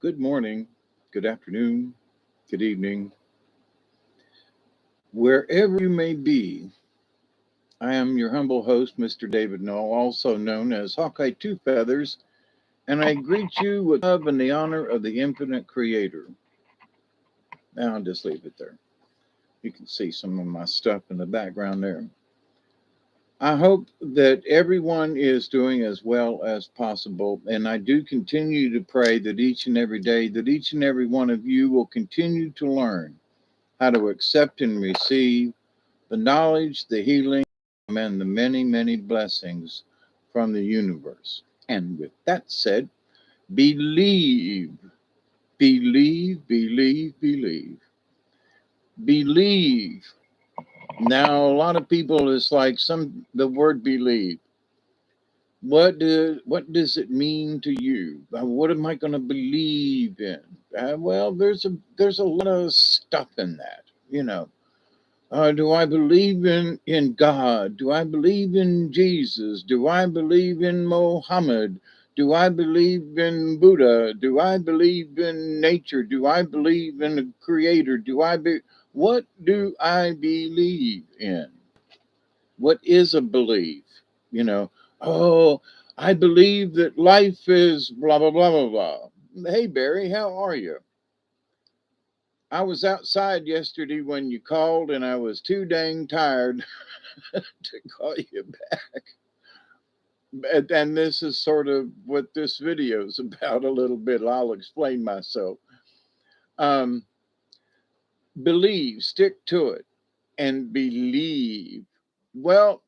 Good morning, good afternoon, good evening, wherever you may be. I am your humble host, Mr. David Knoll, also known as Hawkeye Two Feathers, and I greet you with love and the honor of the infinite creator. Now I'll just leave it there. You can see some of my stuff in the background there. I hope that everyone is doing as well as possible, and I do continue to pray that each and every day, that each and every one of you will continue to learn how to accept and receive the knowledge, the healing, and the many, many blessings from the universe. And with that said, believe, believe, believe, believe, believe. Now, a lot of people is like the word believe. What does it mean to you? What am I going to believe in? Well, there's a lot of stuff in that, you know. Do I believe in God? Do I believe in Jesus? Do I believe in Mohammed? Do I believe in Buddha? Do I believe in nature? Do I believe in a creator? What do I believe in? What is a belief? You know, oh, I believe that life is blah blah blah blah blah. Hey Barry, how are you? I was outside yesterday when you called and I was too dang tired to call you back. And this is sort of what this video is about a little bit. I'll explain myself. Um, believe, stick to it, and believe. Well,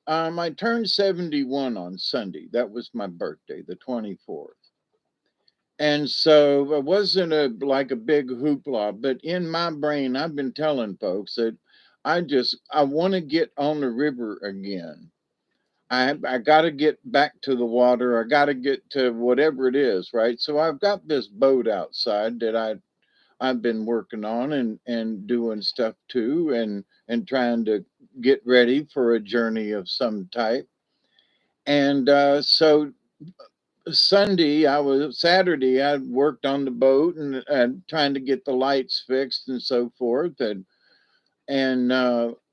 I turned 71 on Sunday. That was my birthday, the 24th. And so it wasn't like a big hoopla, but in my brain, I've been telling folks that I want to get on the river again. I got to get back to the water. I got to get to whatever it is, right? So I've got this boat outside that I've been working on and doing stuff too, and trying to get ready for a journey of some type. And so Saturday, I worked on the boat and trying to get the lights fixed and so forth, and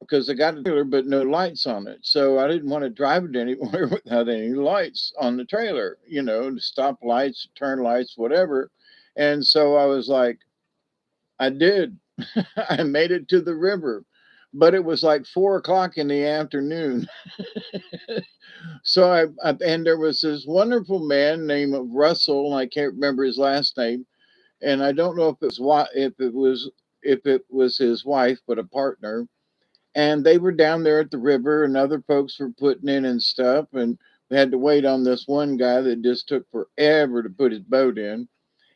because I got a trailer but no lights on it, so I didn't want to drive it anywhere without any lights on the trailer, stop lights, turn lights, whatever. And so I was like, I did. I made it to the river, but it was like 4 o'clock in the afternoon. So and there was this wonderful man named Russell, and I can't remember his last name, and I don't know if it was his wife, but a partner. And they were down there at the river, and other folks were putting in and stuff, and we had to wait on this one guy that just took forever to put his boat in.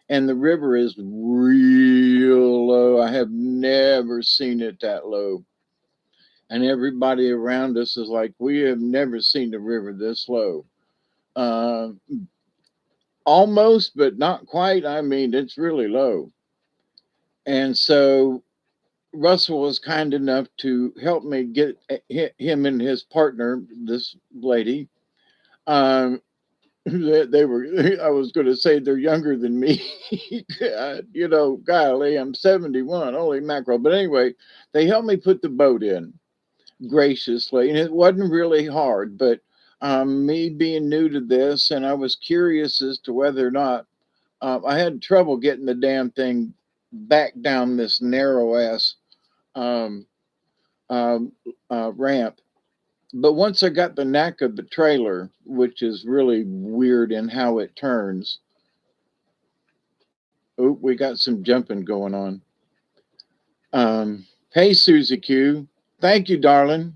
And the river is real low. I have never seen it that low. And everybody around us is like, we have never seen the river this low. Uh, Almost, but not quite. I mean, it's really low. And so Russell was kind enough to help me get him and his partner, this lady. Um, they were, I was going to say they're younger than me. Golly, I'm 71, holy mackerel. But anyway, they helped me put the boat in graciously. And it wasn't really hard, but me being new to this, and I was curious as to whether or not I had trouble getting the damn thing back down this narrow ass um, um, ramp. But once I got the knack of the trailer, which is really weird in how it turns, oh, we got some jumping going on. Hey, Susie Q. Thank you, darling.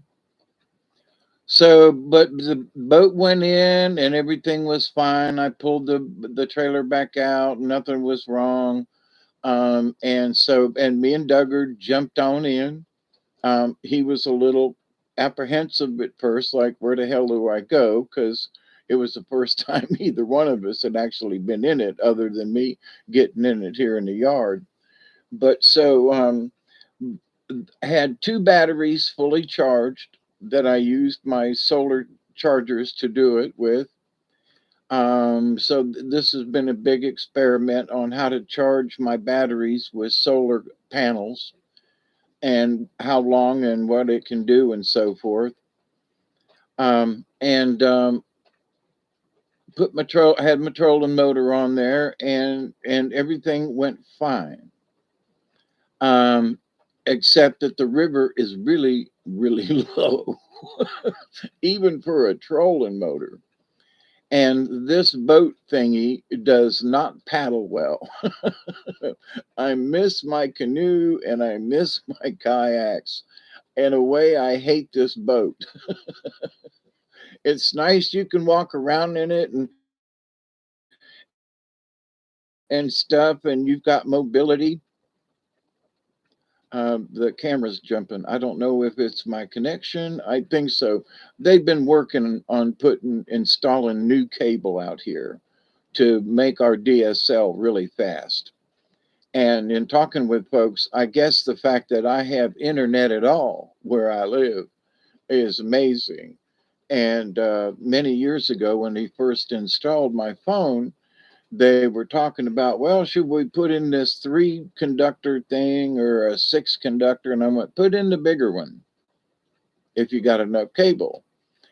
So, but the boat went in and everything was fine. I pulled the trailer back out. Nothing was wrong. And me and Duggar jumped on in. He was a little apprehensive at first, like, where the hell do I go? Because it was the first time either one of us had actually been in it, other than me getting in it here in the yard. But so I had two batteries fully charged that I used my solar chargers to do it with. This has been a big experiment on how to charge my batteries with solar panels and how long and what it can do and so forth. And put my had my trolling motor on there, and everything went fine. Um, Except that the river is really, really low, even for a trolling motor. And this boat thingy does not paddle well. I miss my canoe and I miss my kayaks. In a way, I hate this boat. It's nice you can walk around in it and stuff, and you've got mobility. The camera's jumping. I don't know if it's my connection. I think so. They've been working on installing new cable out here to make our DSL really fast. And in talking with folks, I guess the fact that I have internet at all where I live is amazing. And many years ago, when he first installed my phone, they were talking about, well, should we put in this 3 conductor thing or a 6 conductor? And I went, put in the bigger one if you got enough cable.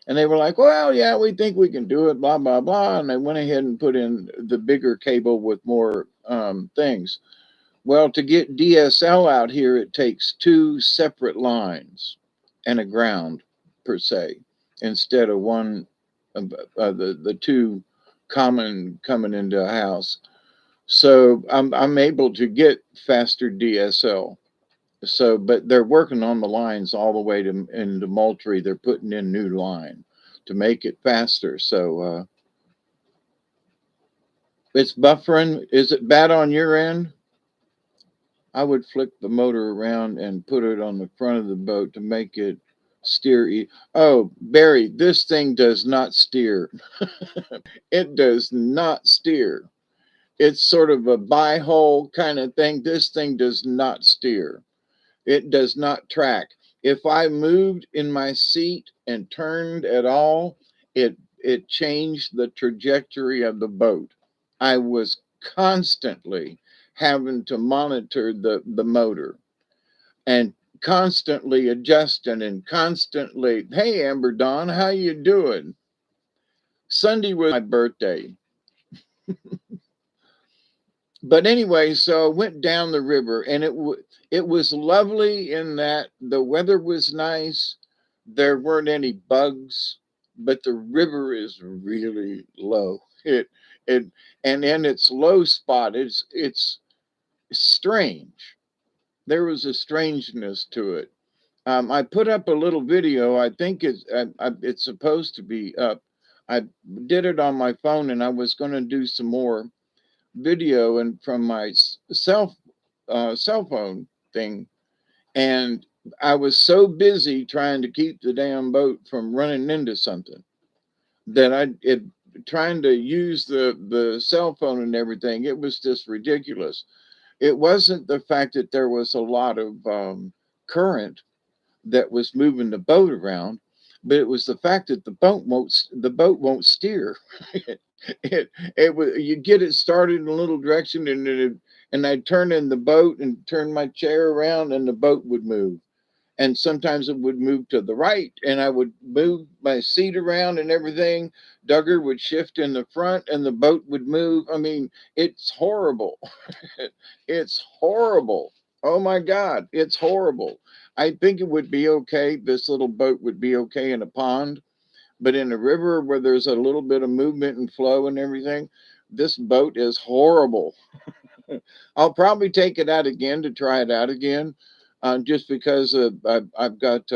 And they were like, well, yeah, we think we can do it, blah, blah, blah. And I went ahead and put in the bigger cable with more things. Well, to get DSL out here, it takes 2 separate lines and a ground per se, instead of one, the 2 common coming into a house. So I'm able to get faster DSL. So, but they're working on the lines all the way to into Moultrie. They're putting in new line to make it faster. So it's buffering. Is it bad on your end? I would flick the motor around and put it on the front of the boat to make it steer. Oh, Barry, this thing does not steer. It does not steer. It's sort of a bi-hole kind of thing. This thing does not steer. It does not track. If I moved in my seat and turned at all, it changed the trajectory of the boat. I was constantly having to monitor the motor and constantly adjusting and constantly, hey Amber Dawn, how you doing? Sunday was my birthday. But anyway, so I went down the river, and it was lovely in that the weather was nice. There weren't any bugs, but the river is really low. It and in its low spot, it's strange. There was a strangeness to it. I put up a little video. I think it's supposed to be up. I did it on my phone, and I was going to do some more video and from my cell phone thing, and I was so busy trying to keep the damn boat from running into something that it trying to use the cell phone and everything. It was just ridiculous. It wasn't the fact that there was a lot of current that was moving the boat around, but it was the fact that the boat won't steer. You get it started in a little direction, and I'd turn in the boat and turn my chair around, and the boat would move. And sometimes it would move to the right, and I would move my seat around and everything. Duggar would shift in the front, and the boat would move. I mean, it's horrible. It's horrible. Oh my God, it's horrible. I think it would be okay. This little boat would be okay in a pond, but in a river where there's a little bit of movement and flow and everything, this boat is horrible. I'll probably take it out again to try it out again, just because I've got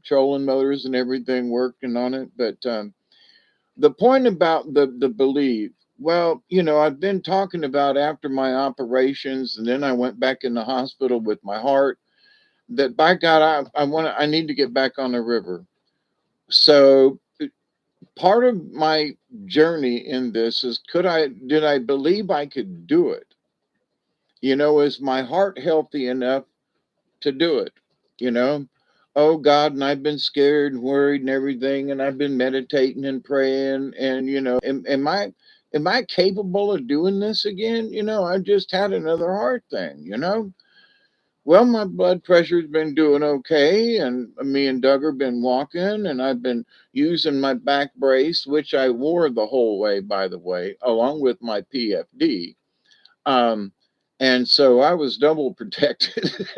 trolling motors and everything working on it. But the point about the belief, well, I've been talking about after my operations, and then I went back in the hospital with my heart. That by God, I need to get back on the river. So part of my journey in this is did I believe I could do it? Is my heart healthy enough to do it? You know, oh God, and I've been scared and worried and everything, and I've been meditating and praying, and am I capable of doing this again? I just had another heart thing. Well, my blood pressure's been doing okay, and me and Doug have been walking, and I've been using my back brace, which I wore the whole way, by the way, along with my PFD. Um, and so I was double protected.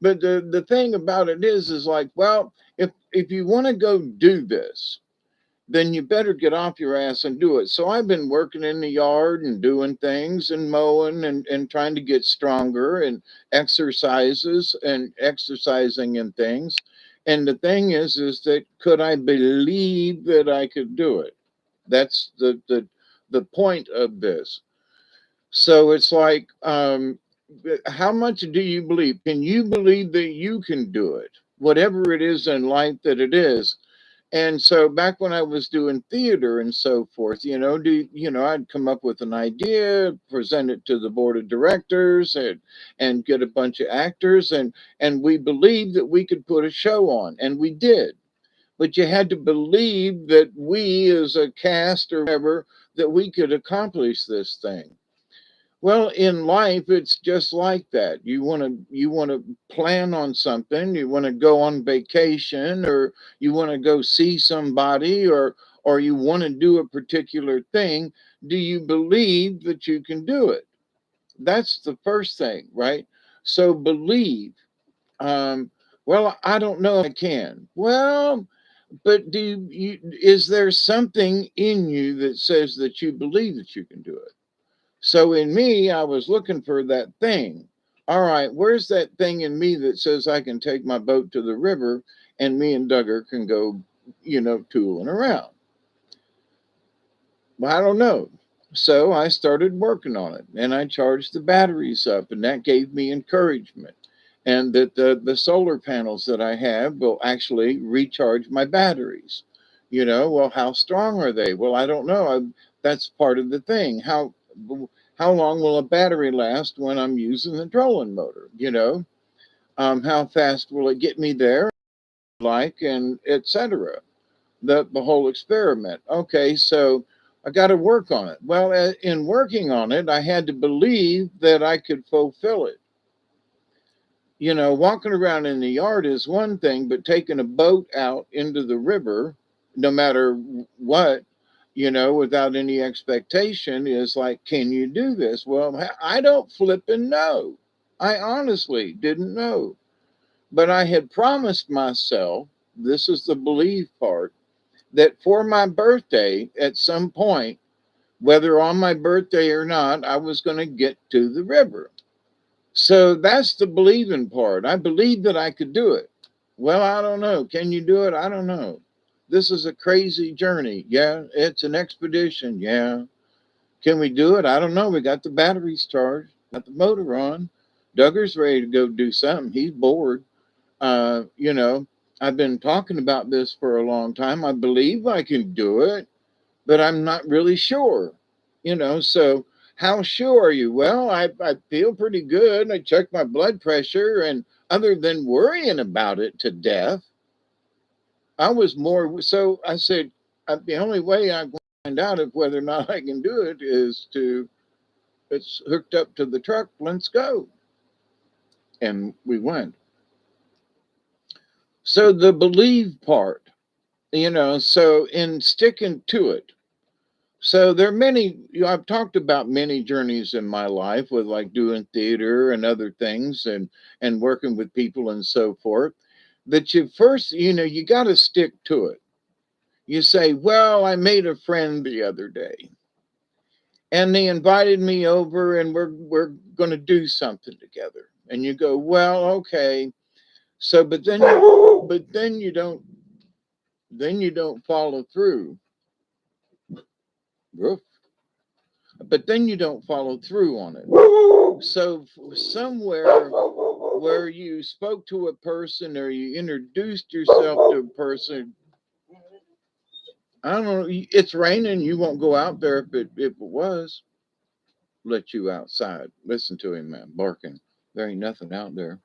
But the thing about it is like, well, if you want to go do this, then you better get off your ass and do it. So I've been working in the yard and doing things and mowing and trying to get stronger and exercising and things. And the thing is that could I believe that I could do it? That's the point of this. So it's like, how much do you believe? Can you believe that you can do it? Whatever it is in life that it is. And so back when I was doing theater and so forth, I'd come up with an idea, present it to the board of directors and get a bunch of actors and we believed that we could put a show on, and we did. But you had to believe that we as a cast or whatever, that we could accomplish this thing. Well, in life, it's just like that. You want to plan on something. You want to go on vacation, or you want to go see somebody, or you want to do a particular thing. Do you believe that you can do it? That's the first thing, right? So believe. Um, well, I don't know if I can. Well, but is there something in you that says that you believe that you can do it? So in me, I was looking for that thing. All right, where's that thing in me that says I can take my boat to the river and me and Duggar can go, tooling around? Well, I don't know. So I started working on it and I charged the batteries up, and that gave me encouragement. And that the solar panels that I have will actually recharge my batteries. Well, how strong are they? Well, I don't know. That's part of the thing. How long will a battery last when I'm using the trolling motor? How fast will it get me there? Like, and etc. The whole experiment. Okay, so I got to work on it. Well, in working on it, I had to believe that I could fulfill it. Walking around in the yard is one thing, but taking a boat out into the river, no matter what, without any expectation, is like, can you do this? Well, I don't flipping know. I honestly didn't know. But I had promised myself, this is the belief part, that for my birthday, at some point, whether on my birthday or not, I was going to get to the river. So that's the believing part. I believe that I could do it. Well, I don't know. Can you do it? I don't know. This is a crazy journey. Yeah, it's an expedition. Yeah. Can we do it? I don't know. We got the batteries charged, got the motor on. Duggar's ready to go do something. He's bored. Uh, you know, I've been talking about this for a long time. I believe I can do it, but I'm not really sure. So how sure are you? Well, I feel pretty good. I checked my blood pressure, and other than worrying about it to death, I was more. So I said, the only way I can find out if whether or not I can do it is to, it's hooked up to the truck. Let's go. And we went. So the believe part, so in sticking to it, so there are many, I've talked about many journeys in my life with like doing theater and other things and working with people and so forth. That you first, you got to stick to it. You say, well, I made a friend the other day and they invited me over and we're going to do something together. And you go, well, okay. So but then you don't follow through. But then you don't follow through on it. So somewhere where you spoke to a person or you introduced yourself to a person, I don't know, it's raining, you won't go out there. If it was, let you outside. Listen to him, man, barking. There ain't nothing out there.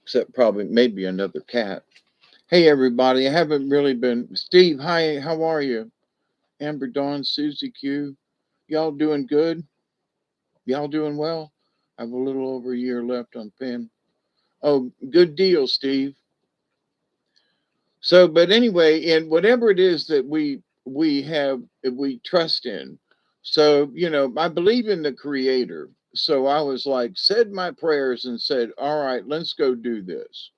except probably maybe another cat. Hey, everybody. I haven't really been. Steve, hi. How are you? Amber Dawn, Susie Q. Y'all doing good? Y'all doing well? I have a little over a year left on PIN. Oh, good deal, Steve. So, but anyway, in whatever it is that we have, we trust in. So, I believe in the Creator. So I was like, said my prayers and said, all right, let's go do this.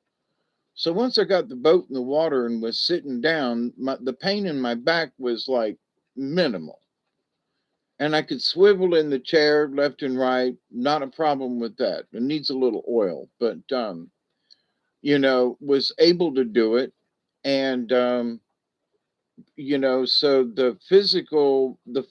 So once I got the boat in the water and was sitting down, the pain in my back was like minimal. And I could swivel in the chair left and right, not a problem with that. It needs a little oil, but was able to do it. And so the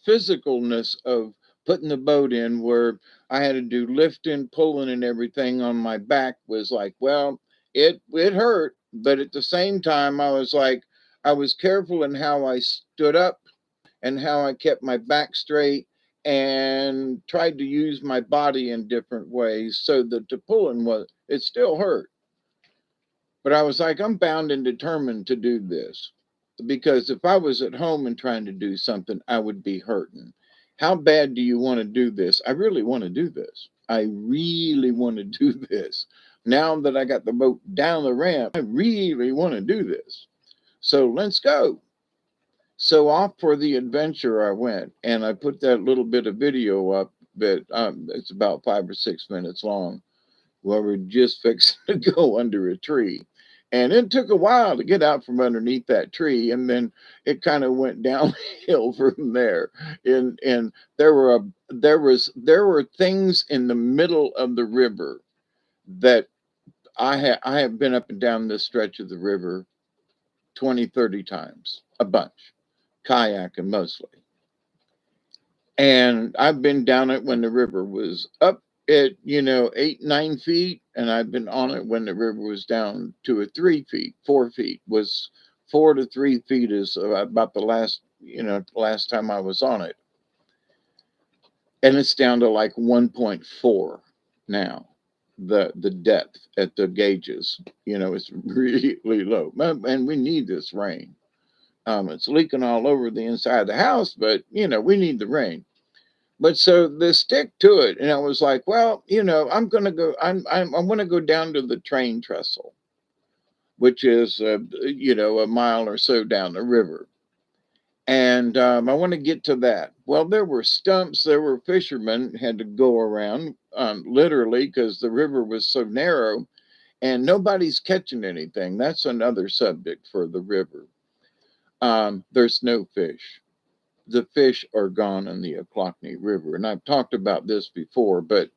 physicalness of putting the boat in, where I had to do lifting, pulling and everything on my back, was like, well, it hurt, but at the same time I was like, I was careful in how I stood up and how I kept my back straight and tried to use my body in different ways, so that the pulling it still hurt, but I was like, I'm bound and determined to do this, because if I was at home and trying to do something, I would be hurting. How bad do you want to do this? I really want to do this. I really want to do this. Now that I got the boat down the ramp, I really want to do this. So let's go. So off for the adventure I went, and I put that little bit of video up, but it's about 5 or 6 minutes long, where we're just fixing to go under a tree. And it took a while to get out from underneath that tree, and then it kind of went downhill from there. And there were things in the middle of the river that I have been up and down this stretch of the river 20, 30 times, a bunch, kayaking mostly. And I've been down it when the river was up at 8, 9 feet, and I've been on it when the river was down to a 3 feet, 4 feet. Was 4 to 3 feet is about the last time I was on it, and it's down to like 1.4 now. The depth at the gauges, it's really low, and we need this rain. It's leaking all over the inside of the house, but we need the rain. But so they stick to it, and I was like, well, I'm gonna go. I'm gonna go down to the train trestle, which is a mile or so down the river, and I want to get to that. Well, there were stumps. There were fishermen had to go around, literally, because the river was so narrow, and nobody's catching anything. That's another subject for the river. There's no fish. The fish are gone in the Ochlockonee River. And I've talked about this before, but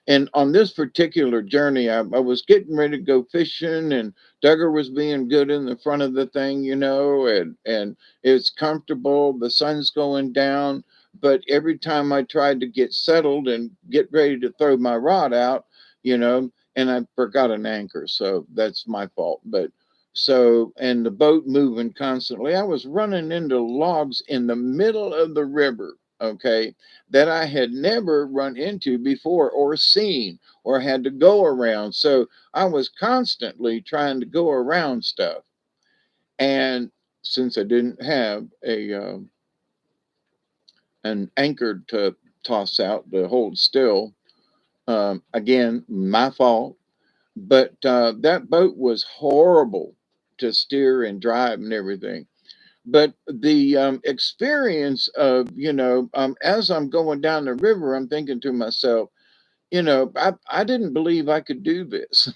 and on this particular journey, I was getting ready to go fishing, and Duggar was being good in the front of the thing, and it's comfortable. The sun's going down, but every time I tried to get settled and get ready to throw my rod out, and I forgot an anchor, so that's my fault. But so, and the boat moving constantly, I was running into logs in the middle of the river, okay, that I had never run into before or seen or had to go around. So I was constantly trying to go around stuff. And since I didn't have an anchor to toss out to hold still, again, my fault. But that boat was horrible to steer and drive and everything. But the experience of, as I'm going down the river, I'm thinking to myself, I didn't believe I could do this,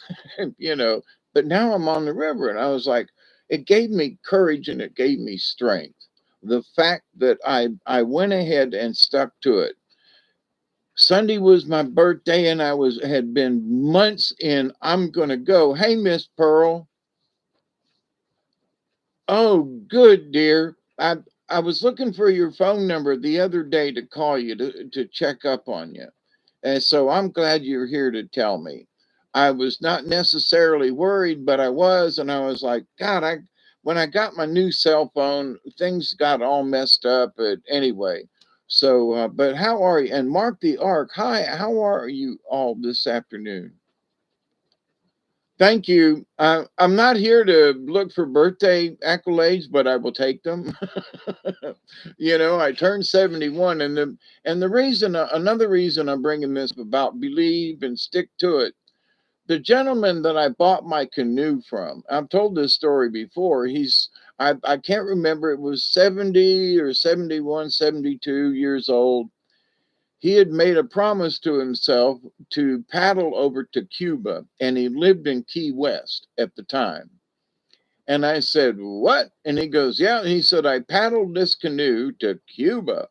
but now I'm on the river, and I was like, it gave me courage and it gave me strength. The fact that I went ahead and stuck to it. Sunday was my birthday, and had been months in. I'm gonna go. Hey, Miss Pearl. Oh, good, dear. I was looking for your phone number the other day to call you to check up on you. And so I'm glad you're here to tell me. I was not necessarily worried, but I was, and I was like, God, when I got my new cell phone, things got all messed up. But anyway, so but how are you? And Mark the Ark, hi, how are you all this afternoon? Thank you. I'm not here to look for birthday accolades, but I will take them. I turned 71, and the reason, another reason I'm bringing this about believe and stick to it. The gentleman that I bought my canoe from, I've told this story before. I can't remember, it was 70 or 71, 72 years old. He had made a promise to himself to paddle over to Cuba, and he lived in Key West at the time. And I said, "What?" And he goes, "Yeah." He said, "I paddled this canoe to Cuba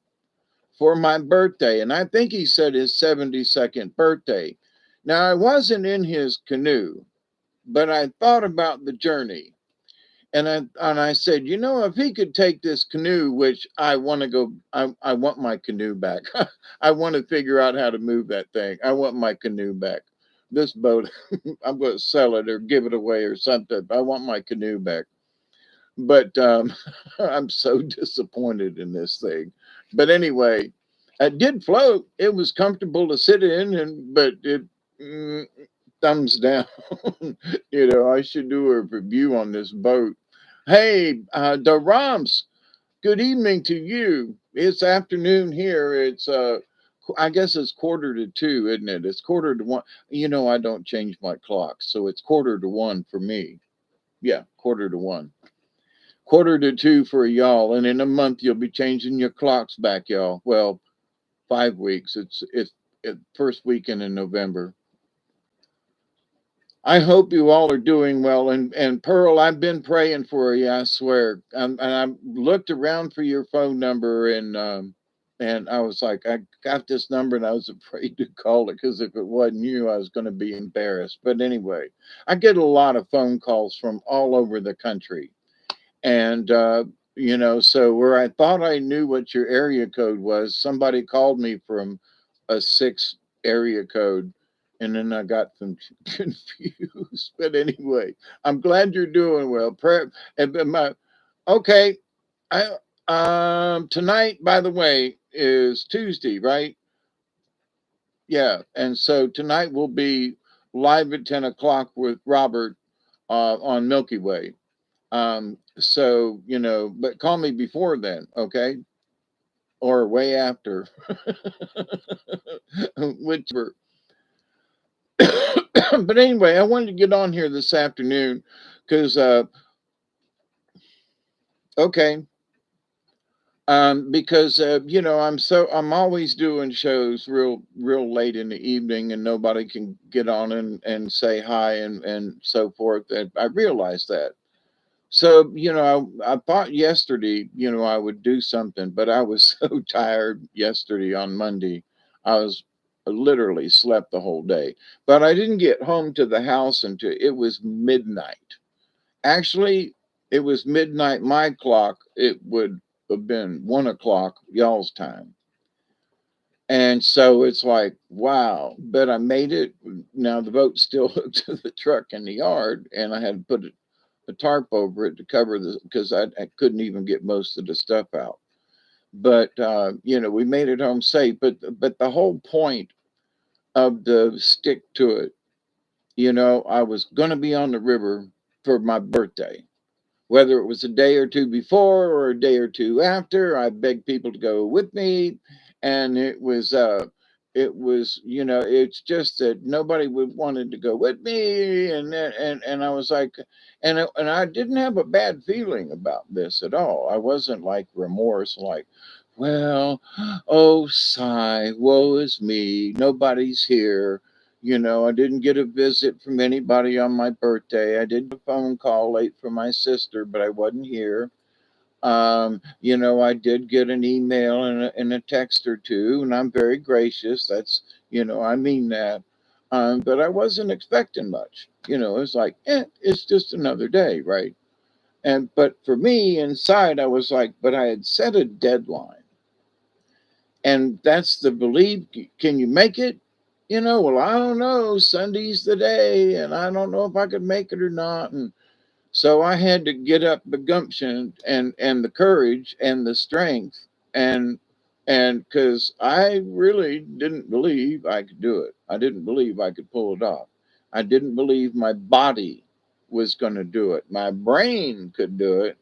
for my birthday." And I think he said his 72nd birthday. Now, I wasn't in his canoe, but I thought about the journey. And I said, if he could take this canoe, which I want to go, I want my canoe back. I want to figure out how to move that thing. I want my canoe back. This boat, I'm going to sell it or give it away or something. I want my canoe back. But I'm so disappointed in this thing. But anyway, it did float. It was comfortable to sit in, but it mm, thumbs down. I should do a review on this boat. Hey, Rams, good evening to you. It's afternoon here. I guess it's 1:45, isn't it? It's 1:45. I don't change my clock, so it's 1:45 for me. Yeah, 1:45. 1:45 for y'all, and in a month you'll be changing your clocks back, y'all. Well, 5 weeks. It's first weekend in November. I hope you all are doing well. And Pearl, I've been praying for you. I swear. And I looked around for your phone number, and I was like, I got this number, and I was afraid to call it because if it wasn't you, I was going to be embarrassed. But anyway, I get a lot of phone calls from all over the country, and so where I thought I knew what your area code was, somebody called me from a 6 area code, and then I got them confused. But anyway, I'm glad you're doing well. Prayer, okay. I Tonight, by the way, is Tuesday, right? Yeah, and so tonight we'll be live at 10 o'clock with Robert on Milky Way. So, but call me before then, okay? Or way after, whichever. But anyway, I wanted to get on here this afternoon because, okay, because I'm always doing shows real late in the evening, and nobody can get on and say hi and so forth. And I realize that. So, I thought yesterday, I would do something, but I was so tired yesterday on Monday. I literally slept the whole day. But I didn't get home to the house until it was midnight. Actually, it was midnight my clock. It would have been 1 o'clock y'all's time. And so it's like, wow, but I made it. Now the boat's still hooked to the truck in the yard, and I had to put a tarp over it to cover the because I couldn't even get most of the stuff out. But we made it home safe. But the whole point of the stick to it, I was gonna be on the river for my birthday. Whether it was a day or two before or a day or two after, I begged people to go with me, and it was it's just that nobody would wanted to go with me, and I was like, and I didn't have a bad feeling about this at all. I wasn't like remorse, like, well, oh sigh, woe is me, nobody's here. I didn't get a visit from anybody on my birthday. I did get a phone call late from my sister, but I wasn't here. I did get an email and a text or two, and I'm very gracious. I mean that. But I wasn't expecting much. It's like, it's just another day, right? But for me inside, I was like, but I had set a deadline, and that's the belief. Can you make it? Well, I don't know. Sunday's the day, and I don't know if I could make it or not. And so I had to get up the gumption and the courage and the strength, and because I really didn't believe I could do it. I didn't believe I could pull it off. I didn't believe my body was going to do it. My brain could do it,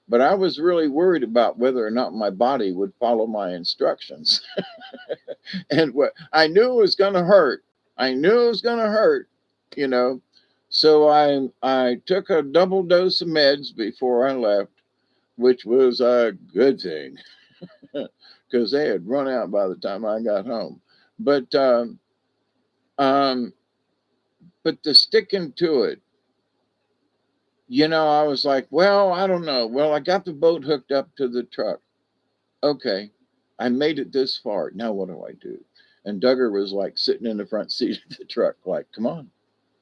but I was really worried about whether or not my body would follow my instructions. And what I knew it was going to hurt. I knew it was going to hurt, you know. So I took a double dose of meds before I left, which was a good thing because they had run out by the time I got home. But um, but the sticking to it, I was like, well, I don't know. Well, I got the boat hooked up to the truck. Okay, I made it this far. Now what do I do? And Duggar was like sitting in the front seat of the truck, like, come on,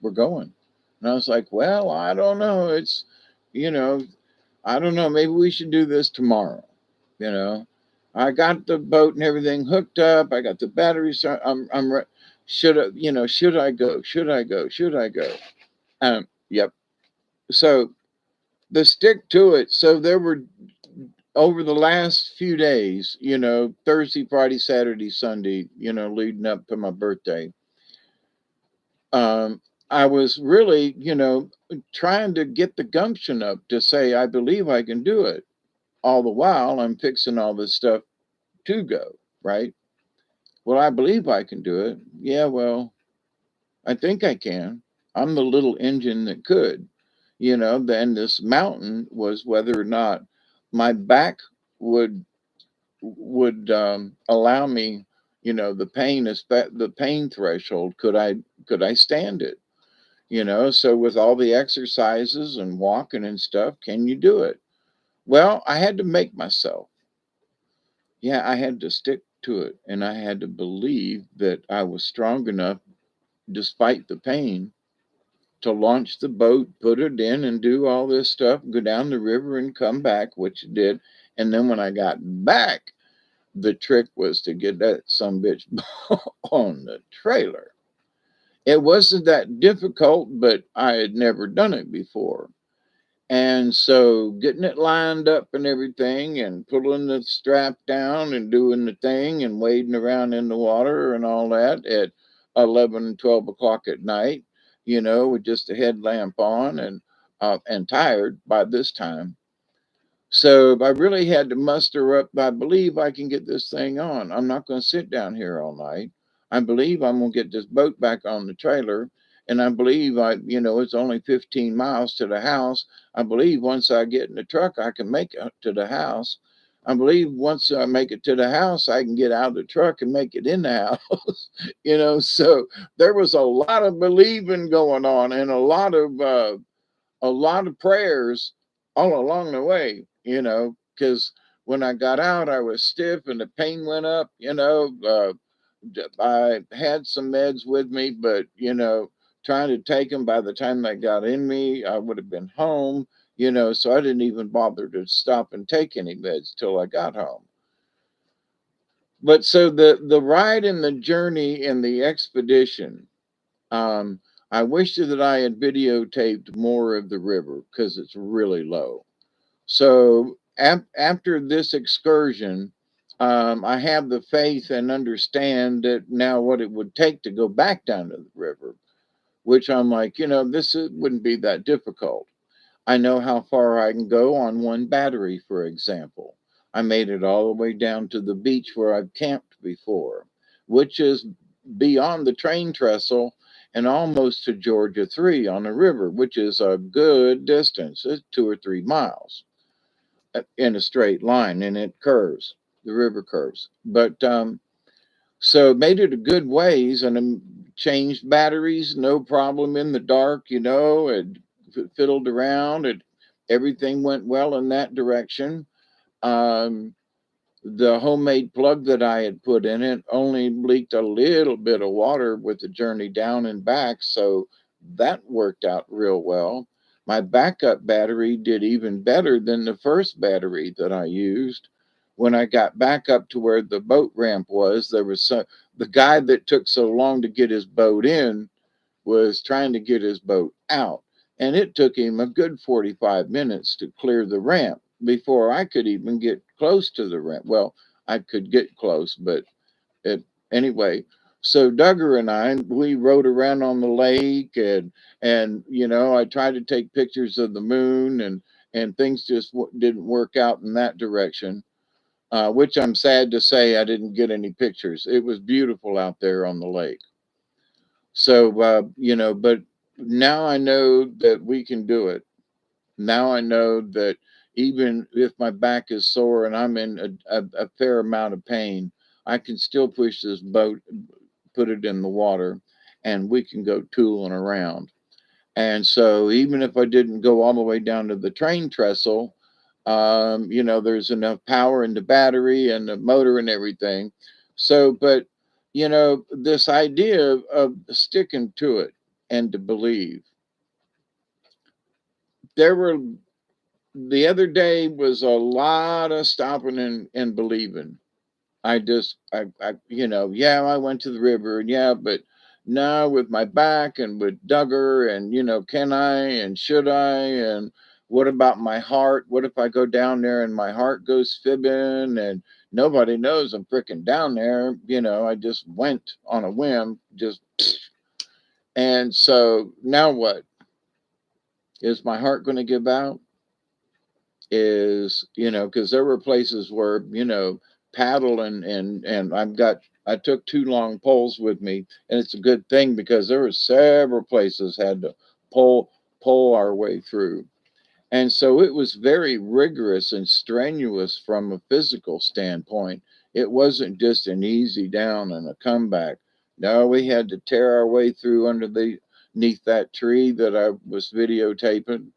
we're going. And I was like, well, I don't know. You know, I don't know. Maybe we should do this tomorrow. You know, I got the boat and everything hooked up. I got the batteries. Should I go? Should I go? Should I go? Yep. So the stick to it. So there were over the last few days, Thursday, Friday, Saturday, Sunday, leading up to my birthday. I was really, trying to get the gumption up to say, I believe I can do it. All the while, I'm fixing all this stuff to go, right? Well, I believe I can do it. Yeah, well, I think I can. I'm the little engine that could, then this mountain was whether or not my back would allow me, the pain threshold. Could I stand it? So with all the exercises and walking and stuff, can you do it? Well, I had to make myself. Yeah, I had to stick to it, and I had to believe that I was strong enough, despite the pain, to launch the boat, put it in, and do all this stuff, go down the river and come back, which it did. And then when I got back, the trick was to get that some bitch on the trailer. It wasn't that difficult, but I had never done it before. And so getting it lined up and everything and pulling the strap down and doing the thing and wading around in the water and all that at 11, 12 o'clock at night, with just a headlamp on and tired by this time. So I really had to muster up. I believe I can get this thing on. I'm not going to sit down here all night. I believe I'm going to get this boat back on the trailer. And I believe it's only 15 miles to the house. I believe once I get in the truck, I can make it to the house. I believe once I make it to the house, I can get out of the truck and make it in the house. So there was a lot of believing going on and a lot of prayers all along the way, because when I got out, I was stiff and the pain went up. I had some meds with me, but, trying to take them by the time they got in me, I would have been home, so I didn't even bother to stop and take any meds till I got home. But so the ride and the journey and the expedition, um, I wish that I had videotaped more of the river because it's really low. So after this excursion, I have the faith and understand that now what it would take to go back down to the river, which I'm like, wouldn't be that difficult. I know how far I can go on one battery, for example. I made it all the way down to the beach where I've camped before, which is beyond the train trestle and almost to Georgia 3 on the river, which is a good distance. It's 2 or 3 miles in a straight line, and it curves. The river curves. But so made it a good ways and changed batteries, no problem in the dark, and fiddled around and everything went well in that direction. Um, the homemade plug that I had put in it only leaked a little bit of water with the journey down and back, so that worked out real well. My backup battery did even better than the first battery that I used. When I got back up to where the boat ramp was, the guy that took so long to get his boat in was trying to get his boat out. And it took him a good 45 minutes to clear the ramp before I could even get close to the ramp. Well, I could get close, but anyway. So Duggar and we rode around on the lake, and I tried to take pictures of the moon, and things just didn't work out in that direction. Which I'm sad to say I didn't get any pictures. It was beautiful out there on the lake. So but now I know that we can do it. Now I know that even if my back is sore and I'm in a fair amount of pain, I can still push this boat, put it in the water, and we can go tooling around. And so even if I didn't go all the way down to the train trestle, there's enough power in the battery and the motor and everything. So, but this idea of sticking to it and to believe. There were The other day was a lot of stopping and believing. Yeah, I went to the river, and yeah, but now with my back and with Duggar, and can I and should I, and what about my heart? What if I go down there and my heart goes fibbing and nobody knows I'm freaking down there? I just went on a whim, just and so now what? Is my heart going to give out? Is because there were places where paddle and I took two long poles with me, and it's a good thing because there were several places had to pole our way through, and so it was very rigorous and strenuous from a physical standpoint. It wasn't just an easy down and a comeback. No, we had to tear our way through underneath that tree that I was videotaping.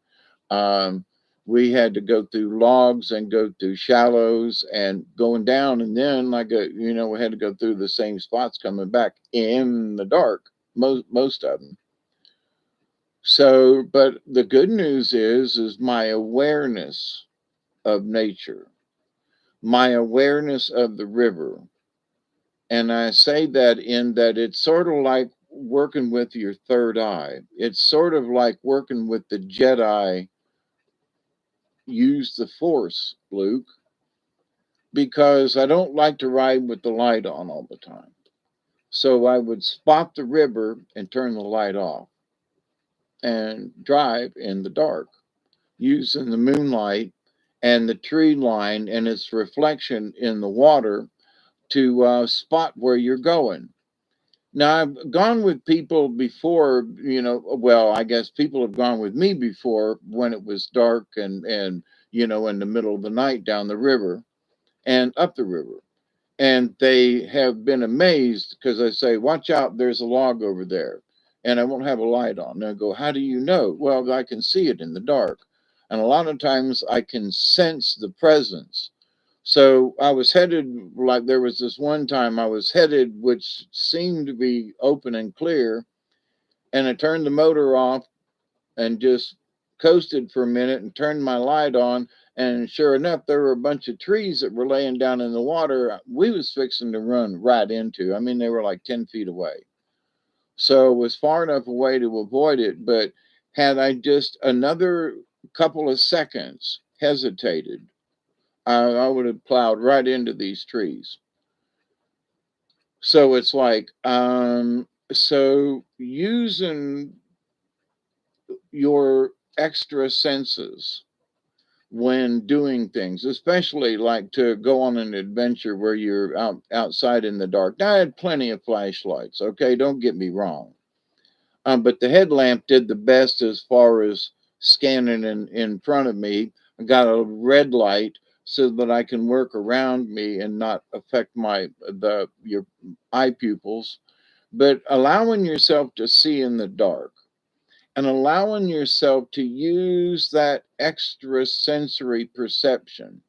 um, we had to go through logs and go through shallows and going down, and then we had to go through the same spots coming back in the dark, most of them. So, but the good news is my awareness of nature, my awareness of the river. And I say that in that it's sort of like working with your third eye. It's sort of like working with the Jedi use the force, Luke, because I don't like to ride with the light on all the time. So I would spot the river and turn the light off and drive in the dark using the moonlight and the tree line and its reflection in the water to spot where you're going. Now, I've gone with people before, well, I guess people have gone with me before when it was dark and in the middle of the night down the river and up the river. And they have been amazed because I say, watch out, there's a log over there. And I won't have a light on. And I go, how do you know? Well, I can see it in the dark. And a lot of times I can sense the presence. So I was headed, like there was this one time I was headed, which seemed to be open and clear. And I turned the motor off and just coasted for a minute and turned my light on. And sure enough, there were a bunch of trees that were laying down in the water we was fixing to run right into. I mean, they were like 10 feet away. So it was far enough away to avoid it. But had I just another couple of seconds hesitated, I would have plowed right into these trees. So it's like, so using your extra senses when doing things, especially like to go on an adventure where you're outside in the dark. Now, I had plenty of flashlights. Okay, don't get me wrong, but the headlamp did the best as far as scanning in front of me. I got a red light so that I can work around me and not affect your eye pupils. But allowing yourself to see in the dark and allowing yourself to use that extra sensory perception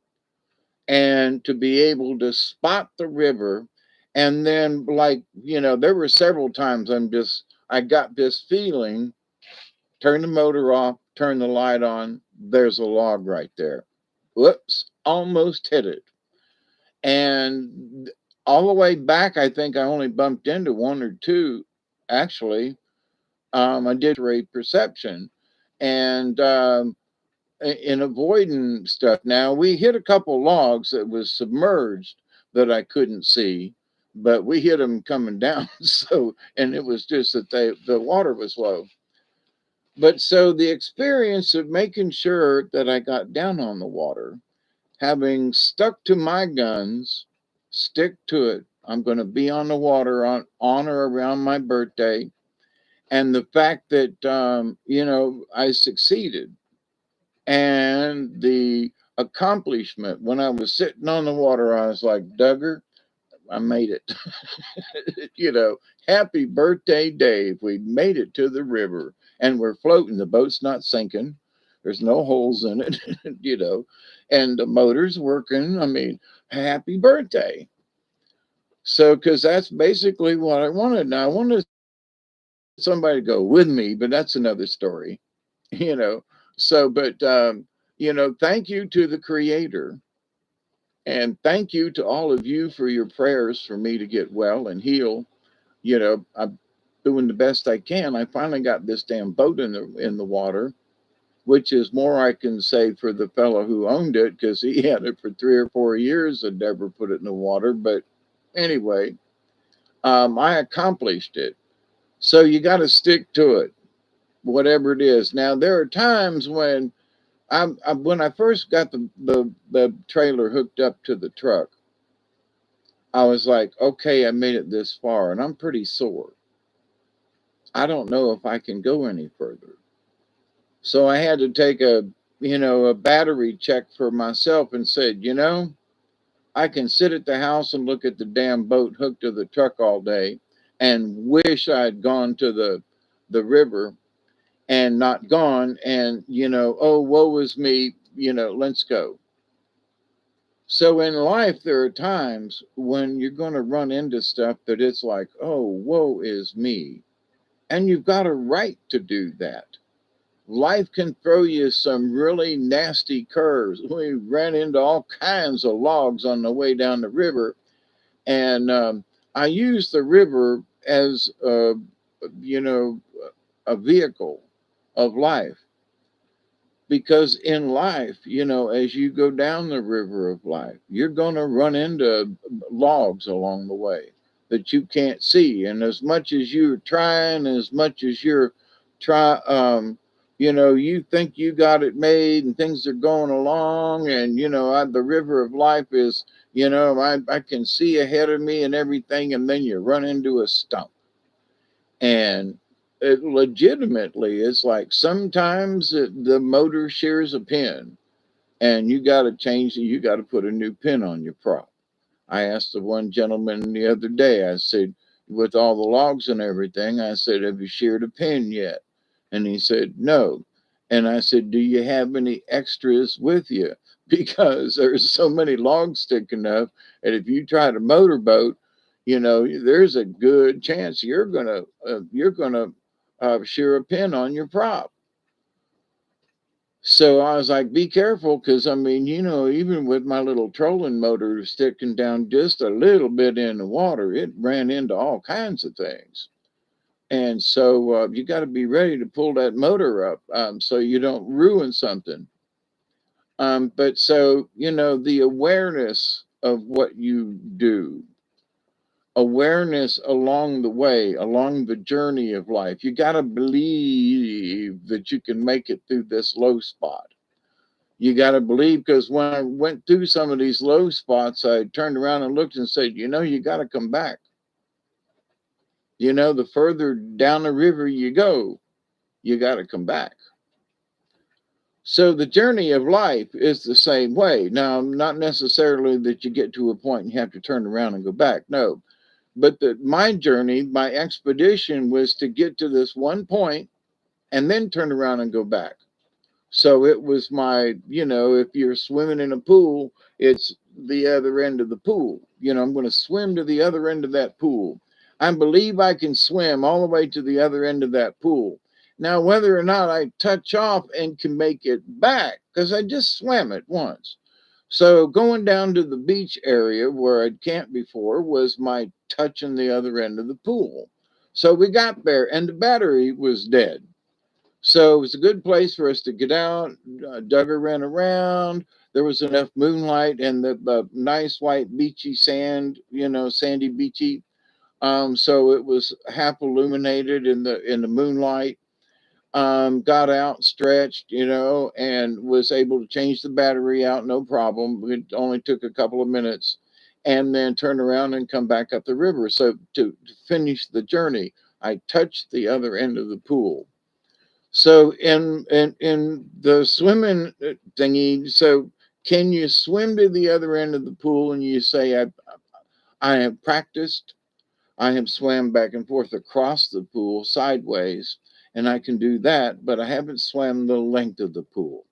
and to be able to spot the river. And then, there were several times I got this feeling, turn the motor off, turn the light on, there's a log right there. Whoops, almost hit it. And all the way back, I think I only bumped into one or two, actually. I did rate perception. And in avoiding stuff. Now we hit a couple logs that was submerged that I couldn't see, but we hit them coming down. So, and it was just that the water was low. But so the experience of making sure that I got down on the water, having stuck to my guns, stick to it. I'm going to be on the water on or around my birthday. And the fact that, I succeeded, and the accomplishment when I was sitting on the water, I was like, Duggar, I made it. you know, Happy birthday, Dave. We made it to the river and we're floating. The boat's not sinking. There's no holes in it, and the motor's working. I mean, happy birthday. So, because that's basically what I wanted. Now, I wanted somebody to go with me, but that's another story, you know. So, but, thank you to the Creator. And thank you to all of you for your prayers for me to get well and heal. I'm doing the best I can. I finally got this damn boat in the water, which is more I can say for the fellow who owned it, because he had it for 3 or 4 years and never put it in the water. But anyway, I accomplished it. So you got to stick to it, whatever it is. Now there are times when when I first got the trailer hooked up to the truck, I was like, okay, I made it this far, and I'm pretty sore. I don't know if I can go any further. So I had to take a battery check for myself and said, I can sit at the house and look at the damn boat hooked to the truck all day and wish I'd gone to the river and not gone, and oh, woe is me, let's go. So in life there are times when you're going to run into stuff that it's like, oh, woe is me. And you've got a right to do that. Life can throw you some really nasty curves. We ran into all kinds of logs on the way down the river, and I used the river as you know a vehicle of life, because in life, as you go down the river of life, you're going to run into logs along the way that you can't see. And as much as you're trying, as much as you're try you think you got it made and things are going along, and the river of life is, I can see ahead of me and everything, and then you run into a stump. And it legitimately, it's like sometimes the motor shears a pin, and you got to change it. You got to put a new pin on your prop. I asked the one gentleman the other day, I said, with all the logs and everything, I said, have you sheared a pin yet? And he said, no. And I said, do you have any extras with you? Because there's so many logs sticking up. And if you try to motorboat, there's a good chance you're gonna shear a pin on your prop. So I was like, be careful, because I mean, even with my little trolling motor sticking down just a little bit in the water, it ran into all kinds of things. And so you got to be ready to pull that motor up, so you don't ruin something. But so, the awareness of what you do, awareness along the way, along the journey of life, you got to believe that you can make it through this low spot. You got to believe, because when I went through some of these low spots, I turned around and looked and said, you got to come back. The further down the river you go, you got to come back. So the journey of life is the same way. Now, not necessarily that you get to a point and you have to turn around and go back. No, but my journey, my expedition was to get to this one point and then turn around and go back. So it was if you're swimming in a pool, it's the other end of the pool. I'm going to swim to the other end of that pool. I believe I can swim all the way to the other end of that pool. Now, whether or not I touch off and can make it back, because I just swam it once. So going down to the beach area where I'd camped before was my touching the other end of the pool. So we got there and the battery was dead. So it was a good place for us to get out. Duggar ran around. there was enough moonlight and the nice white beachy sand, sandy beachy. So it was half illuminated in the moonlight. Got out, stretched, and was able to change the battery out, no problem. It only took a couple of minutes, and then turn around and come back up the river. So to finish the journey, I touched the other end of the pool. So in the swimming thingy, so can you swim to the other end of the pool and you say I have practiced, I have swam back and forth across the pool sideways, and I can do that, but I haven't swam the length of the pool.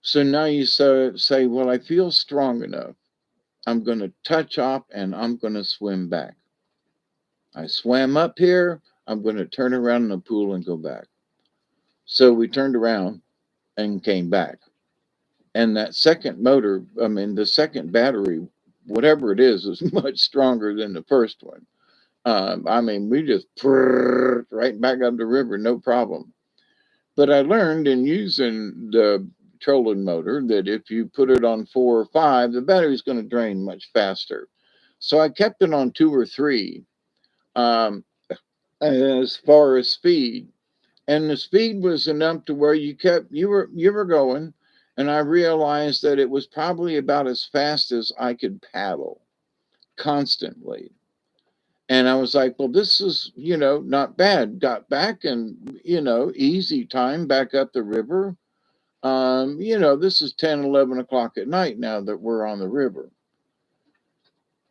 So now you say, well, I feel strong enough. I'm going to touch off and I'm going to swim back. I swam up here. I'm going to turn around in the pool and go back. So we turned around and came back. And that second motor, the second battery, whatever it is much stronger than the first one. We just right back up the river, no problem. But I learned in using the trolling motor that if you put it on 4 or 5, the battery's going to drain much faster. So I kept it on 2 or 3 um, as far as speed, and the speed was enough to where you were going, and I realized that it was probably about as fast as I could paddle constantly. And I was like, well, this is, not bad. Got back and, easy time back up the river. This is 10, 11 o'clock at night now that we're on the river.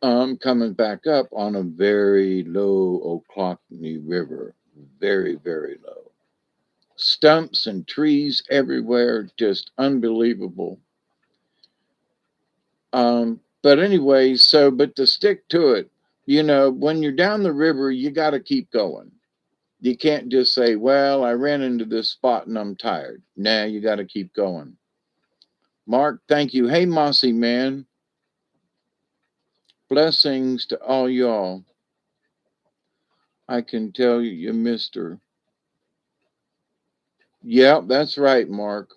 Coming back up on a very low Ochlockonee River. Very, very low. Stumps and trees everywhere, just unbelievable. But anyway, but to stick to it, when you're down the river, you got to keep going. You can't just say, well, I ran into this spot and I'm tired. Nah, you got to keep going. Mark, thank you. Hey, Mossy man. Blessings to all y'all. I can tell you missed her. Yeah, that's right, Mark.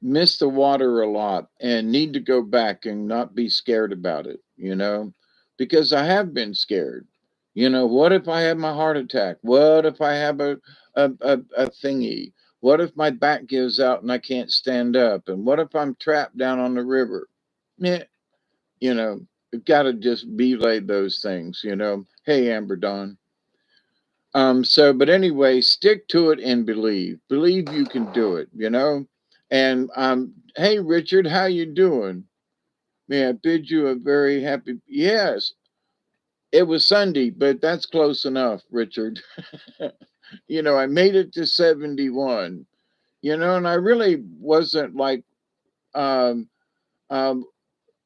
Miss the water a lot and need to go back and not be scared about it, because I have been scared. What if I have my heart attack? What if I have a thingy? What if my back gives out and I can't stand up? And what if I'm trapped down on the river? Yeah, you've got to just belay those things, Hey, Amber Dawn. But anyway, stick to it and believe. Believe you can do it, And hey, Richard, how you doing? May I bid you a very happy. Yes, it was Sunday, but that's close enough, Richard. I made it to 71. And I really wasn't like um, um,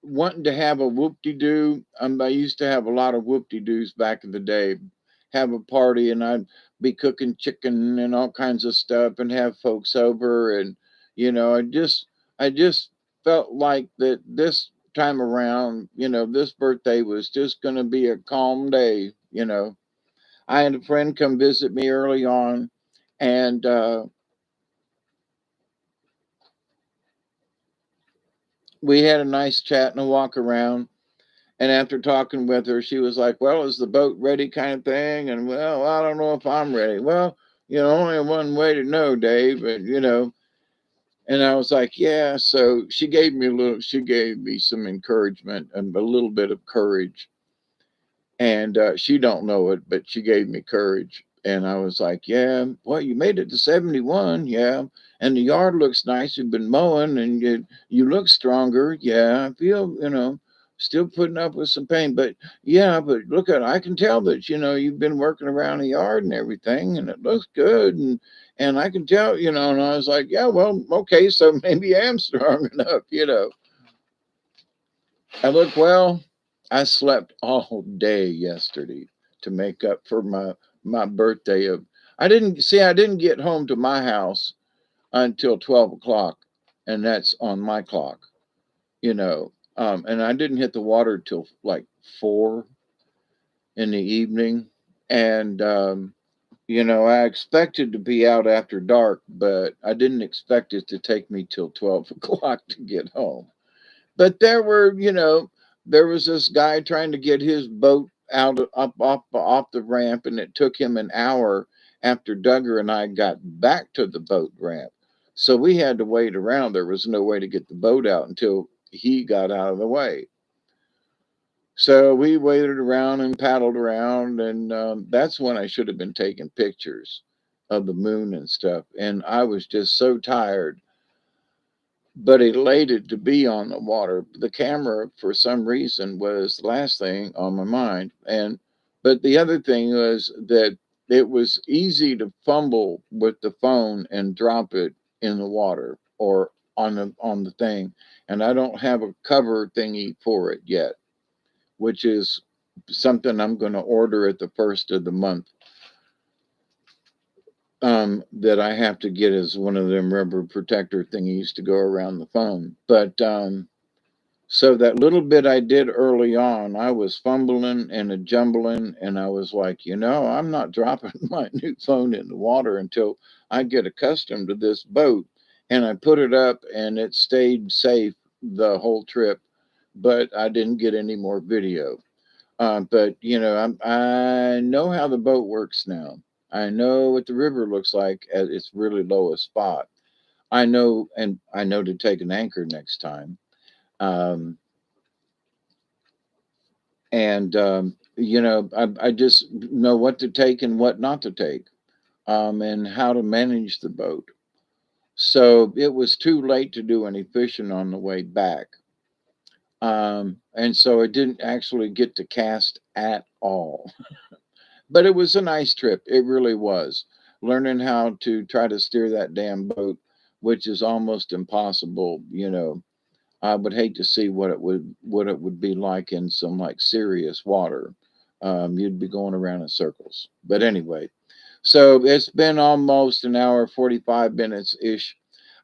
wanting to have a whoop-de-doo. I used to have a lot of whoop-de-doos back in the day. Have a party and I'd be cooking chicken and all kinds of stuff and have folks over, and I just felt like that this time around, this birthday was just going to be a calm day. I had a friend come visit me early on, and we had a nice chat and a walk around. And after talking with her, she was like, well, is the boat ready kind of thing? And well, I don't know if I'm ready. Well, only one way to know, Dave. And I was like, yeah. So she gave me some encouragement and a little bit of courage. And she don't know it, but she gave me courage. And I was like, yeah, well, you made it to 71. Yeah. And the yard looks nice. You've been mowing and you look stronger. Yeah. I feel, still putting up with some pain, but yeah, but look at, I can tell that, you've been working around the yard and everything and it looks good. And I can tell, and I was like, yeah, well, okay. So maybe I am strong enough. I look, well, I slept all day yesterday to make up for my birthday of I didn't get home to my house until 12 o'clock, and that's on my clock, and I didn't hit the water till like 4 in the evening. And You know, I expected to be out after dark, but I didn't expect it to take me till 12 o'clock to get home. But there were, there was this guy trying to get his boat out up off the ramp, and it took him an hour after Duggar and I got back to the boat ramp. So we had to wait around. There was no way to get the boat out until he got out of the way. So we waited around and paddled around, and that's when I should have been taking pictures of the moon and stuff. And I was just so tired, but elated to be on the water. The camera, for some reason, was the last thing on my mind. But the other thing was that it was easy to fumble with the phone and drop it in the water or on the thing. And I don't have a cover thingy for it yet, which is something I'm going to order at the first of the month. That I have to get as one of them rubber protector thingies to go around the phone. But so that little bit I did early on, I was fumbling and a jumbling, and I was like, I'm not dropping my new phone in the water until I get accustomed to this boat. And I put it up, and it stayed safe the whole trip, but I didn't get any more video. But I know how the boat works now. I know what the river looks like at its really lowest spot. I know to take an anchor next time. Um, and I just know what to take and what not to take, and how to manage the boat. So it was too late to do any fishing on the way back, and so I didn't actually get to cast at all. But it was a nice trip. It really was. Learning how to try to steer that damn boat, which is almost impossible. I would hate to see what it would be like in some like serious water. You'd be going around in circles. But anyway, so it's been almost an hour, 45 minutes ish.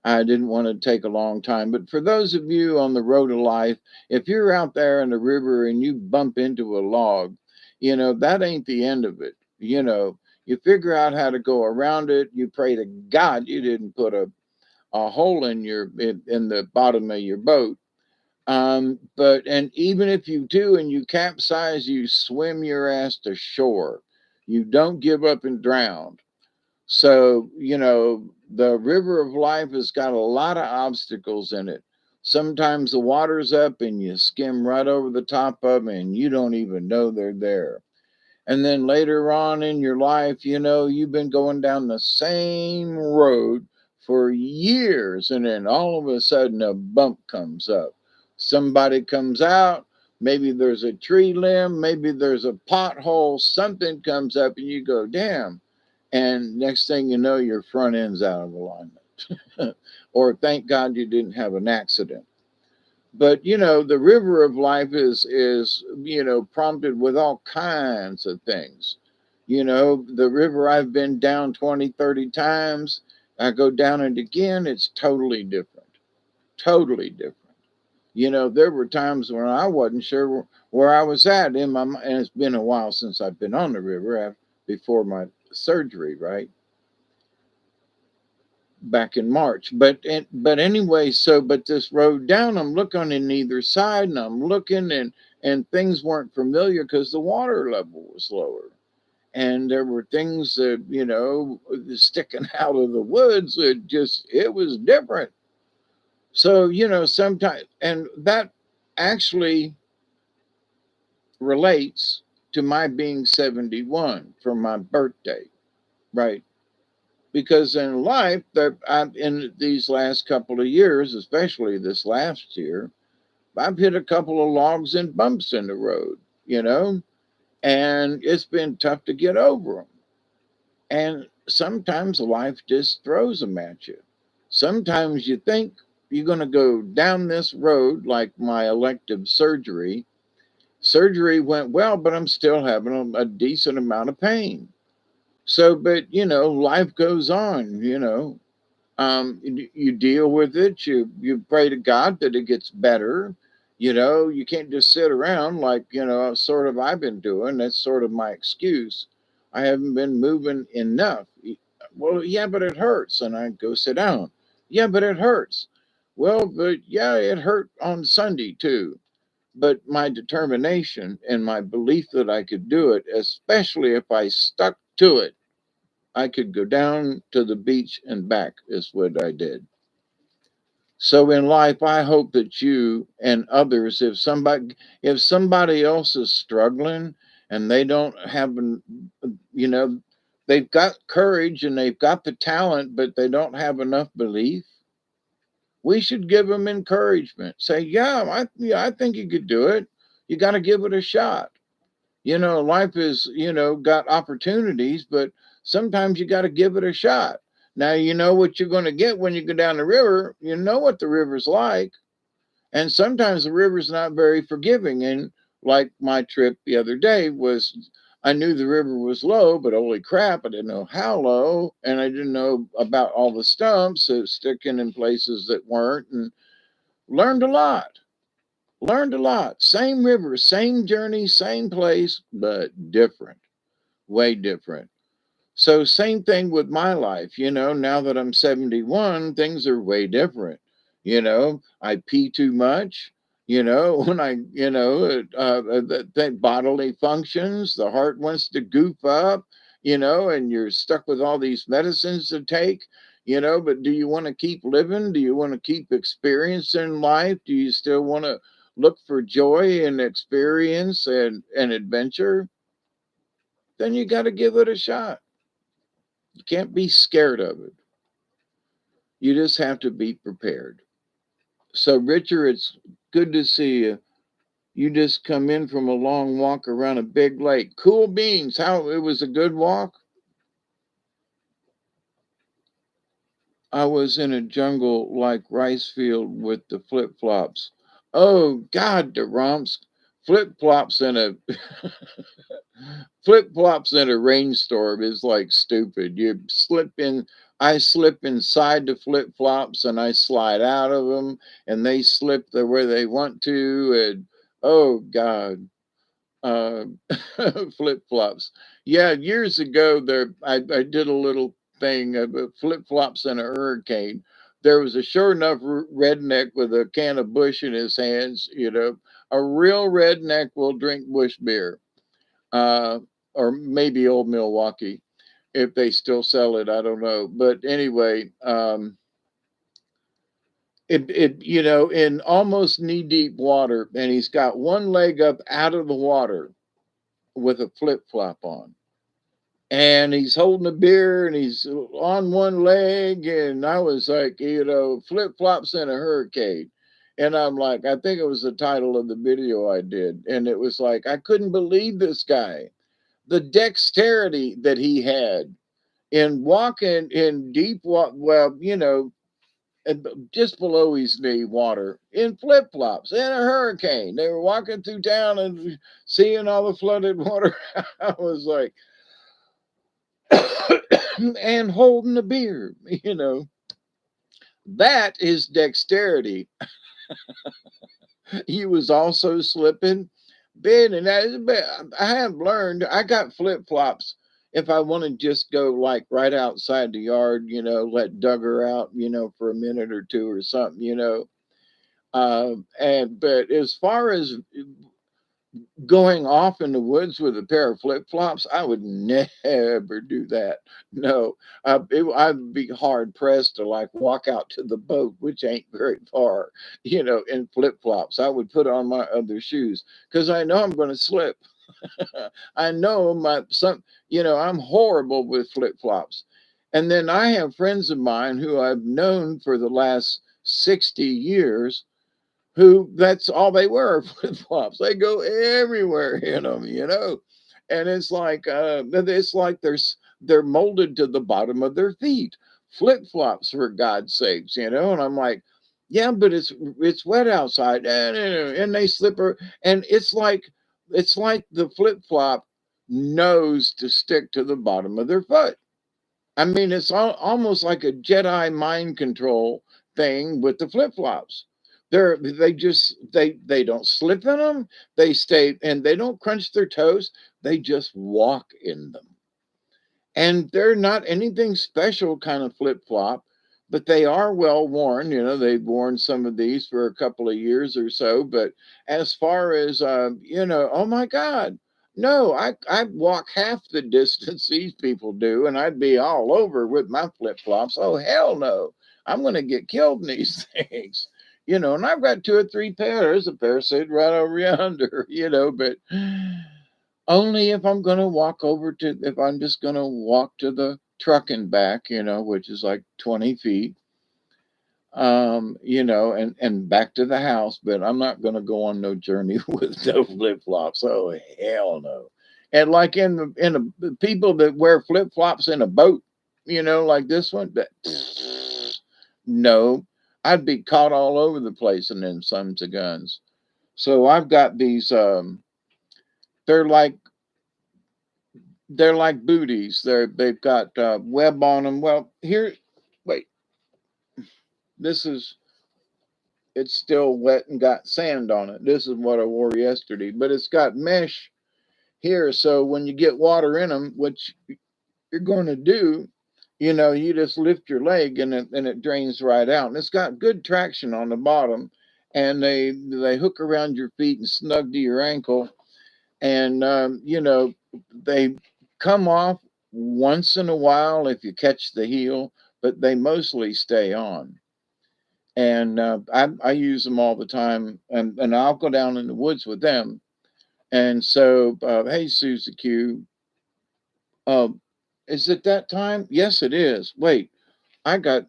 I didn't want to take a long time, but for those of you on the road of life, if you're out there in the river and you bump into a log, that ain't the end of it. You figure out how to go around it. You pray to God you didn't put a hole in the bottom of your boat. But and even if you do and you capsize, you swim your ass to shore. You don't give up and drown. So, the river of life has got a lot of obstacles in it. Sometimes the water's up and you skim right over the top of them and you don't even know they're there. And then later on in your life, you've been going down the same road for years, and then all of a sudden a bump comes up. Somebody comes out, maybe there's a tree limb, maybe there's a pothole, something comes up, and you go, damn. And next thing you know, your front end's out of alignment. Or thank God you didn't have an accident. But the river of life is prompted with all kinds of things. The river I've been down 20, 30 times, I go down it again, it's totally different. Totally different. There were times when I wasn't sure where I was at in my mind, and it's been a while since I've been on the river before my surgery, right? Back in March. But anyway, but this road down, I'm looking in either side, and I'm looking, and things weren't familiar because the water level was lower, and there were things that sticking out of the woods. It was different. So sometimes, and that actually relates to my being 71 for my birthday, right? Because in life, that in these last couple of years, especially this last year, I've hit a couple of logs and bumps in the road, and it's been tough to get over them. And sometimes life just throws them at you. Sometimes you think you're going to go down this road, like my elective surgery. Surgery went well, but I'm still having a decent amount of pain. So, but life goes on. You deal with it. You pray to God that it gets better. You can't just sit around like sort of I've been doing. That's sort of my excuse. I haven't been moving enough. Well, yeah, but it hurts. And I go sit down. Yeah, but it hurts. Well, but yeah, it hurt on Sunday too. But my determination and my belief that I could do it, especially if I stuck to it, I could go down to the beach and back, is what I did. So in life, I hope that you and others, if somebody else is struggling and they don't have, you know, they've got courage and they've got the talent, but they don't have enough belief, we should give them encouragement. Say, yeah, I think you could do it. You got to give it a shot. Life is, got opportunities, but sometimes you got to give it a shot. Now, you know what you're going to get when you go down the river. You know what the river's like. And sometimes the river's not very forgiving. And like my trip the other day was, I knew the river was low, but holy crap, I didn't know how low. And I didn't know about all the stumps sticking in places that weren't, and learned a lot. Learned a lot. Same river, same journey, same place, but different, way different. So, same thing with my life. Now that I'm 71, things are way different. I pee too much. When the bodily functions, the heart wants to goof up, and you're stuck with all these medicines to take. But do you want to keep living? Do you want to keep experiencing life? Do you still want to look for joy and experience and adventure? Then you got to give it a shot. You can't be scared of it. You just have to be prepared. So, Richard, it's good to see you. You just come in from a long walk around a big lake. Cool beans. How it was a good walk? I was in a jungle like rice field with the flip flops. Oh God, the romps. Flip flops in a flip flops in a rainstorm is like stupid. You slip in. I slip inside the flip flops and I slide out of them, and they slip the where they want to. And oh God, uh, flip flops. Yeah, years ago there, I did a little thing of flip flops in a hurricane. There was a sure enough redneck with a can of Bush in his hands. A real redneck will drink Bush beer, uh, or maybe Old Milwaukee if they still sell it. I don't know, but anyway, in almost knee deep water, and he's got one leg up out of the water with a flip flop on. And he's holding a beer and he's on one leg. And I was like, flip flops in a hurricane. And I'm like, I think it was the title of the video I did. And it was like, I couldn't believe this guy, the dexterity that he had in walking in deep water, well, just below his knee water in flip flops in a hurricane. They were walking through town and seeing all the flooded water. I was like, and holding a beer, that is dexterity. He was also slipping. Ben, and I have learned I got flip flops. If I want to just go like right outside the yard, let Duggar out, for a minute or two or something, but as far as going off in the woods with a pair of flip flops, I would never do that. No, I'd be hard pressed to like walk out to the boat, which ain't very far, in flip flops. I would put on my other shoes because I know I'm going to slip. I know I'm horrible with flip flops. And then I have friends of mine who I've known for the last 60 years who that's all they wear, flip flops. They go everywhere in them, and it's like they're molded to the bottom of their feet. Flip flops, for God's sakes, And I'm like, yeah, but it's wet outside, and they slipper, and it's like the flip flop knows to stick to the bottom of their foot. I mean, it's almost like a Jedi mind control thing with the flip flops. They don't slip in them. They stay and they don't crunch their toes. They just walk in them. And they're not anything special kind of flip flop, but they are well worn. You know, they've worn some of these for a couple of years or so. But as far as, oh my God, no, I walk half the distance these people do, and I'd be all over with my flip flops. Oh, hell no. I'm going to get killed in these things. And I've got two or three pairs, a pair sitting right over yonder, but only if I'm going to if I'm just going to walk to the truck and back, which is like 20 feet, and back to the house. But I'm not going to go on no journey with no flip flops. Oh, hell no. And like the people that wear flip flops in a boat, like this one, no, I'd be caught all over the place and then sons of guns. So I've got these, they're like, they're like booties. They've got web on them. Well, here, wait. This is it's still wet and got sand on it. This is what I wore yesterday, but it's got mesh here. So when you get water in them, which you're going to do, you just lift your leg and it drains right out. And it's got good traction on the bottom, and they hook around your feet and snug to your ankle, and they come off once in a while if you catch the heel, but they mostly stay on. And I use them all the time, and I'll go down in the woods with them. And so, hey, Susie Q, uh, is it that time? Yes, it is. Wait, I got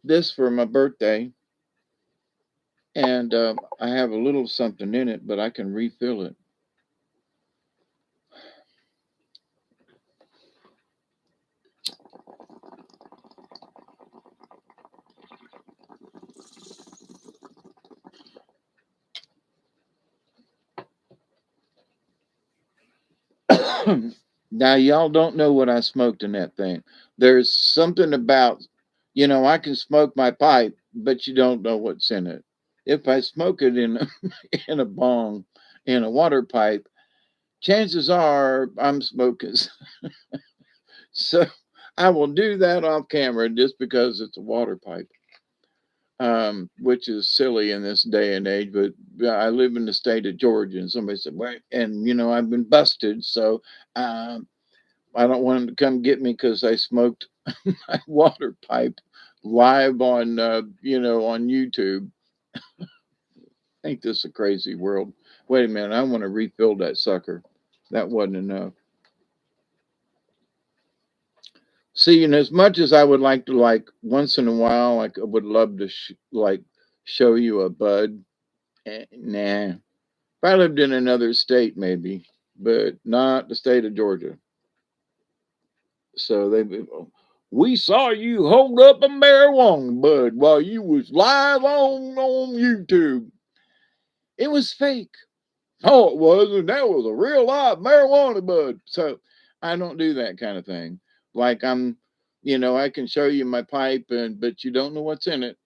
this for my birthday, and I have a little something in it, but I can refill it. Now, y'all don't know what I smoked in that thing. There's something about, I can smoke my pipe, but you don't know what's in it. If I smoke it in in a bong, in a water pipe, chances are I'm smoking. So I will do that off camera just because it's a water pipe, which is silly in this day and age. But I live in the state of Georgia, and somebody said, "Well," and I've been busted, so um, I don't want them to come get me because I smoked my water pipe live on, on YouTube. Ain't this a crazy world? Wait a minute, I want to refill that sucker. That wasn't enough. See, and as much as I would like to, like once in a while, like I would love to, show you a bud. Nah, if I lived in another state, maybe, but not the state of Georgia. So we saw you hold up a marijuana bud while you was live on YouTube. It was fake. Oh, it was, and that was a real live marijuana bud. So I don't do that kind of thing. Like I can show you my pipe, but you don't know what's in it.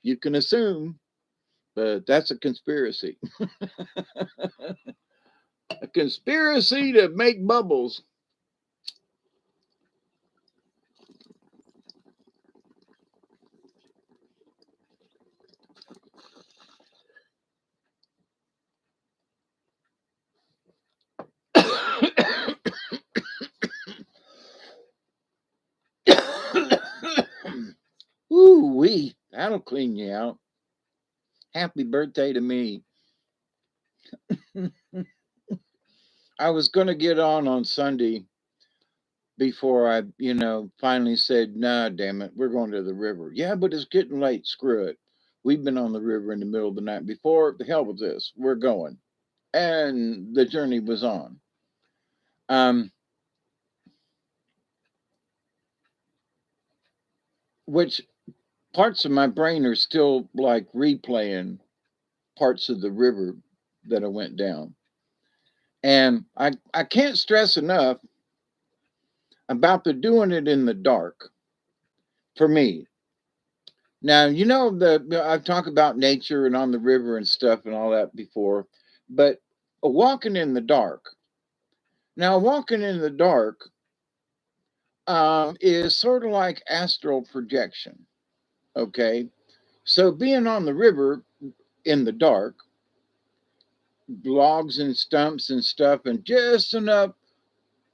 You can assume, but that's a conspiracy. A conspiracy to make bubbles. Ooh wee, that'll clean you out. Happy birthday to me. I was going to get on Sunday before I, finally said, nah, damn it, we're going to the river. Yeah, but it's getting late. Screw it. We've been on the river in the middle of the night before. The hell with this. We're going. And the journey was on. Um, which parts of my brain are still like replaying parts of the river that I went down. And I can't stress enough about the doing it in the dark for me. Now, I've talked about nature and on the river and stuff and all that before, but walking in the dark. Now, walking in the dark is sort of like astral projection. Okay. So being on the river in the dark, logs and stumps and stuff, and just enough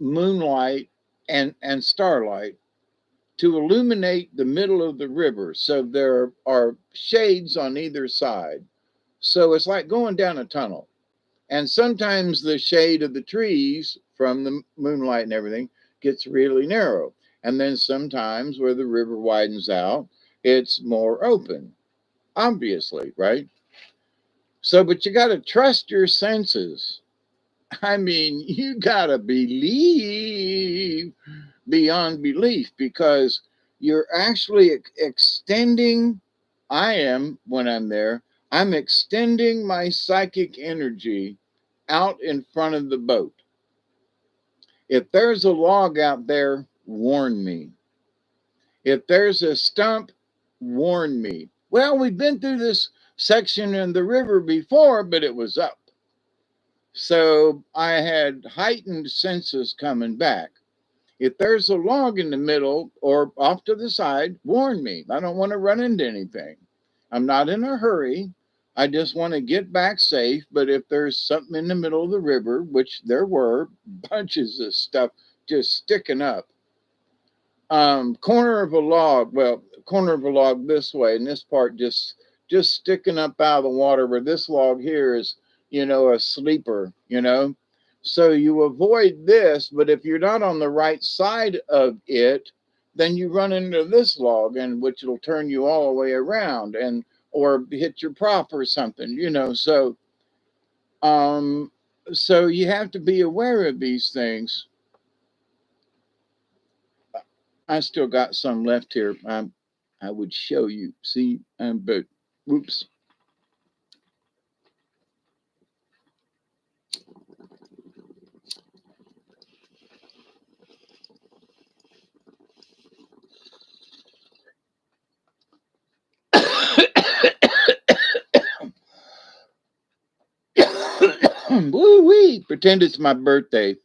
moonlight and starlight to illuminate the middle of the river. So there are shades on either side. So it's like going down a tunnel. And sometimes the shade of the trees from the moonlight and everything gets really narrow. And then sometimes where the river widens out, it's more open, obviously, right? So, but you got to trust your senses. I mean, you got to believe beyond belief because you're actually extending. I am, when I'm there, I'm extending my psychic energy out in front of the boat. If there's a log out there, warn me. If there's a stump, warn me. Well, we've been through this section in the river before, but it was up. So I had heightened senses coming back. If there's a log in the middle or off to the side, warn me. I don't want to run into anything. I'm not in a hurry. I just want to get back safe. But if there's something in the middle of the river, which there were bunches of stuff just sticking up, corner of a log, well, corner of a log this way, and this part just sticking up out of the water. Where this log here is, a sleeper. So you avoid this, but if you're not on the right side of it, then you run into this log, and which will turn you all the way around, and or hit your prop or something. Um, so you have to be aware of these things. I still got some left here. I would show you. See, but whoops. Woo wee! Pretend it's my birthday.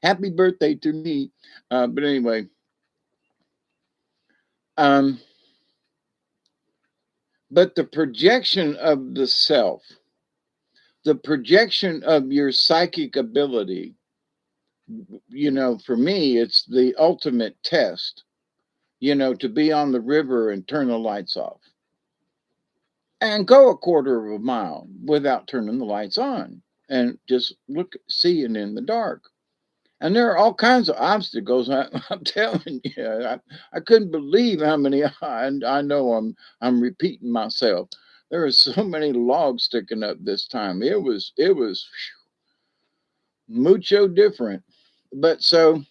Happy birthday to me. But anyway, um, but the projection of the self, the projection of your psychic ability, for me, it's the ultimate test, to be on the river and turn the lights off and go a quarter of a mile without turning the lights on and just look, seeing in the dark. And there are all kinds of obstacles. I'm telling you, I couldn't believe how many. I know I'm repeating myself. There are so many logs sticking up this time. It was mucho different. But so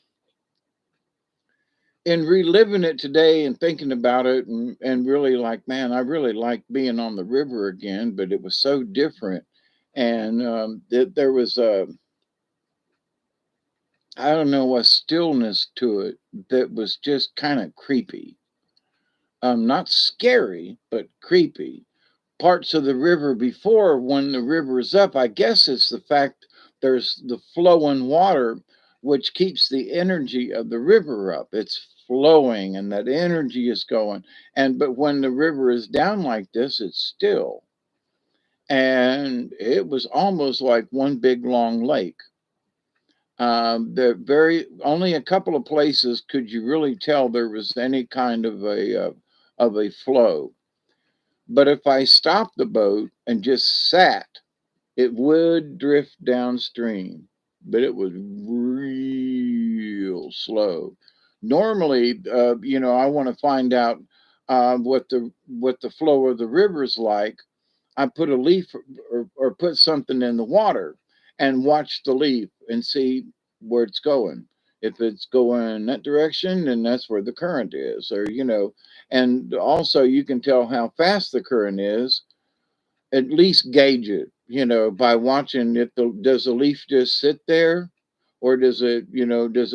in reliving it today and thinking about it and really like, man, I really like being on the river again, but it was so different. And there was a, I don't know, a stillness to it that was just kind of creepy. Not scary, but creepy. Parts of the river before, when the river is up, I guess it's the fact there's the flowing water, which keeps the energy of the river up. It's flowing and that energy is going. But when the river is down like this, it's still. And it was almost like one big long lake. The very only a couple of places could you really tell there was any kind of a flow. But if I stopped the boat and just sat, it would drift downstream, but it was real slow. Normally, I want to find out what the flow of the river's like. I put a leaf or put something in the water and watch the leaf and see where it's going. If it's going that direction, then that's where the current is, and also you can tell how fast the current is, at least gauge it, by watching if does the leaf just sit there or does it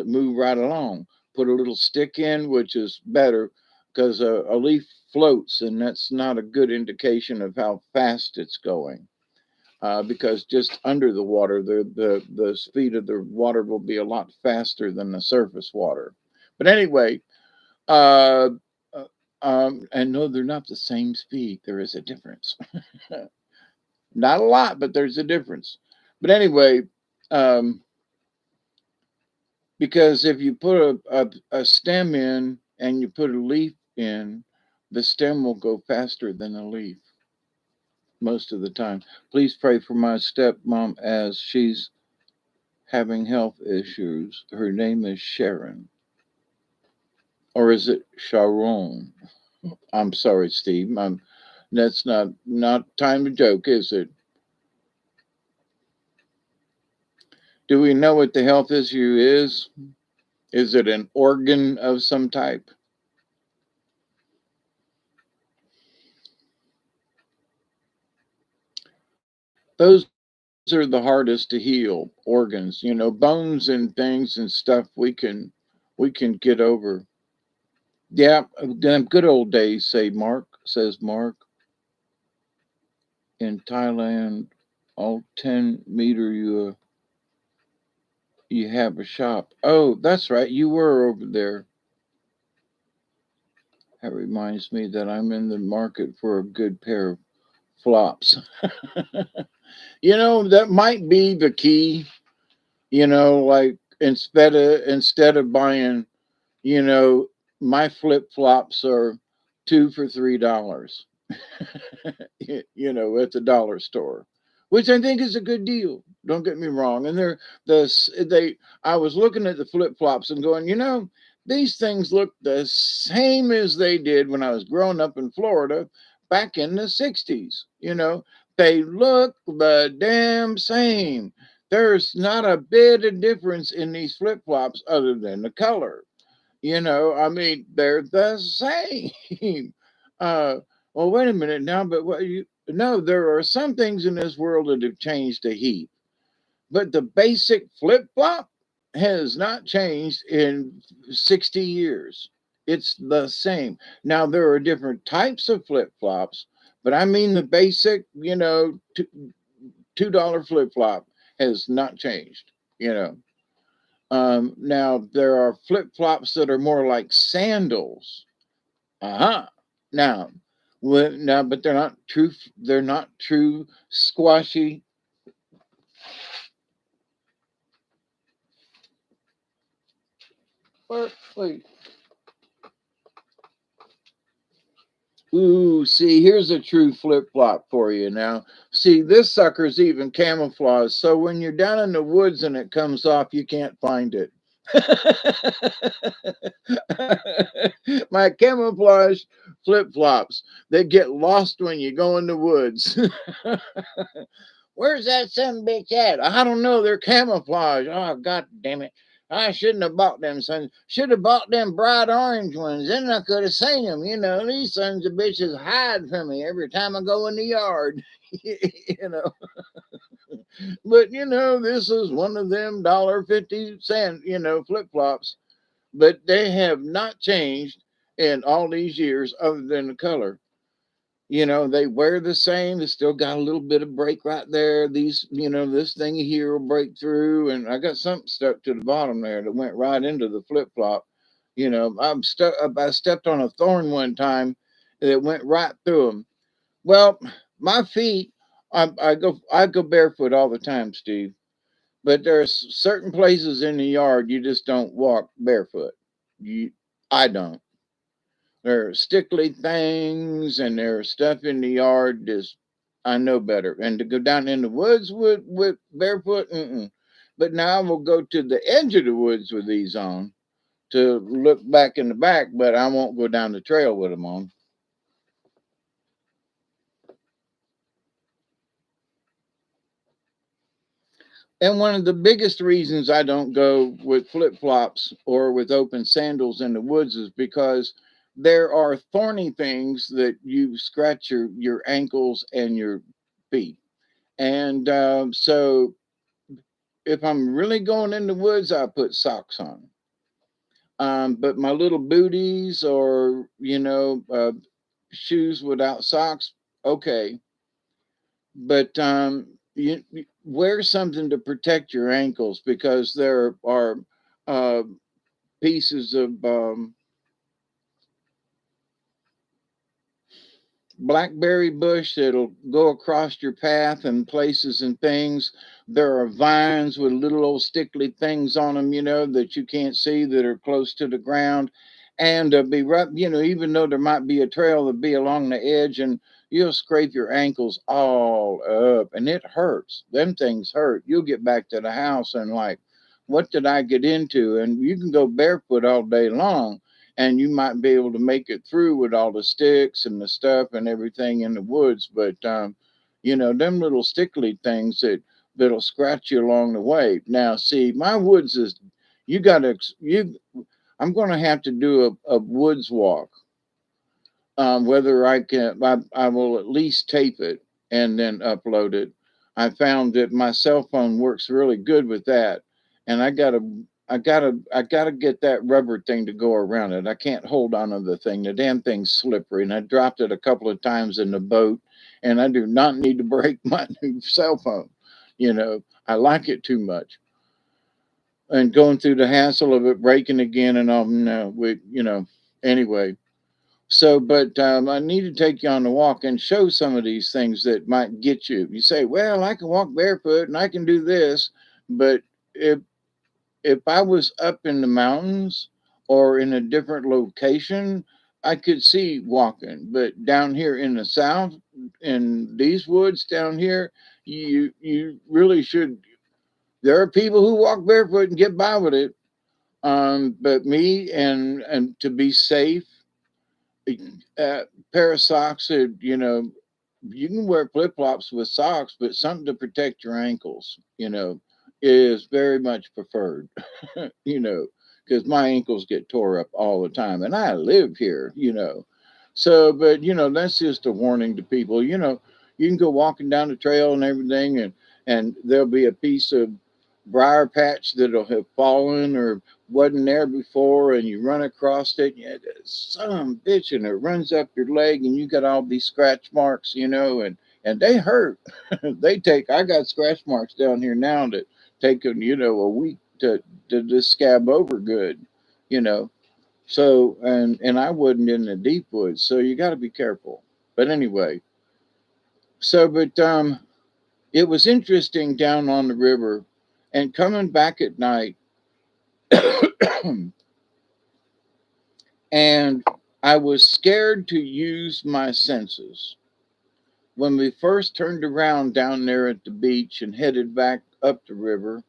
move right along? Put a little stick in, which is better because a leaf floats and that's not a good indication of how fast it's going. because just under the water, the speed of the water will be a lot faster than the surface water. But anyway, uh, and no, they're not the same speed. There is a difference. Not a lot, but there's a difference. But anyway, um, because if you put a stem in and you put a leaf in, the stem will go faster than the leaf most of the time. Please pray for my stepmom as she's having health issues. Her name is Sharon. Or is it Sharon? I'm sorry, Steve. That's not time to joke, is it? Do we know what the health issue is? Is it an organ of some type? Those are the hardest to heal organs. Bones and things and stuff we can get over. Yeah, them good old days, says Mark. In Thailand, all 10 meter you have a shop. Oh, that's right. You were over there. That reminds me that I'm in the market for a good pair of flops. That might be the key. Like instead of buying, you know, my flip flops are two for $3. At the dollar store, which I think is a good deal. Don't get me wrong. And they. I was looking at the flip flops and going, these things look the same as they did when I was growing up in Florida back in the '60s. They look the damn same. There's not a bit of difference in these flip flops other than the color. I mean, they're the same. Uh, well, wait a minute now, but what you no, there are some things in this world that have changed a heap, but the basic flip flop has not changed in 60 years. It's the same. Now, there are different types of flip flops, but I mean the basic, $2 flip flop has not changed, you know. Now there are flip flops that are more like sandals. Uh-huh. Now, but they're not true. They're not true squashy. Wait. Ooh, see, here's a true flip flop for you now. See, this sucker's even camouflage, so when you're down in the woods and it comes off, you can't find it. My camouflage flip flops, they get lost when you go in the woods. Where's that son bitch at? I don't know. They're camouflage. Oh, god damn it. I shouldn't have bought them sons. Should have bought them bright orange ones. Then I could have seen them. These sons of bitches hide from me every time I go in the yard. you know. But this is one of them $1.50, flip flops. But they have not changed in all these years other than the color. They wear the same. They still got a little bit of break right there. This thing here will break through, and I got something stuck to the bottom there that went right into the flip flop. I'm stuck. I stepped on a thorn one time that went right through them. Well, my feet. I go barefoot all the time, Steve. But there's certain places in the yard you just don't walk barefoot. I don't. There are stickly things and there's stuff in the yard. Just I know better. And to go down in the woods with barefoot, mm-mm. But now I will go to the edge of the woods with these on to look back in the back, but I won't go down the trail with them on. And one of the biggest reasons I don't go with flip flops or with open sandals in the woods is because there are thorny things that you scratch your ankles and your feet. And so if I'm really going in the woods, I put socks on. But my little booties or, shoes without socks, okay. But wear something to protect your ankles, because there are uh, pieces of blackberry bush that'll go across your path and places and things. There are vines with little old stickly things on them, that you can't see, that are close to the ground. And be right, even though there might be a trail, to be along the edge, and you'll scrape your ankles all up, and it hurts. Them things hurt. You'll get back to the house and like, what did I get into? And you can go barefoot all day long, and you might be able to make it through with all the sticks and the stuff and everything in the woods. But them little stickly things that'll scratch you along the way. Now, see, my woods is, you got to you. I'm going to have to do a woods walk. Whether I will at least tape it and then upload it. I found that my cell phone works really good with that, and I gotta get that rubber thing to go around it. I can't hold on to the thing. The damn thing's slippery, and I dropped it a couple of times in the boat, and I do not need to break my new cell phone. I like it too much, and going through the hassle of it breaking again and all. No, anyway. So, but I need to take you on a walk and show some of these things that might get you. You say, "Well, I can walk barefoot and I can do this," but if I was up in the mountains or in a different location, I could see walking. But down here in the south, in these woods down here, you really should. There are people who walk barefoot and get by with it. But me, and to be safe, uh, pair of socks that, you can wear flip flops with socks, but something to protect your ankles, is very much preferred. you know, because my ankles get tore up all the time, and I live here. So, but that's just a warning to people. You can go walking down the trail and everything, and there'll be a piece of briar patch that'll have fallen or wasn't there before, and you run across it, some bitch, and it runs up your leg, and you got all these scratch marks, and they hurt. I got scratch marks down here now that take them, a week to just scab over good, you know. So, and I wasn't in the deep woods, so you got to be careful. But anyway, but it was interesting down on the river, and coming back at night. And I was scared to use my senses. When we first turned around down there at the beach and headed back up the river,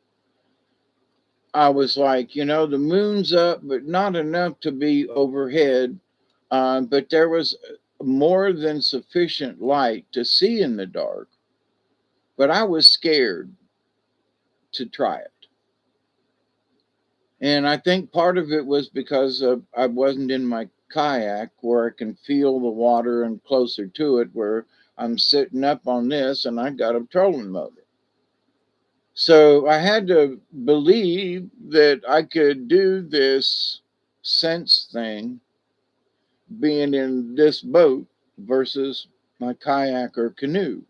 I was like, the moon's up, but not enough to be overhead. But there was more than sufficient light to see in the dark. But I was scared to try it. And I think part of it was because I wasn't in my kayak where I can feel the water and closer to it, where I'm sitting up on this and I got a trolling motor. So I had to believe that I could do this sense thing being in this boat versus my kayak or canoe,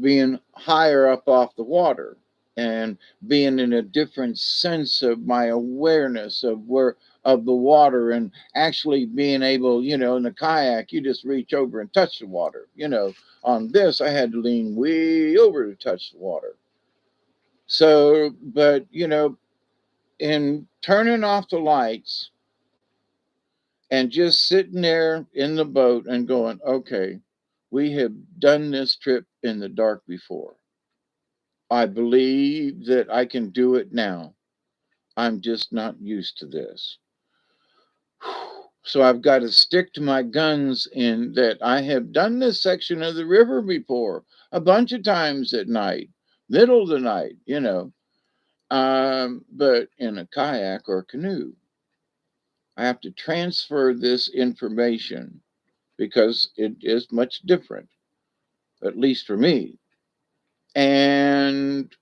being higher up off the water and being in a different sense of my awareness of the water, and actually being able, in the kayak you just reach over and touch the water. On this I had to lean way over to touch the water. So, but in turning off the lights and just sitting there in the boat and going, okay, we have done this trip in the dark before. I believe that I can do it now. I'm just not used to this. So I've got to stick to my guns in that I have done this section of the river before a bunch of times at night, middle of the night. But in a kayak or canoe, I have to transfer this information because it is much different, at least for me. And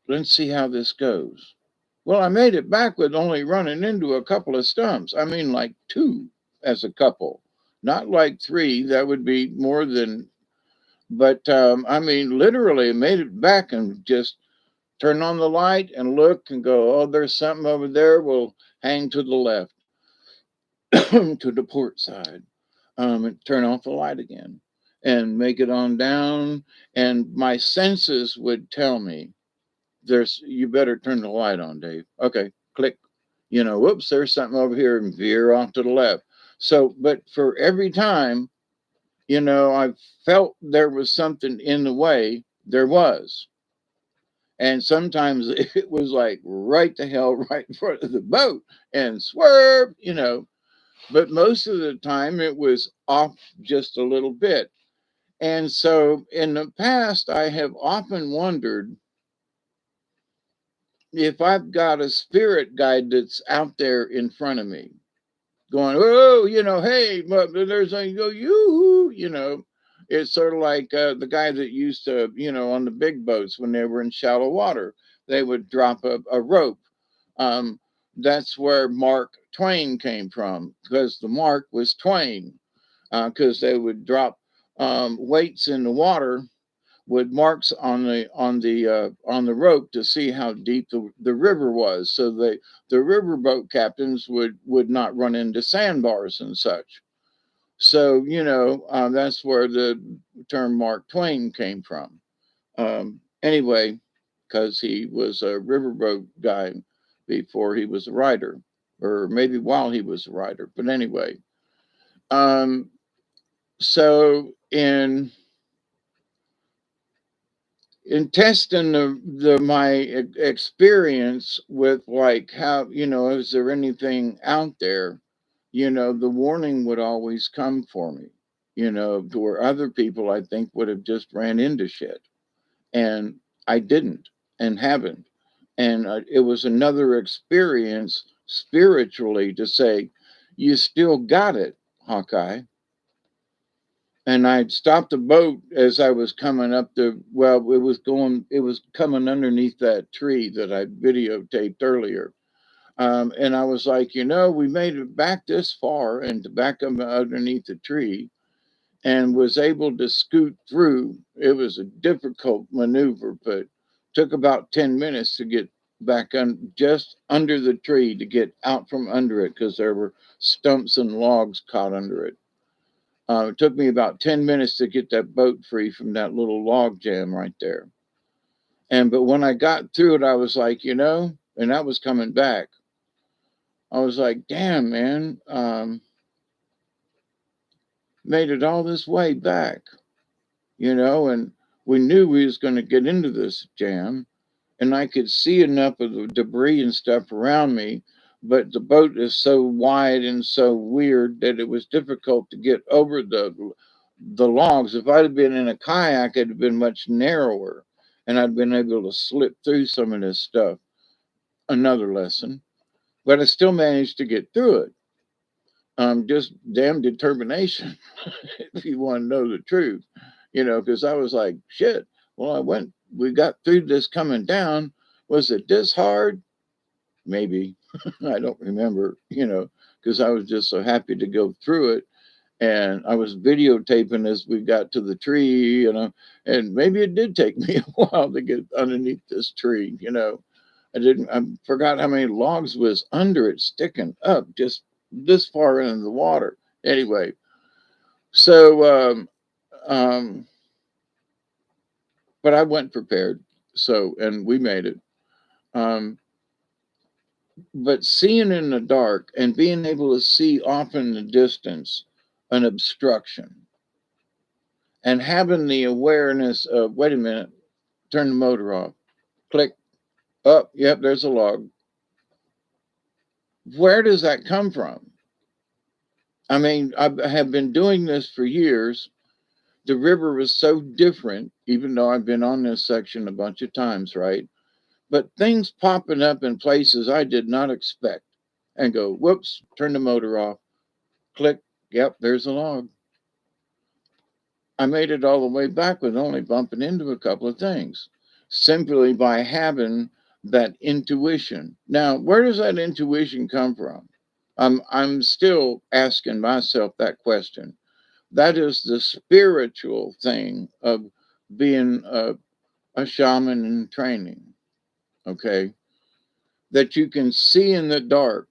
let's see how this goes. Well, I made it back with only running into a couple of stumps. I mean, like two as a couple, not like three. That would be more than But I mean, literally made it back and just turn on the light and look and go, oh, there's something over there. We'll hang to the left to the port side, and turn off the light again and make it on down. And my senses would tell me, there's, you better turn the light on, Dave. Okay, click. You know, whoops, there's something over here, and veer off to the left. So, but for every time, you know, I felt there was something in the way, there was. And sometimes it was like right the hell right in front of the boat and swerve, you know. But most of the time it was off just a little bit. And so in the past, I have often wondered if I've got a spirit guide that's out there in front of me going, oh, you know, hey, but there's a go, you know. It's sort of like the guy that used to, you know, on the big boats when they were in shallow water, they would drop a rope. Um, that's where Mark Twain came from, because the mark was Twain, because they would drop weights in the water with marks on the rope to see how deep the river was, so the riverboat captains would not run into sandbars and such. So you know, that's where the term Mark Twain came from. Anyway, because he was a riverboat guy before he was a writer, or maybe while he was a writer. But anyway, um, so in testing the my experience with, like, how, you know, is there anything out there, you know, the warning would always come for me, you know, to where other people I think would have just ran into shit, and I didn't and haven't. And it was another experience spiritually to say, you still got it, Hawkeye. And I'd stopped the boat as I was coming up the, well, it was coming underneath that tree that I videotaped earlier. And I was like, you know, we made it back this far and to back up underneath the tree, and was able to scoot through. It was a difficult maneuver, but took about 10 minutes to get back on just under the tree to get out from under it, because there were stumps and logs caught under it. It took me about 10 minutes to get that boat free from that little log jam right there. And but when I got through it, I was like, you know, and that was coming back. I was like, damn, man, made it all this way back, you know, and we knew we was going to get into this jam, and I could see enough of the debris and stuff around me, but the boat is so wide and so weird that it was difficult to get over the logs. If I'd have been in a kayak, it'd have been much narrower, and I'd been able to slip through some of this stuff. Another lesson, but I still managed to get through it. Just damn determination, if you want to know the truth, you know, because I was like, shit. Well, we got through this coming down. Was it this hard? Maybe. I don't remember, you know, because I was just so happy to go through it. And I was videotaping as we got to the tree, you know, and maybe it did take me a while to get underneath this tree, you know. I forgot how many logs was under it sticking up just this far into the water. Anyway, so, but I went prepared. So, and we made it. Um, but seeing in the dark and being able to see off in the distance an obstruction, and having the awareness of, wait a minute, turn the motor off, click, up, yep, there's a log. Where does that come from? I mean, I have been doing this for years. The river was so different, even though I've been on this section a bunch of times, right? But things popping up in places I did not expect, and go, whoops, turn the motor off, click, yep, there's a log. I made it all the way back with only bumping into a couple of things, simply by having that intuition. Now, where does that intuition come from? I'm still asking myself that question. That is the spiritual thing of being a shaman in training, okay? That you can see in the dark,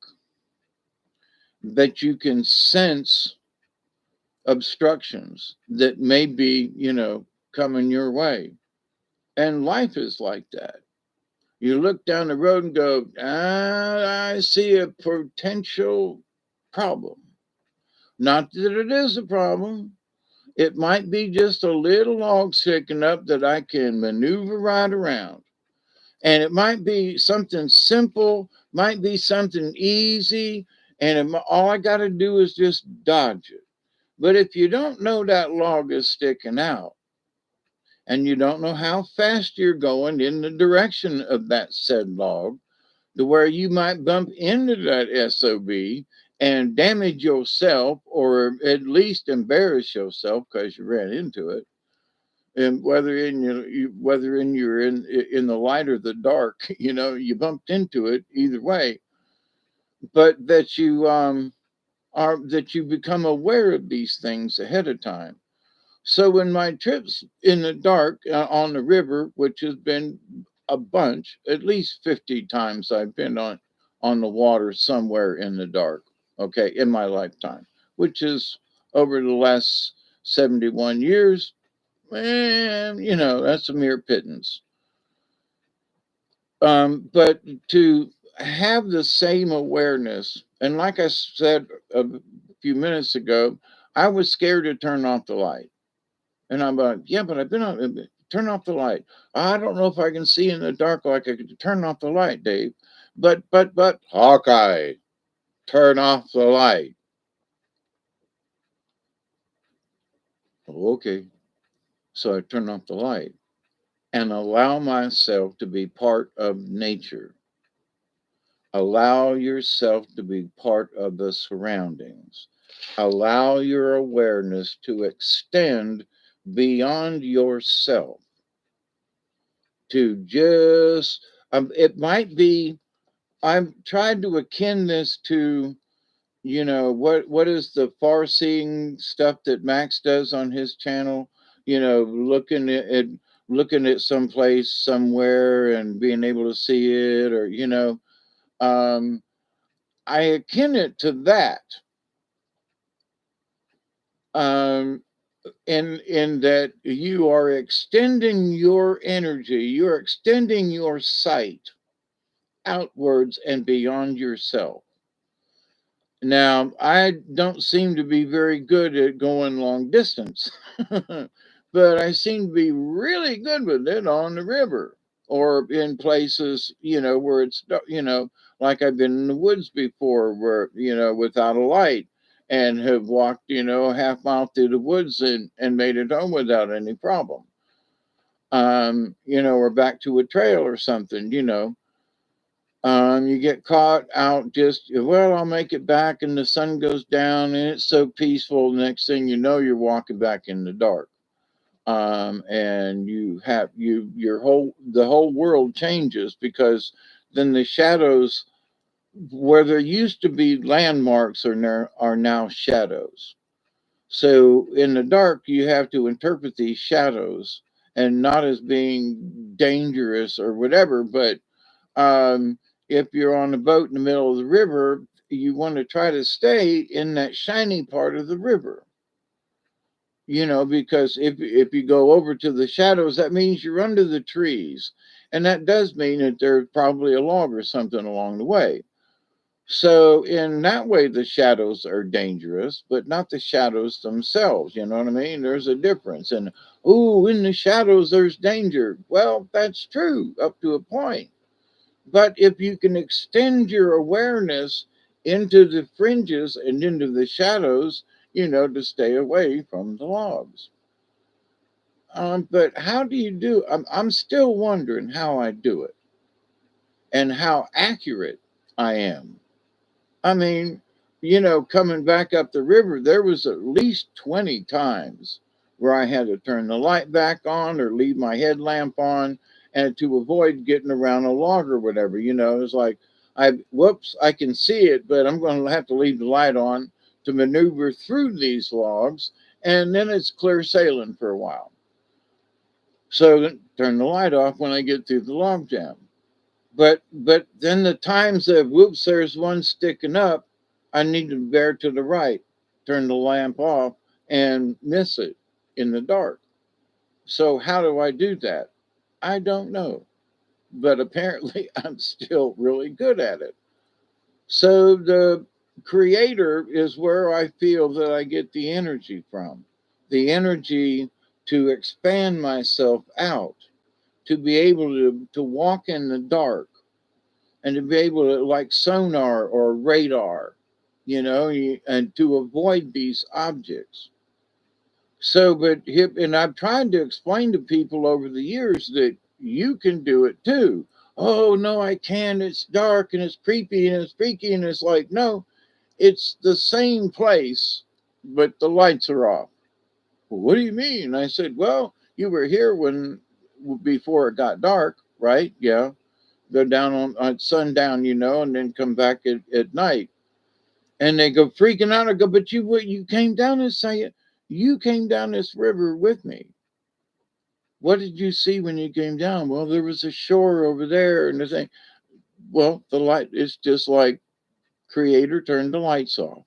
that you can sense obstructions that may be, coming your way. And life is like that. You look down the road and go, I see a potential problem. Not that it is a problem. It might be just a little log sticking up that I can maneuver right around. And it might be something simple, might be something easy, and all I got to do is just dodge it. But if you don't know that log is sticking out, and you don't know how fast you're going in the direction of that said log, to where you might bump into that SOB and damage yourself, or at least embarrass yourself because you ran into it. And whether in the light or the dark, you bumped into it either way. But that you become aware of these things ahead of time. So in my trips in the dark on the river, which has been a bunch, at least 50 times I've been on the water somewhere in the dark, okay, in my lifetime, which is over the last 71 years, and that's a mere pittance. But to have the same awareness, and like I said a few minutes ago, I was scared to turn off the light. And I'm like, yeah, but I've been on, turn off the light. I don't know if I can see in the dark like I could turn off the light, Dave. But, Hawkeye, turn off the light. Okay. So I turn off the light and allow myself to be part of nature. Allow yourself to be part of the surroundings. Allow your awareness to extend beyond yourself, to just it might be, I've tried to akin this to, what is the far seeing stuff that Max does on his channel, looking at some place somewhere and being able to see it, or um I akin it to that, um in that you are extending your energy, you're extending your sight outwards and beyond yourself. Now, I don't seem to be very good at going long distance, but I seem to be really good with it on the river or in places, where it's, like I've been in the woods before where, without a light, and have walked, a half mile through the woods and made it home without any problem. Or back to a trail or something, you get caught out just, well, I'll make it back, and the sun goes down and it's so peaceful. Next thing you know, you're walking back in the dark. And the whole world changes, because then the shadows where there used to be landmarks are now shadows. So in the dark, you have to interpret these shadows, and not as being dangerous or whatever, but um, if you're on a boat in the middle of the river, you want to try to stay in that shiny part of the river. Because if you go over to the shadows, that means you're under the trees, and that does mean that there's probably a log or something along the way. So in that way, the shadows are dangerous, but not the shadows themselves. You know what I mean? There's a difference. And in the shadows, there's danger. Well, that's true up to a point. But if you can extend your awareness into the fringes and into the shadows, to stay away from the logs. But how do you do? I'm still wondering how I do it and how accurate I am. I mean, coming back up the river, there was at least 20 times where I had to turn the light back on or leave my headlamp on, and to avoid getting around a log or whatever. It's like, I can see it, but I'm going to have to leave the light on to maneuver through these logs. and then it's clear sailing for a while. So turn the light off when I get through the log jam. But then the times that whoops, there's one sticking up, I need to bear to the right, turn the lamp off, and miss it in the dark. So how do I do that? I don't know, but apparently I'm still really good at it. So the creator is where I feel that I get the energy from, the energy to expand myself out, to be able to walk in the dark and to be able to, like sonar or radar, and to avoid these objects. So, and I've tried to explain to people over the years that you can do it too. Oh, no, I can't. It's dark and it's creepy and it's freaky. And it's like, no, it's the same place, but the lights are off. Well, what do you mean? I said, well, you were here before it got dark, right? Yeah. Go down on sundown, and then come back at night. And they go freaking out. I go, but you came down this saying you came down this river with me. What did you see when you came down? Well, there was a shore over there, and the thing. Well, the light is just like Creator turned the lights off.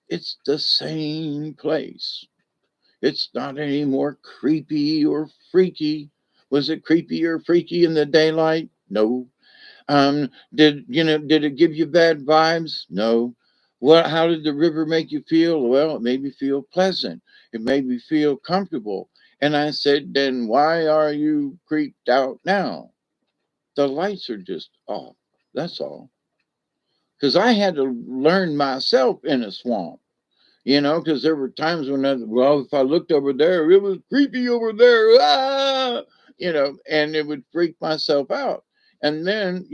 It's the same place. It's not any more creepy or freaky. Was it creepy or freaky in the daylight? No. Did it give you bad vibes? No. How did the river make you feel? Well, it made me feel pleasant. It made me feel comfortable. And I said, then why are you creeped out now? The lights are just off. That's all. Because I had to learn myself in a swamp, because there were times when if I looked over there, it was creepy over there, and it would freak myself out. And then,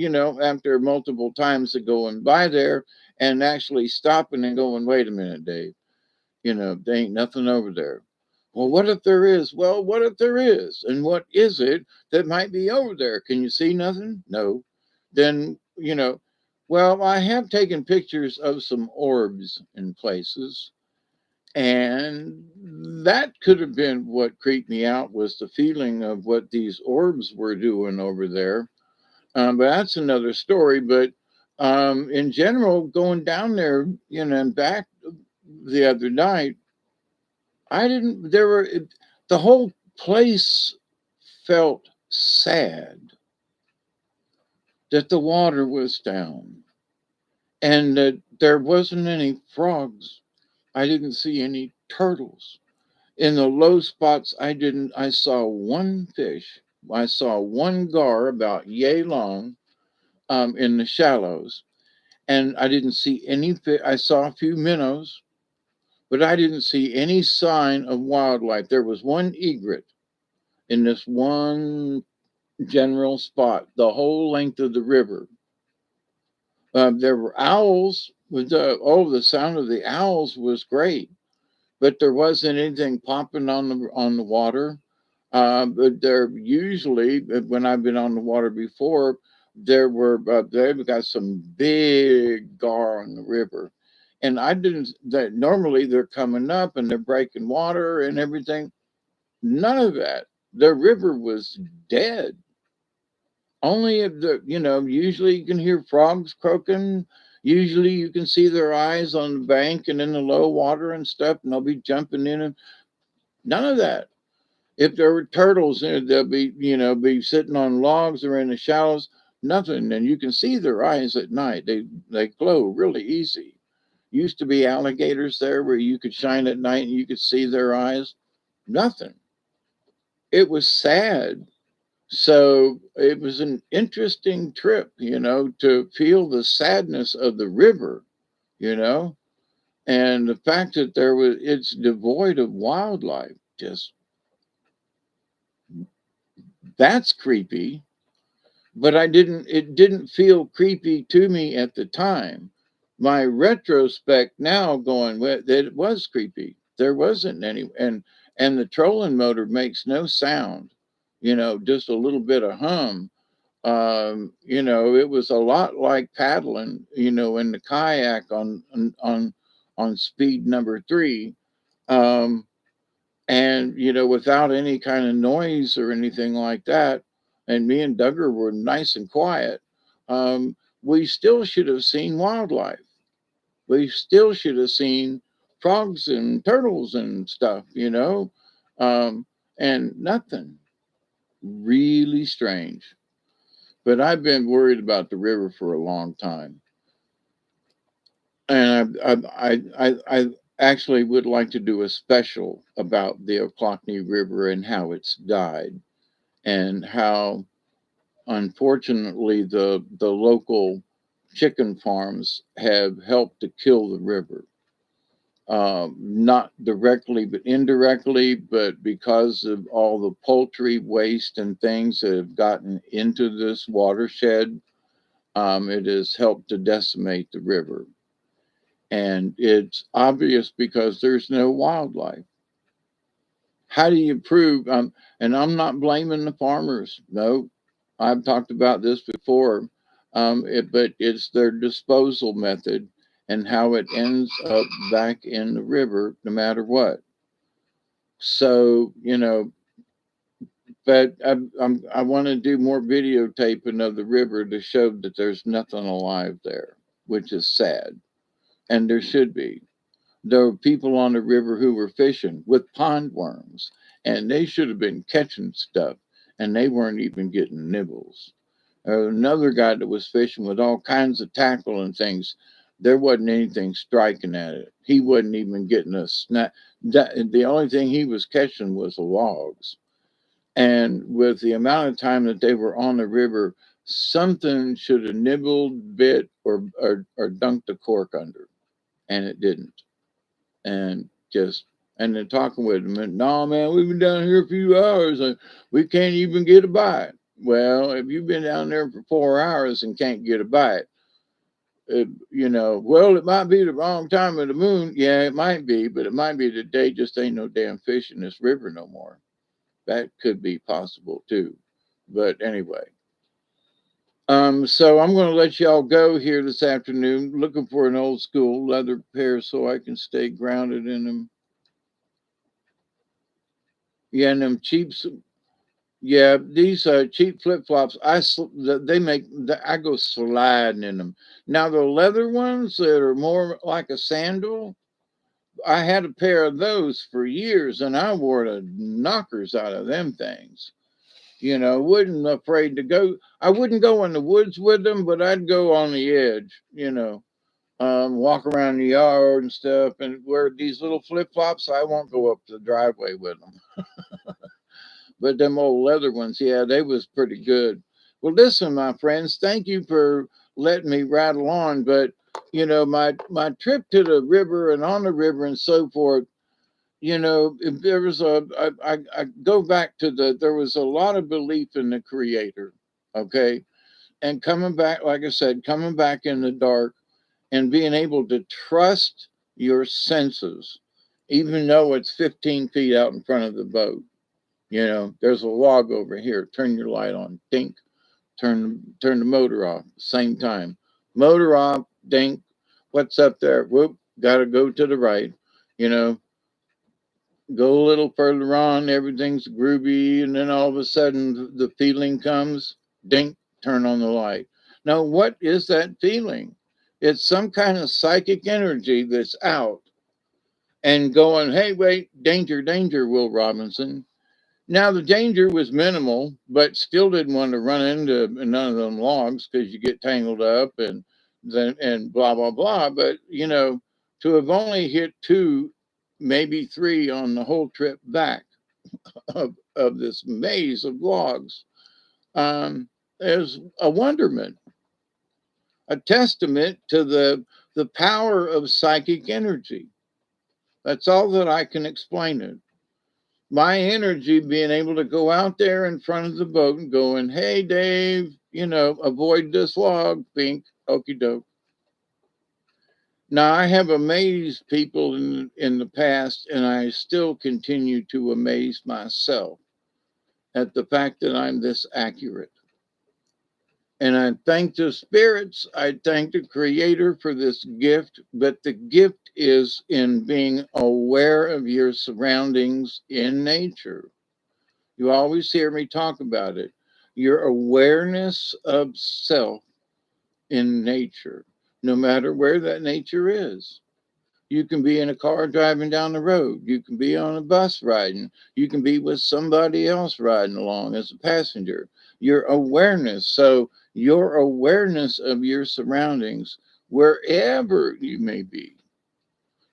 after multiple times of going by there and actually stopping and going, wait a minute, Dave, there ain't nothing over there. Well, what if there is? Well, what if there is? And what is it that might be over there? Can you see nothing? No. Then, well, I have taken pictures of some orbs in places, and that could have been what creeped me out, was the feeling of what these orbs were doing over there. But that's another story. But in general, going down there, and back the other night, I didn't, there were, the whole place felt sad that the water was down and that there wasn't any frogs. I didn't see any turtles. In the low spots, I saw one fish. I saw one gar about yay long, in the shallows, and I didn't see any fish. I saw a few minnows, but I didn't see any sign of wildlife. There was one egret in this one general spot, the whole length of the river. There were owls. The sound of the owls was great, but there wasn't anything popping on the water. But there usually, when I've been on the water before, they've got some big gar on the river, and I didn't. That normally they're coming up and they're breaking water and everything. None of that. The river was dead. Only if usually you can hear frogs croaking. Usually you can see their eyes on the bank and in the low water and stuff, and they'll be jumping in, and none of that. If there were turtles in it, they'll be sitting on logs or in the shallows. Nothing, and you can see their eyes at night. They glow really easy. Used to be alligators there where you could shine at night and you could see their eyes. Nothing. It was sad. So it was an interesting trip, to feel the sadness of the river, you know, and the fact that it's devoid of wildlife. Just that's creepy. But it didn't feel creepy to me at the time. My retrospect now going with that, it was creepy. There wasn't any, and the trolling motor makes no sound, just a little bit of hum. It was a lot like paddling, in the kayak on speed number 3. And, without any kind of noise or anything like that, and me and Duggar were nice and quiet, um, we still should have seen wildlife. We still should have seen frogs and turtles and stuff, um, and nothing. Really strange. But I've been worried about the river for a long time, and I actually would like to do a special about the Ochlockonee River and how it's died, and how unfortunately the local chicken farms have helped to kill the river. Not directly but indirectly, but because of all the poultry waste and things that have gotten into this watershed, it has helped to decimate the river. And it's obvious because there's no wildlife. How do you prove? And I'm not blaming the farmers. No, I've talked about this before. But it's their disposal method and how it ends up back in the river, no matter what. So, but I want to do more videotaping of the river to show that there's nothing alive there, which is sad. And there should be. There were people on the river who were fishing with pond worms, and they should have been catching stuff, and they weren't even getting nibbles. Another guy that was fishing with all kinds of tackle and things, there wasn't anything striking at it. He wasn't even getting a snap. The only thing he was catching was the logs. And with the amount of time that they were on the river, something should have nibbled, bit, or dunked the cork under, and it didn't. And just and then talking with him, and no, man, we've been down here a few hours and we can't even get a bite. Well, if you've been down there for 4 hours and can't get a bite, well, it might be the wrong time of the moon. Yeah, it might be, but it might be the day just ain't no damn fish in this river no more. That could be possible too. But anyway, so I'm going to let y'all go here this afternoon, looking for an old school leather pair so I can stay grounded in them. Yeah, and them cheap. Yeah, these cheap flip flops. They make. I go sliding in them. Now the leather ones that are more like a sandal. I had a pair of those for years, and I wore the knockers out of them things. Wasn't afraid to go. I wouldn't go in the woods with them, but I'd go on the edge. Walk around the yard and stuff, and wear these little flip flops. I won't go up the driveway with them. But them old leather ones, yeah, they was pretty good. Well, listen, my friends, thank you for letting me rattle on. But my trip to the river and on the river and so forth. If there was I go back to there was a lot of belief in the Creator, okay, and coming back, like I said, coming back in the dark and being able to trust your senses, even though it's 15 feet out in front of the boat. There's a log over here. Turn your light on. Dink. Turn the motor off. Same time. Motor off. Dink. What's up there? Whoop. Got to go to the right. You know, go a little further on. Everything's groovy, and then all of a sudden the feeling comes. Dink. Turn on the light. Now, what is that feeling? It's some kind of psychic energy that's out and going, hey, wait, danger, danger, Will Robinson. Now the danger was minimal, but still didn't want to run into none of them logs because you get tangled up and blah blah blah. But to have only hit two, maybe three on the whole trip back of this maze of logs, is a wonderment, a testament to the power of psychic energy. That's all that I can explain it. My energy being able to go out there in front of the boat and going, hey, Dave, avoid this log, pink, okie doke. Now, I have amazed people in the past, and I still continue to amaze myself at the fact that I'm this accurate. And I thank the spirits, I thank the creator for this gift, but the gift is in being aware of your surroundings in nature. You always hear me talk about it. Your awareness of self in nature, no matter where that nature is. You can be in a car driving down the road. You can be on a bus riding. You can be with somebody else riding along as a passenger. Your awareness. So, your awareness of your surroundings, wherever you may be.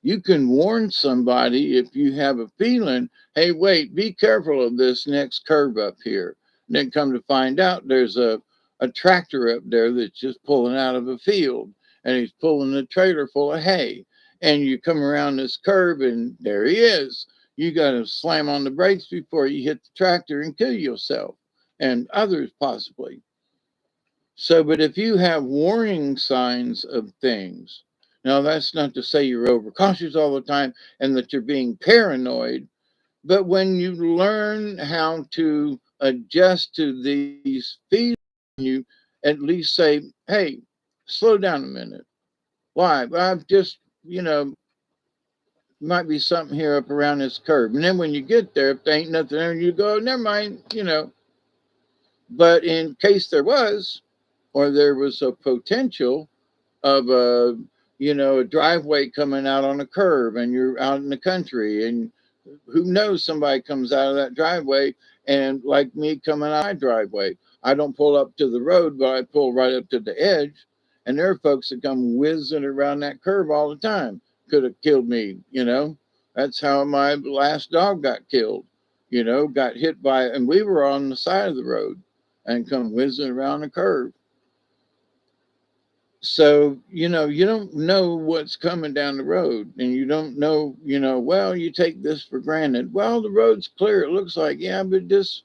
You can warn somebody if you have a feeling, hey, wait, be careful of this next curve up here. And then come to find out there's a tractor up there that's just pulling out of a field and he's pulling a trailer full of hay. And you come around this curve and there he is. You got to slam on the brakes before you hit the tractor and kill yourself and others possibly. So, but if you have warning signs of things, now that's not to say you're overcautious all the time and that you're being paranoid, but when you learn how to adjust to these feelings, you at least say, hey, slow down a minute. Why? Well, I've just, might be something here up around this curve. And then when you get there, if there ain't nothing there, you go, never mind. But in case there was, or there was a potential of a driveway coming out on a curve and you're out in the country and who knows somebody comes out of that driveway and like me coming out of my driveway, I don't pull up to the road but I pull right up to the edge, and there are folks that come whizzing around that curve all the time. Could have killed me. That's how my last dog got killed. Got hit by, and we were on the side of the road and come whizzing around the curve. So you don't know what's coming down the road, and you don't know, well, you take this for granted. Well, the road's clear, it looks like, yeah, but just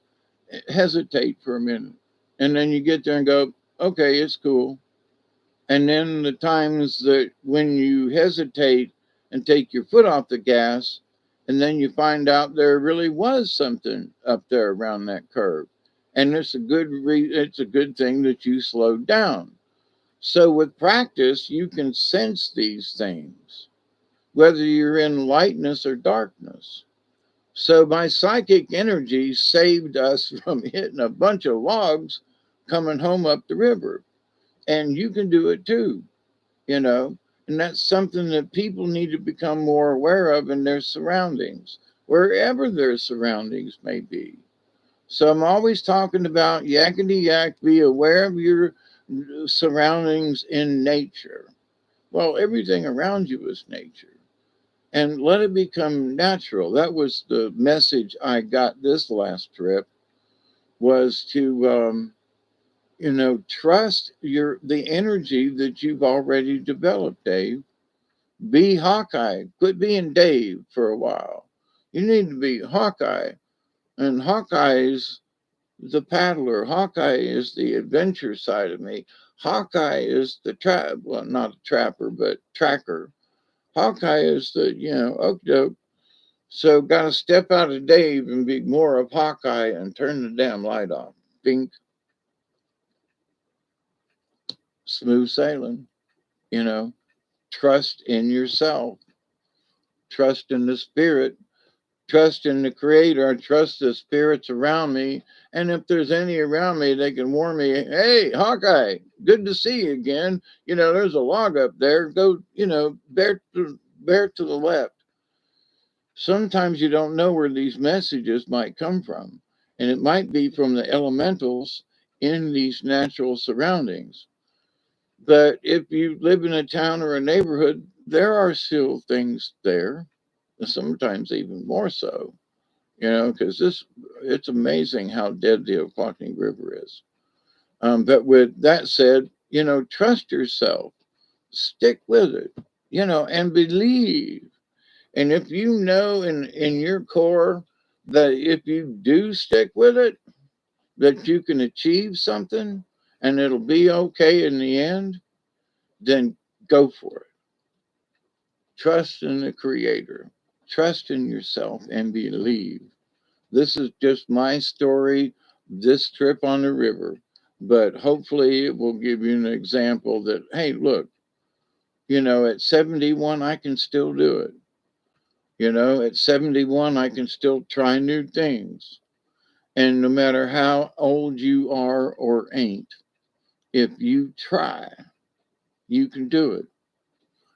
hesitate for a minute, and then you get there and go, okay, it's cool. And then the times that when you hesitate and take your foot off the gas, and then you find out there really was something up there around that curve, and it's a good thing that you slowed down. So, with practice, you can sense these things, whether you're in lightness or darkness. So, my psychic energy saved us from hitting a bunch of logs coming home up the river. And you can do it too, you know. And that's something that people need to become more aware of in their surroundings, wherever their surroundings may be. So I'm always talking about yakety yak, be aware of your surroundings in nature. Well, everything around you is nature. And let it become natural. That was the message I got this last trip, was to trust the energy that you've already developed, Dave. Be Hawkeye. Quit being Dave for a while. You need to be Hawkeye. And Hawkeye's the paddler. Hawkeye is the adventure side of me. Hawkeye is the trap. Well, not a trapper, but tracker. Hawkeye is the oak doke. So got to step out of Dave and be more of Hawkeye and turn the damn light off. Bink, smooth sailing. You know, trust in yourself. Trust in the spirit. Trust in the creator. I trust the spirits around me. And if there's any around me, they can warn me, hey, Hawkeye, good to see you again. There's a log up there. Go, bear to the left. Sometimes you don't know where these messages might come from. And it might be from the elementals in these natural surroundings. But if you live in a town or a neighborhood, there are still things there, sometimes even more so. Because it's amazing how dead the Ohlone River is. But with that said, trust yourself, stick with it, and believe. And if you know in your core that if you do stick with it, that you can achieve something and it'll be okay in the end, then go for it. Trust in the Creator, trust in yourself, and believe. This is just my story, this trip on the river. but hopefully it will give you an example that, hey, look, at 71, I can still do it. At 71, I can still try new things. And no matter how old you are or ain't, if you try, you can do it.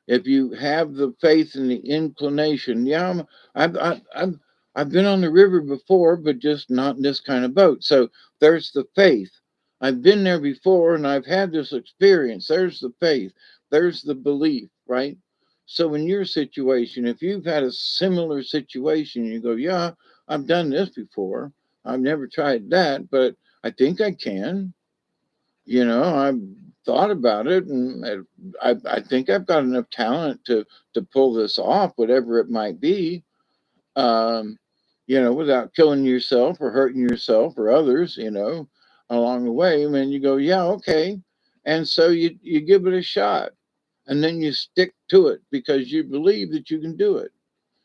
If you have the faith and the inclination, yeah, I've been on the river before, but just not in this kind of boat. So there's the faith. I've been there before and I've had this experience. There's the faith. There's the belief, right? So in your situation, if you've had a similar situation, you go, yeah, I've done this before. I've never tried that, but I think I can. I've thought about it, and I think I've got enough talent to pull this off, whatever it might be. Um, without killing yourself or hurting yourself or others. Along the way. And then you go, yeah, okay, and so you give it a shot, and then you stick to it because you believe that you can do it.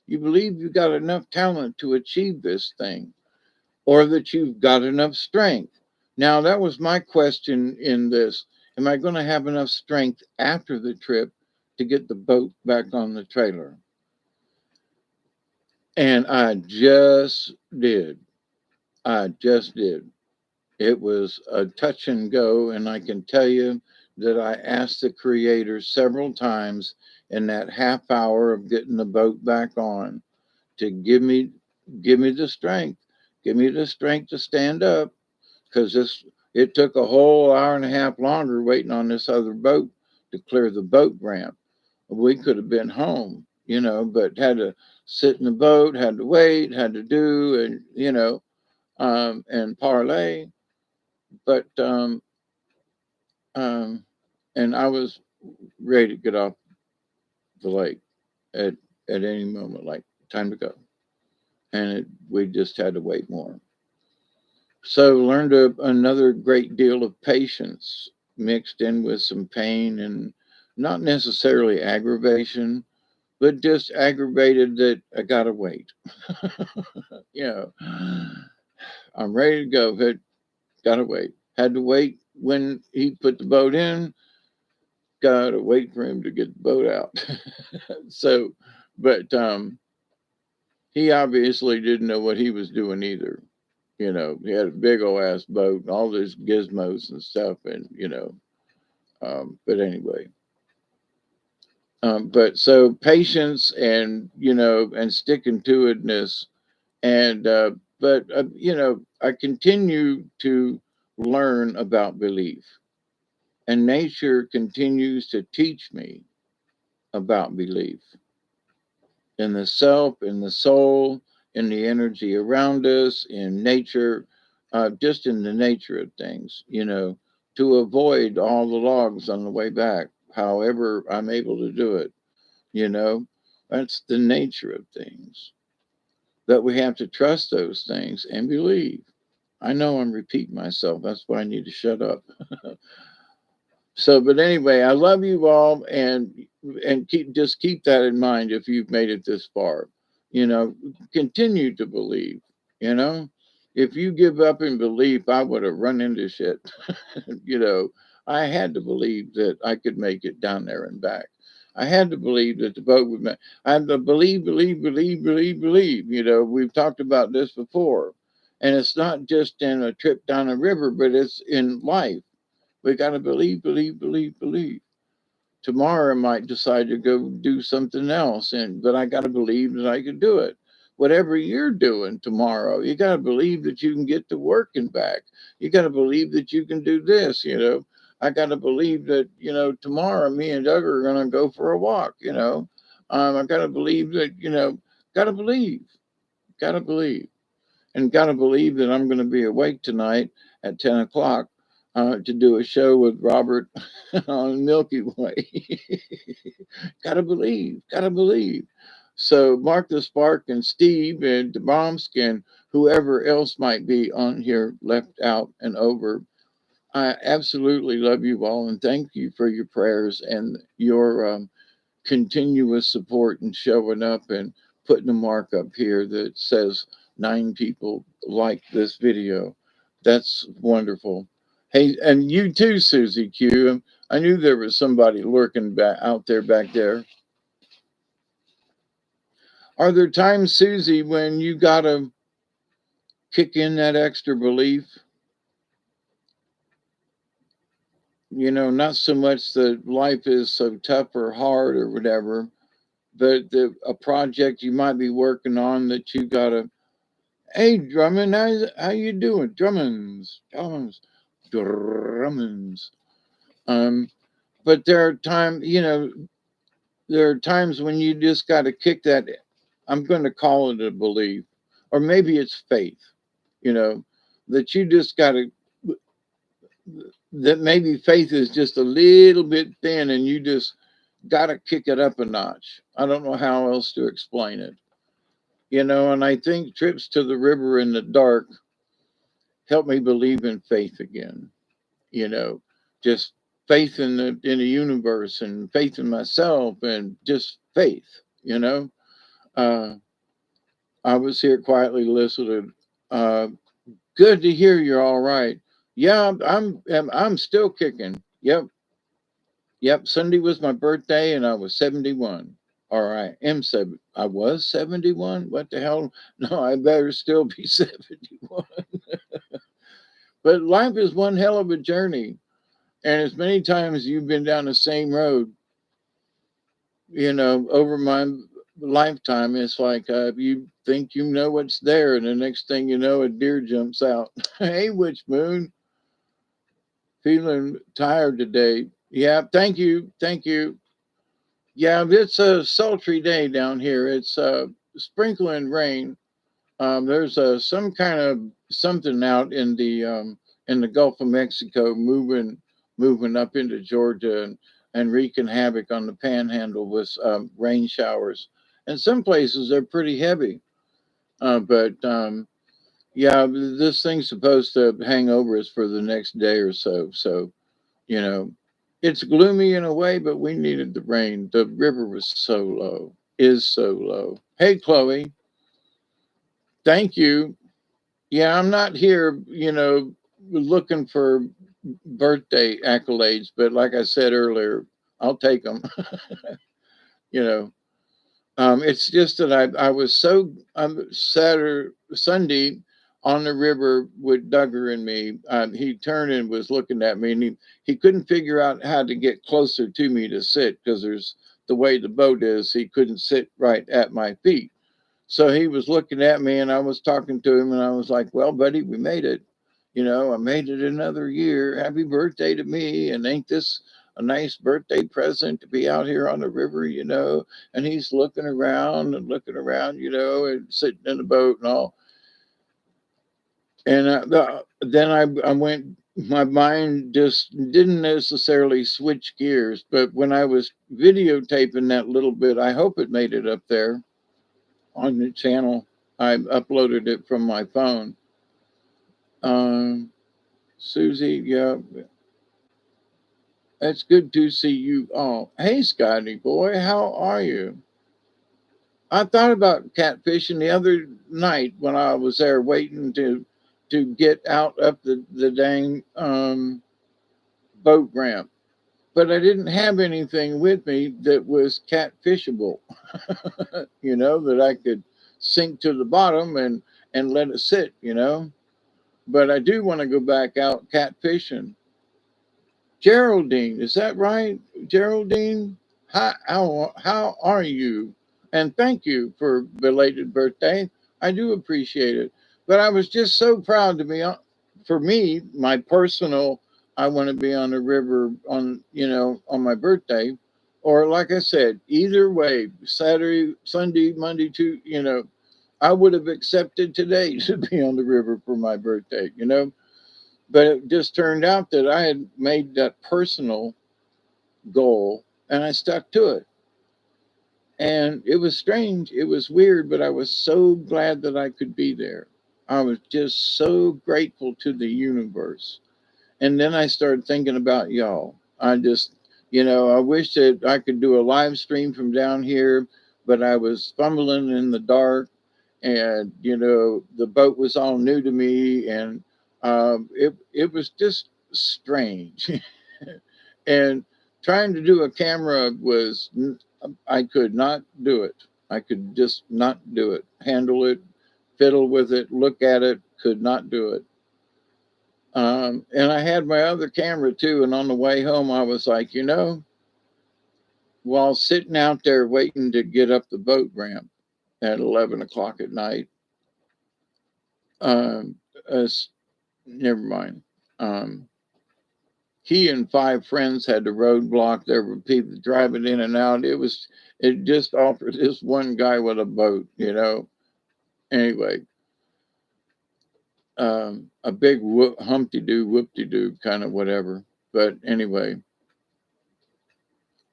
You believe you've got enough talent to achieve this thing, or that you've got enough strength. Now, that was my question in this. Am I going to have enough strength after the trip to get the boat back on the trailer? And I just did. I just did. It was a touch and go. And I can tell you that I asked the creator several times in that half hour of getting the boat back on to give me the strength. Give me the strength to stand up, because it took a whole hour and a half longer waiting on this other boat to clear the boat ramp. We could have been home, but had to sit in the boat, had to wait, had to do, and and parlay. But um, and I was ready to get off the lake at any moment, like time to go, and we just had to wait more. So learned another great deal of patience mixed in with some pain, and not necessarily aggravation, but just aggravated that I gotta wait. you know, I'm ready to go, but gotta wait. Had to wait when he put the boat in. Gotta wait for him to get the boat out. so, but he obviously didn't know what he was doing either. He had a big old ass boat and all these gizmos and stuff, and but anyway, but so patience and and sticking to itness, and but I continue to learn about belief, and nature continues to teach me about belief in the self, in the soul, in the energy around us, in nature, just in the nature of things, to avoid all the logs on the way back, however I'm able to do it, you know. That's the nature of things. That we have to trust those things and believe. I know I'm repeating myself. That's why I need to shut up. So, but anyway, I love you all, and keep that in mind if you've made it this far. You know, continue to believe. You know, if you give up in belief, I would have run into shit. you know, I had to believe that I could make it down there and back. I had to believe that the boat would make. I had to believe. We've talked about this before, and it's not just in a trip down a river, but it's in life. We got to believe. Tomorrow I might decide to go do something else, but I got to believe that I can do it. Whatever you're doing tomorrow, you got to believe that you can get to work and back. You got to believe that you can do this. I got to believe that tomorrow me and Doug are going to go for a walk. I got to believe that got to believe and got to believe that I'm going to be awake tonight at 10 o'clock to do a show with Robert on Milky Way. Got to believe. So, Mark the Spark and Steve and Domsk and whoever else might be on here left out and over, I absolutely love you all and thank you for your prayers and your continuous support and showing up and putting a mark up here that says 9 people like this video. That's wonderful. Hey, and you too, Susie Q. I knew there was somebody lurking back out there back there. Are there times, Susie, when you gotta kick in that extra belief? You know, not so much that life is so tough or hard or whatever, but a project you might be working on that you gotta. Hey, Drummond, how you doing? Drummonds. Um, but there are times, there are times when you just got to kick that. I'm going to call it a belief, or maybe it's faith. You know, that you just got to. That maybe faith is just a little bit thin, and you just got to kick it up a notch. I don't know how else to explain it. And I think trips to the river in the dark help me believe in faith again. You know, just faith in the universe and faith in myself and just faith. You know, uh, I was here quietly listening. Uh, Good to hear you're all right. Yeah, I'm still kicking. Yep, yep. Sunday was my birthday, and I was 71. Or I am seven. I was 71. What the hell? No, I better still be 71. But life is one hell of a journey, and as many times you've been down the same road, over my lifetime, it's like you think you know what's there, and the next thing you know, a deer jumps out. Hey, Witch Moon, feeling tired today. Yeah, thank you, thank you. Yeah, it's a sultry day down here. It's sprinkling rain. There's some kind of something out in the Gulf of Mexico moving up into Georgia and wreaking havoc on the panhandle with rain showers. And some places they're pretty heavy. But yeah, this thing's supposed to hang over us for the next day or so. So, you know, it's gloomy in a way, but we needed the rain. The river was so low, is so low. Hey, Chloe, thank you. Yeah, I'm not here, looking for birthday accolades, but like I said earlier, I'll take them. you know, it's just that I was so Saturday Sunday on the river with Duggar and me. He turned and was looking at me, and he couldn't figure out how to get closer to me to sit because there's the way the boat is. He couldn't sit right at my feet. So he was looking at me, and I was talking to him, and I was like, "Well, buddy, we made it. I made it another year. Happy birthday to me! And ain't this a nice birthday present to be out here on the river, And he's looking around and looking around, and sitting in the boat and all. And then I went. My mind just didn't necessarily switch gears, but when I was videotaping that little bit, I hope it made it up there on the channel. I uploaded it from my phone. Um, Susie, yeah, it's good to see you all. Hey, Scotty boy, how are you? I thought about catfishing the other night when I was there waiting to get out up the dang boat ramp, but I didn't have anything with me that was catfishable. That I could sink to the bottom and let it sit. But I do want to go back out catfishing. Geraldine, is that right? Geraldine, how are you? And thank you for belated birthday. I do appreciate it. But I was just so proud to be on, for me, my personal, I want to be on the river on my birthday. Or like I said, either way, Saturday, Sunday, Monday, I would have accepted today to be on the river for my birthday. But it just turned out that I had made that personal goal and I stuck to it. And it was strange. It was weird, but I was so glad that I could be there. I was just so grateful to the universe. And then I started thinking about y'all. I just, I wish that I could do a live stream from down here, but I was fumbling in the dark and the boat was all new to me and it was just strange. And trying to do a camera was, I could not do it. I could just not do it. Handle it, fiddle with it, look at it, could not do it. And I had my other camera too. And on the way home, I was like, while sitting out there waiting to get up the boat ramp at 11 o'clock at night, um, never mind. Um, he and 5 friends had the roadblock. There were people driving in and out. It just offered this one guy with a boat, Anyway, a big humpty-doo, whoop-de-doo kind of whatever. But anyway,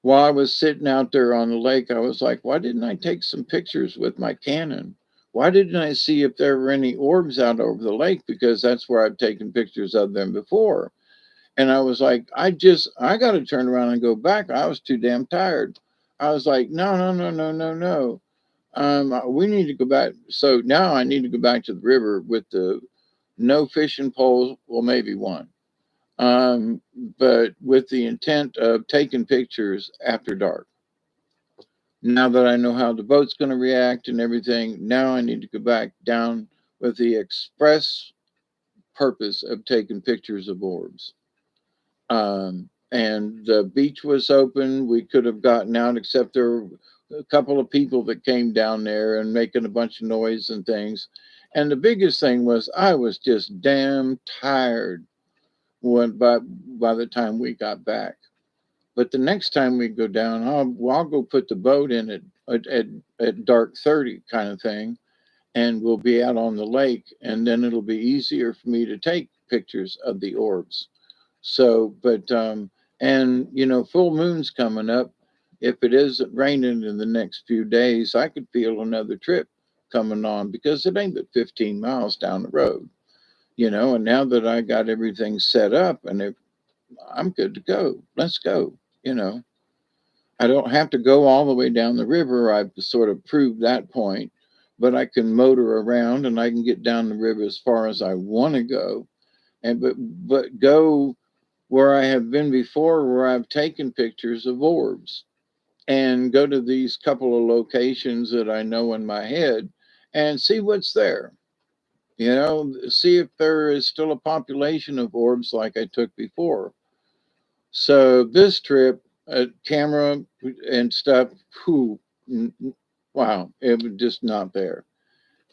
while I was sitting out there on the lake, I was like, why didn't I take some pictures with my Canon? Why didn't I see if there were any orbs out over the lake? Because that's where I've taken pictures of them before. And I was like, I got to turn around and go back. I was too damn tired. I was like, no, no, no, no, no, no. We need to go back. So now I need to go back to the river with the no fishing poles. Well, maybe one. But with the intent of taking pictures after dark. Now that I know how the boat's going to react and everything, now I need to go back down with the express purpose of taking pictures of orbs. And the beach was open. We could have gotten out, except there were a couple of people that came down there and making a bunch of noise and things. And the biggest thing was I was just damn tired by the time we got back. But the next time we go down, I'll go put the boat in at dark 30 kind of thing, and we'll be out on the lake, and then it'll be easier for me to take pictures of the orbs. So, but and full moon's coming up. If it isn't raining in the next few days, I could feel another trip coming on, because it ain't but 15 miles down the road, and now that I got everything set up, and I'm good to go. Let's go. You know, I don't have to go all the way down the river. I've sort of proved that point, but I can motor around and I can get down the river as far as I want to go, and but go where I have been before, where I've taken pictures of orbs, and go to these couple of locations that I know in my head and see what's there. See if there is still a population of orbs like I took before. So this trip, camera and stuff, whew, wow, it was just not there.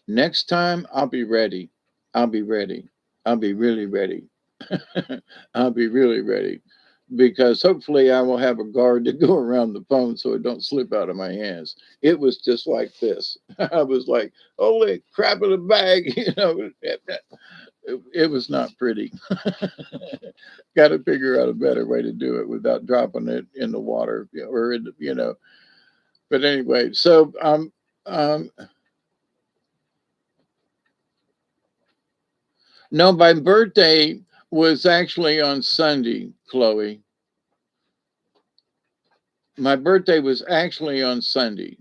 Next time, I'll be ready. I'll be ready. I'll be really ready. I'll be really ready, because hopefully I will have a guard to go around the phone so it don't slip out of my hands. It was just like this. I was like, holy crap in a bag, it was not pretty. Got to figure out a better way to do it without dropping it in the water, or in But anyway, so um, no, my birthday was actually on Sunday, Chloe. My birthday was actually on Sunday,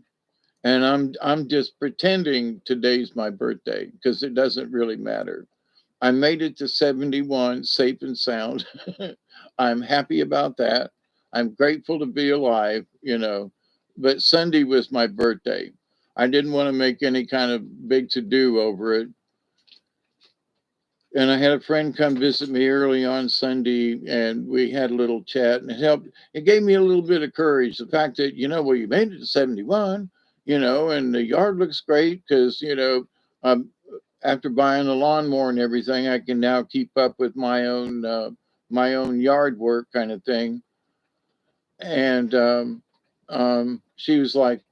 and I'm just pretending today's my birthday because it doesn't really matter. I made it to 71 safe and sound. I'm happy about that. I'm grateful to be alive. But Sunday was my birthday. I didn't want to make any kind of big to do over it. And I had a friend come visit me early on Sunday, and we had a little chat, and it gave me a little bit of courage. The fact that, well, you made it to 71, and the yard looks great because, um, after buying the lawnmower and everything, I can now keep up with my own yard work kind of thing. And she was like,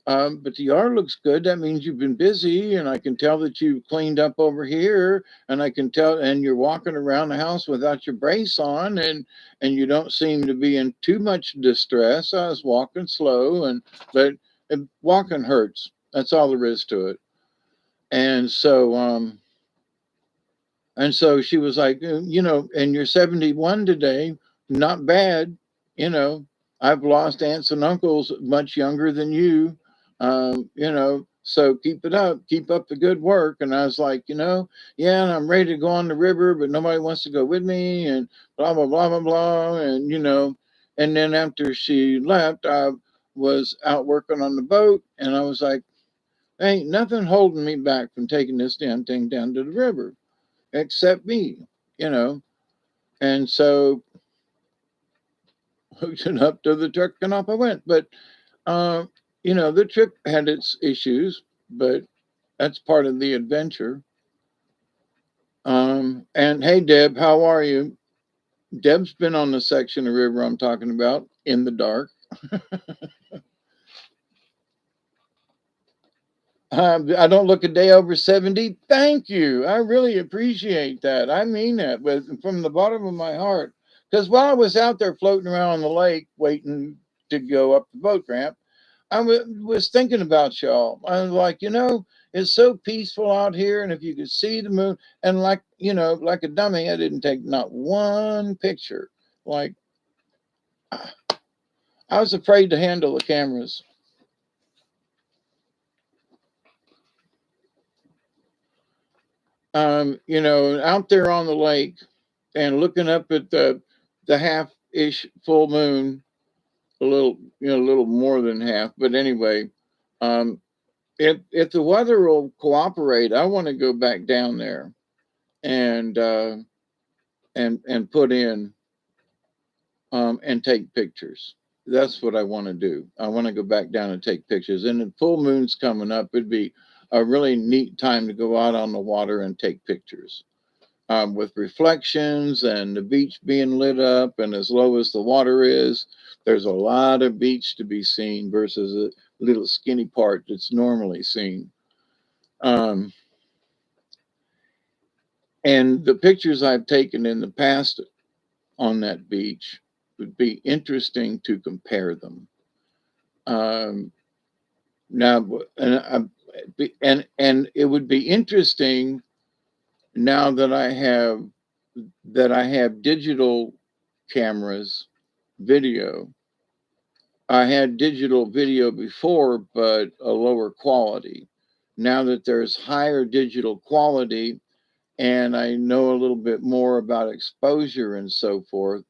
but the yard looks good. That means you've been busy, and I can tell that you've cleaned up over here, and I can tell, and you're walking around the house without your brace on, and you don't seem to be in too much distress. I was walking slow, but walking hurts. That's all there is to it. And so she was like, and you're 71 today, not bad. You know, I've lost aunts and uncles much younger than you. So keep it up, keep up the good work. And I was like, yeah, and I'm ready to go on the river, but nobody wants to go with me, and blah blah blah blah blah. And and then after she left, I was out working on the boat, and I was like, ain't nothing holding me back from taking this damn thing down to the river except me, you know. And so hooked it up to the truck and off I went. But uh, the trip had its issues, but that's part of the adventure. And hey, Deb, how are you? Deb's been on the section of river I'm talking about in the dark. I don't look a day over 70. Thank you. I really appreciate that. I mean that from the bottom of my heart. Because while I was out there floating around the lake waiting to go up the boat ramp, I was thinking about y'all. I was like, it's so peaceful out here. And if you could see the moon, and like a dummy, I didn't take not one picture. Like, I was afraid to handle the cameras. Out there on the lake and looking up at the half-ish full moon, a little more than half, but anyway, um, if the weather will cooperate, I want to go back down there and put in and take pictures. That's what I want to do. I want to go back down and take pictures. And the full moon's coming up. It'd be a really neat time to go out on the water and take pictures. With reflections and the beach being lit up, and as low as the water is, there's a lot of beach to be seen versus a little skinny part that's normally seen. Um, and the pictures I've taken in the past on that beach would be interesting to compare them. Um, now, and it would be interesting now that I have digital cameras, video. I had digital video before, but a lower quality. Now that there's higher digital quality, and I know a little bit more about exposure and so forth,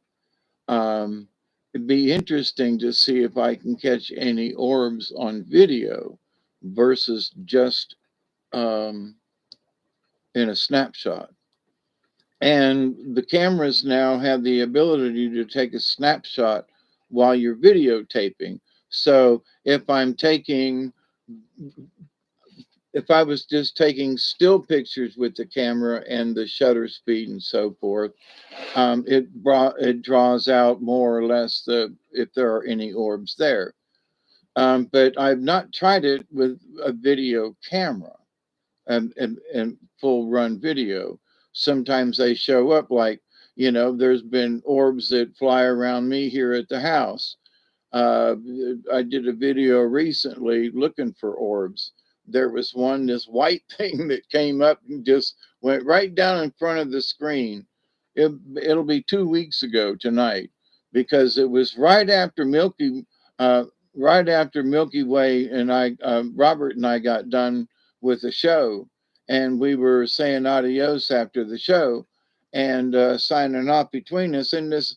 um, it'd be interesting to see if I can catch any orbs on video versus just um, in a snapshot. And the cameras now have the ability to take a snapshot while you're videotaping. So if I was just taking still pictures with the camera and the shutter speed and so forth, it draws out more or less if there are any orbs there. But I've not tried it with a video camera and full run video. Sometimes they show up like, there's been orbs that fly around me here at the house. Uh, I did a video recently looking for orbs. There was this white thing that came up and just went right down in front of the screen. It'll be 2 weeks ago tonight because it was uh, right after Milky Way, and Robert and I got done with the show, and we were saying adios after the show, and signing off between us, and this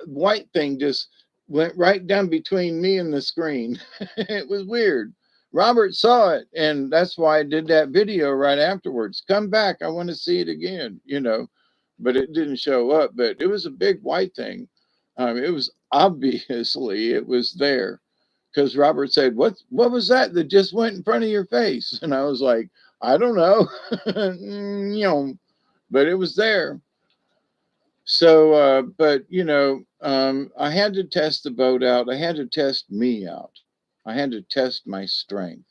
white thing just went right down between me and the screen. It was weird. Robert saw it, and that's why I did that video right afterwards. Come back, I want to see it again. But it didn't show up. But it was a big white thing. It was obviously it was there because Robert said, "What was that just went in front of your face?" And I was like, "I don't know," but it was there. So, but I had to test the boat out. I had to test me out. I had to test my strength.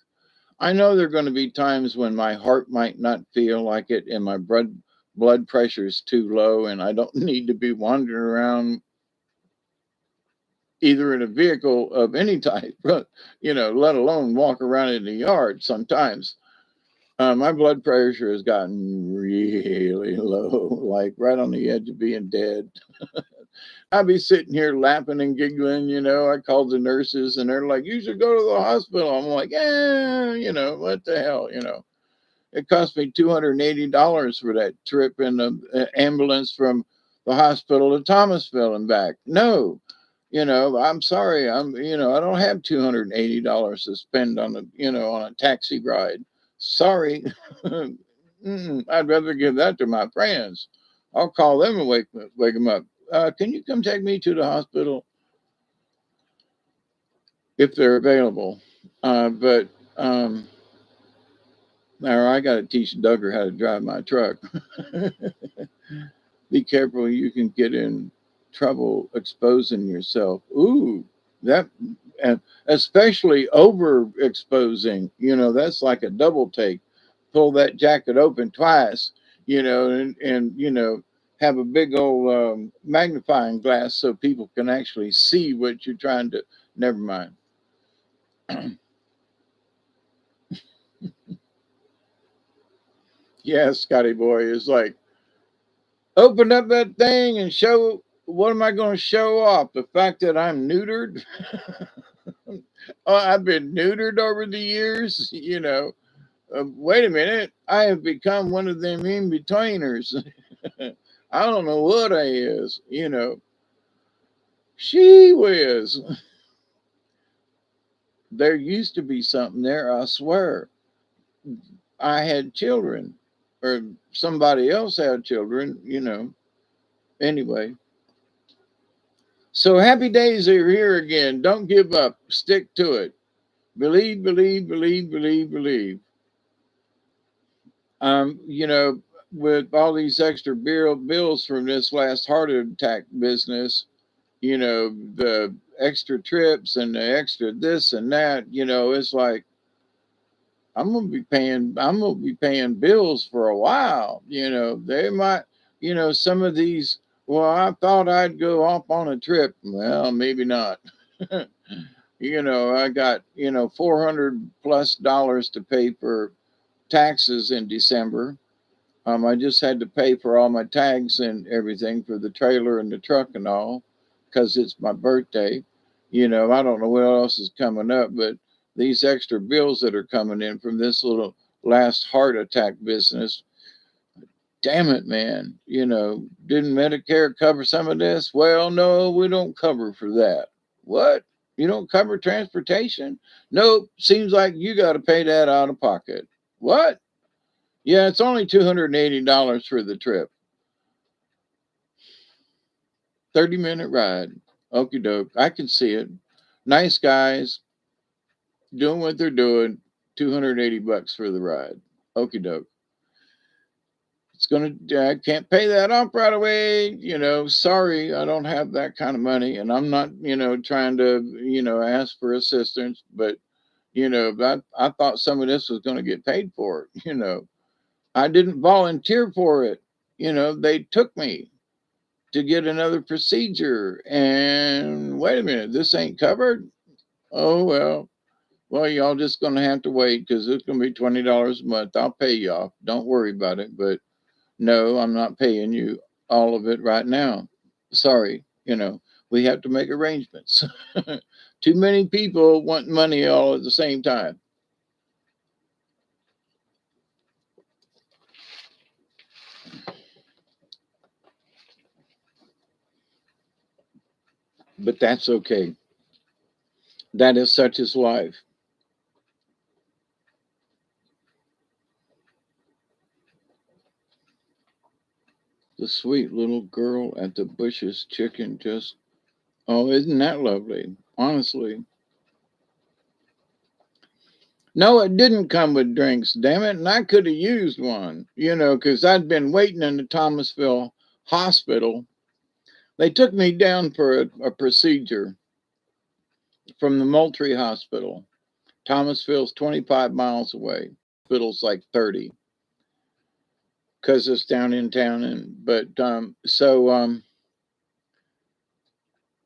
I know there are going to be times when my heart might not feel like it and my blood pressure is too low and I don't need to be wandering around either in a vehicle of any type, let alone walk around in the yard sometimes. My blood pressure has gotten really low, like right on the edge of being dead. I'd be sitting here laughing and giggling, I called the nurses and they're like, you should go to the hospital. I'm like, yeah, what the hell. It cost me $280 for that trip in the ambulance from the hospital to Thomasville and back. No, I'm sorry. I don't have $280 to spend on a taxi ride. Sorry. I'd rather give that to my friends. I'll call them and wake them up. Can you come take me to the hospital if they're available? But now I got to teach Duggar how to drive my truck. Be careful, you can get in trouble exposing yourself. Ooh, that, and especially overexposing, that's like a double take. Pull that jacket open twice, and have a big old magnifying glass so people can actually see what you're trying to. Never mind. Yeah, Scotty boy is like, open up that thing and show. What am I going to show off? The fact that I'm neutered? Oh, I've been neutered over the years. Wait a minute. I have become one of them in betweeners. I don't know what I is. She whiz. There used to be something there, I swear. I had children, or somebody else had children. Anyway. So happy days are here again. Don't give up. Stick to it. Believe, believe, believe, believe, believe. You know, with all these extra bills from this last heart attack business, the extra trips and the extra this and that, it's like I'm gonna be paying bills for a while. They might, some of these, well, I thought I'd go off on a trip. Well, maybe not. I got, $400+ to pay for taxes in December. I just had to pay for all my tags and everything for the trailer and the truck and all because it's my birthday. I don't know what else is coming up, but these extra bills that are coming in from this little last heart attack business, damn it, man. Didn't Medicare cover some of this? Well, no, we don't cover for that. What? You don't cover transportation? Nope. Seems like you got to pay that out of pocket. What? Yeah, it's only $280 for the trip. 30-minute ride. Okie doke. I can see it. Nice guys doing what they're doing. $280 for the ride. Okie doke. I can't pay that off right away. Sorry, I don't have that kind of money. And I'm not, trying to, ask for assistance. But, I thought some of this was going to get paid for. I didn't volunteer for it. They took me to get another procedure. And wait a minute, this ain't covered? Oh, well. Well, y'all just going to have to wait because it's going to be $20 a month. I'll pay you off. Don't worry about it. But no, I'm not paying you all of it right now. Sorry. We have to make arrangements. Too many people want money all at the same time. But that's okay. That is such as life. The sweet little girl at the Bush's Chicken just, oh, isn't that lovely? Honestly. No, it didn't come with drinks, damn it. And I could have used one, because I'd been waiting in the Thomasville hospital. They took me down for a procedure from the Moultrie Hospital. Thomasville's 25 miles away. Hospital's like 30 because it's down in town.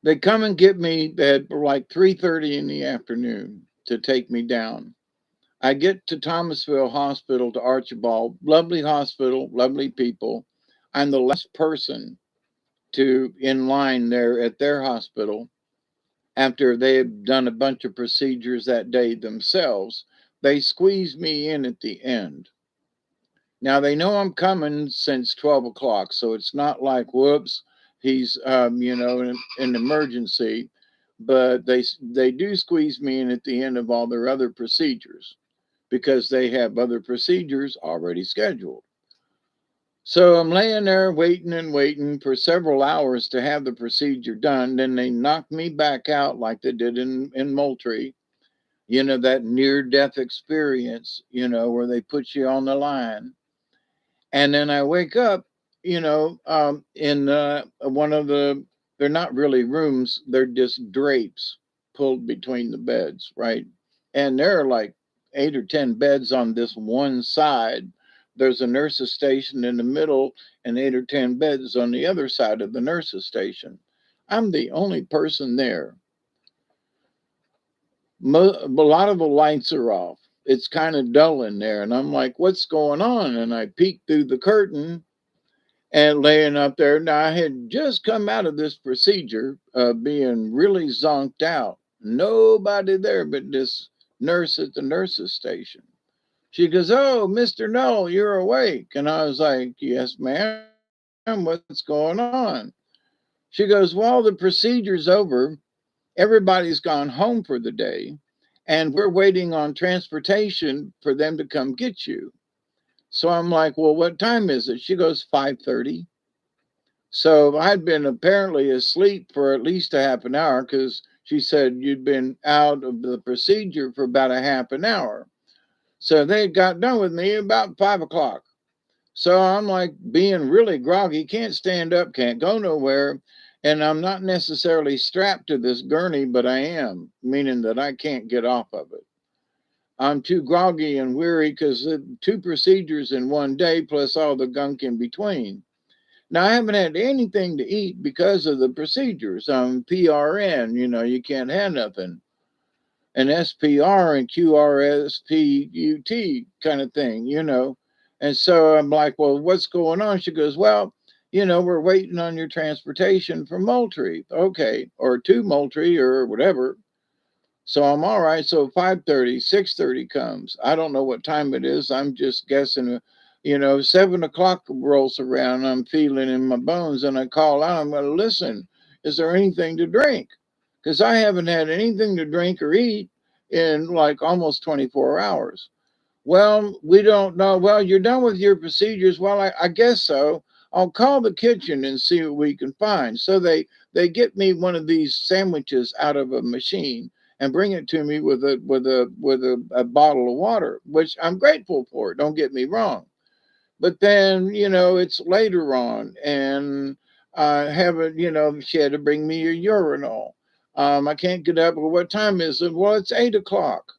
They come and get me at like 3:30 in the afternoon to take me down. I get to Thomasville Hospital to Archibald, lovely hospital, lovely people. I'm the last person to in line there at their hospital after they had done a bunch of procedures that day themselves. They squeezed me in at the end. Now they know I'm coming since 12 o'clock, so it's not like, whoops, he's, an emergency. But they do squeeze me in at the end of all their other procedures because they have other procedures already scheduled. So I'm laying there waiting and waiting for several hours to have the procedure done. Then they knock me back out like they did in Moultrie, that near death experience, where they put you on the line. And then I wake up, in one of they're not really rooms, they're just drapes pulled between the beds, right? And there are like 8 or 10 beds on this one side. There's a nurse's station in the middle and 8 or 10 beds on the other side of the nurse's station. I'm the only person there. A lot of the lights are off. It's kind of dull in there. And I'm like, what's going on? And I peek through the curtain and laying up there. Now, I had just come out of this procedure, being really zonked out. Nobody there but this nurse at the nurse's station. She goes, "Oh, Mr. Null, you're awake." And I was like, "Yes, ma'am. What's going on?" She goes, "Well, the procedure's over. Everybody's gone home for the day, and we're waiting on transportation for them to come get you." So I'm like, "Well, what time is it?" She goes, 5:30. So I'd been apparently asleep for at least a half an hour because she said you'd been out of the procedure for about a half an hour. So they got done with me about 5 o'clock. So I'm like being really groggy, can't stand up, can't go nowhere. And I'm not necessarily strapped to this gurney, but I am, meaning that I can't get off of it. I'm too groggy and weary because 2 procedures in one day plus all the gunk in between. Now, I haven't had anything to eat because of the procedures. I'm PRN, you can't have nothing. An SPR and QRSPUT kind of thing. And so I'm like, well, what's going on? She goes, well, we're waiting on your transportation from Moultrie. Okay. Or to Moultrie or whatever. So I'm all right. So 5:30, 6:30 comes. I don't know what time it is. I'm just guessing. 7 o'clock rolls around. I'm feeling in my bones, and I call out. I'm going to listen. Is there anything to drink? Because I haven't had anything to drink or eat in like almost 24 hours. Well, we don't know. Well, you're done with your procedures. Well, I guess so. I'll call the kitchen and see what we can find. So they get me one of these sandwiches out of a machine and bring it to me with a bottle of water, which I'm grateful for. Don't get me wrong. But then, it's later on, and I haven't, she had to bring me a urinal. I can't get up. Well, what time is it? Well, it's 8 o'clock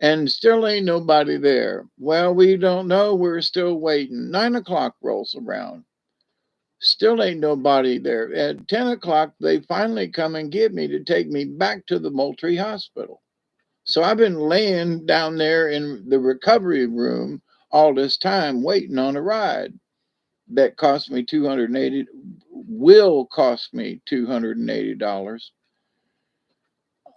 and still ain't nobody there. Well, we don't know. We're still waiting. 9 o'clock rolls around. Still ain't nobody there. At 10 o'clock, they finally come and get me to take me back to the Moultrie Hospital. So I've been laying down there in the recovery room all this time waiting on a ride that cost me 280 will cost me $280.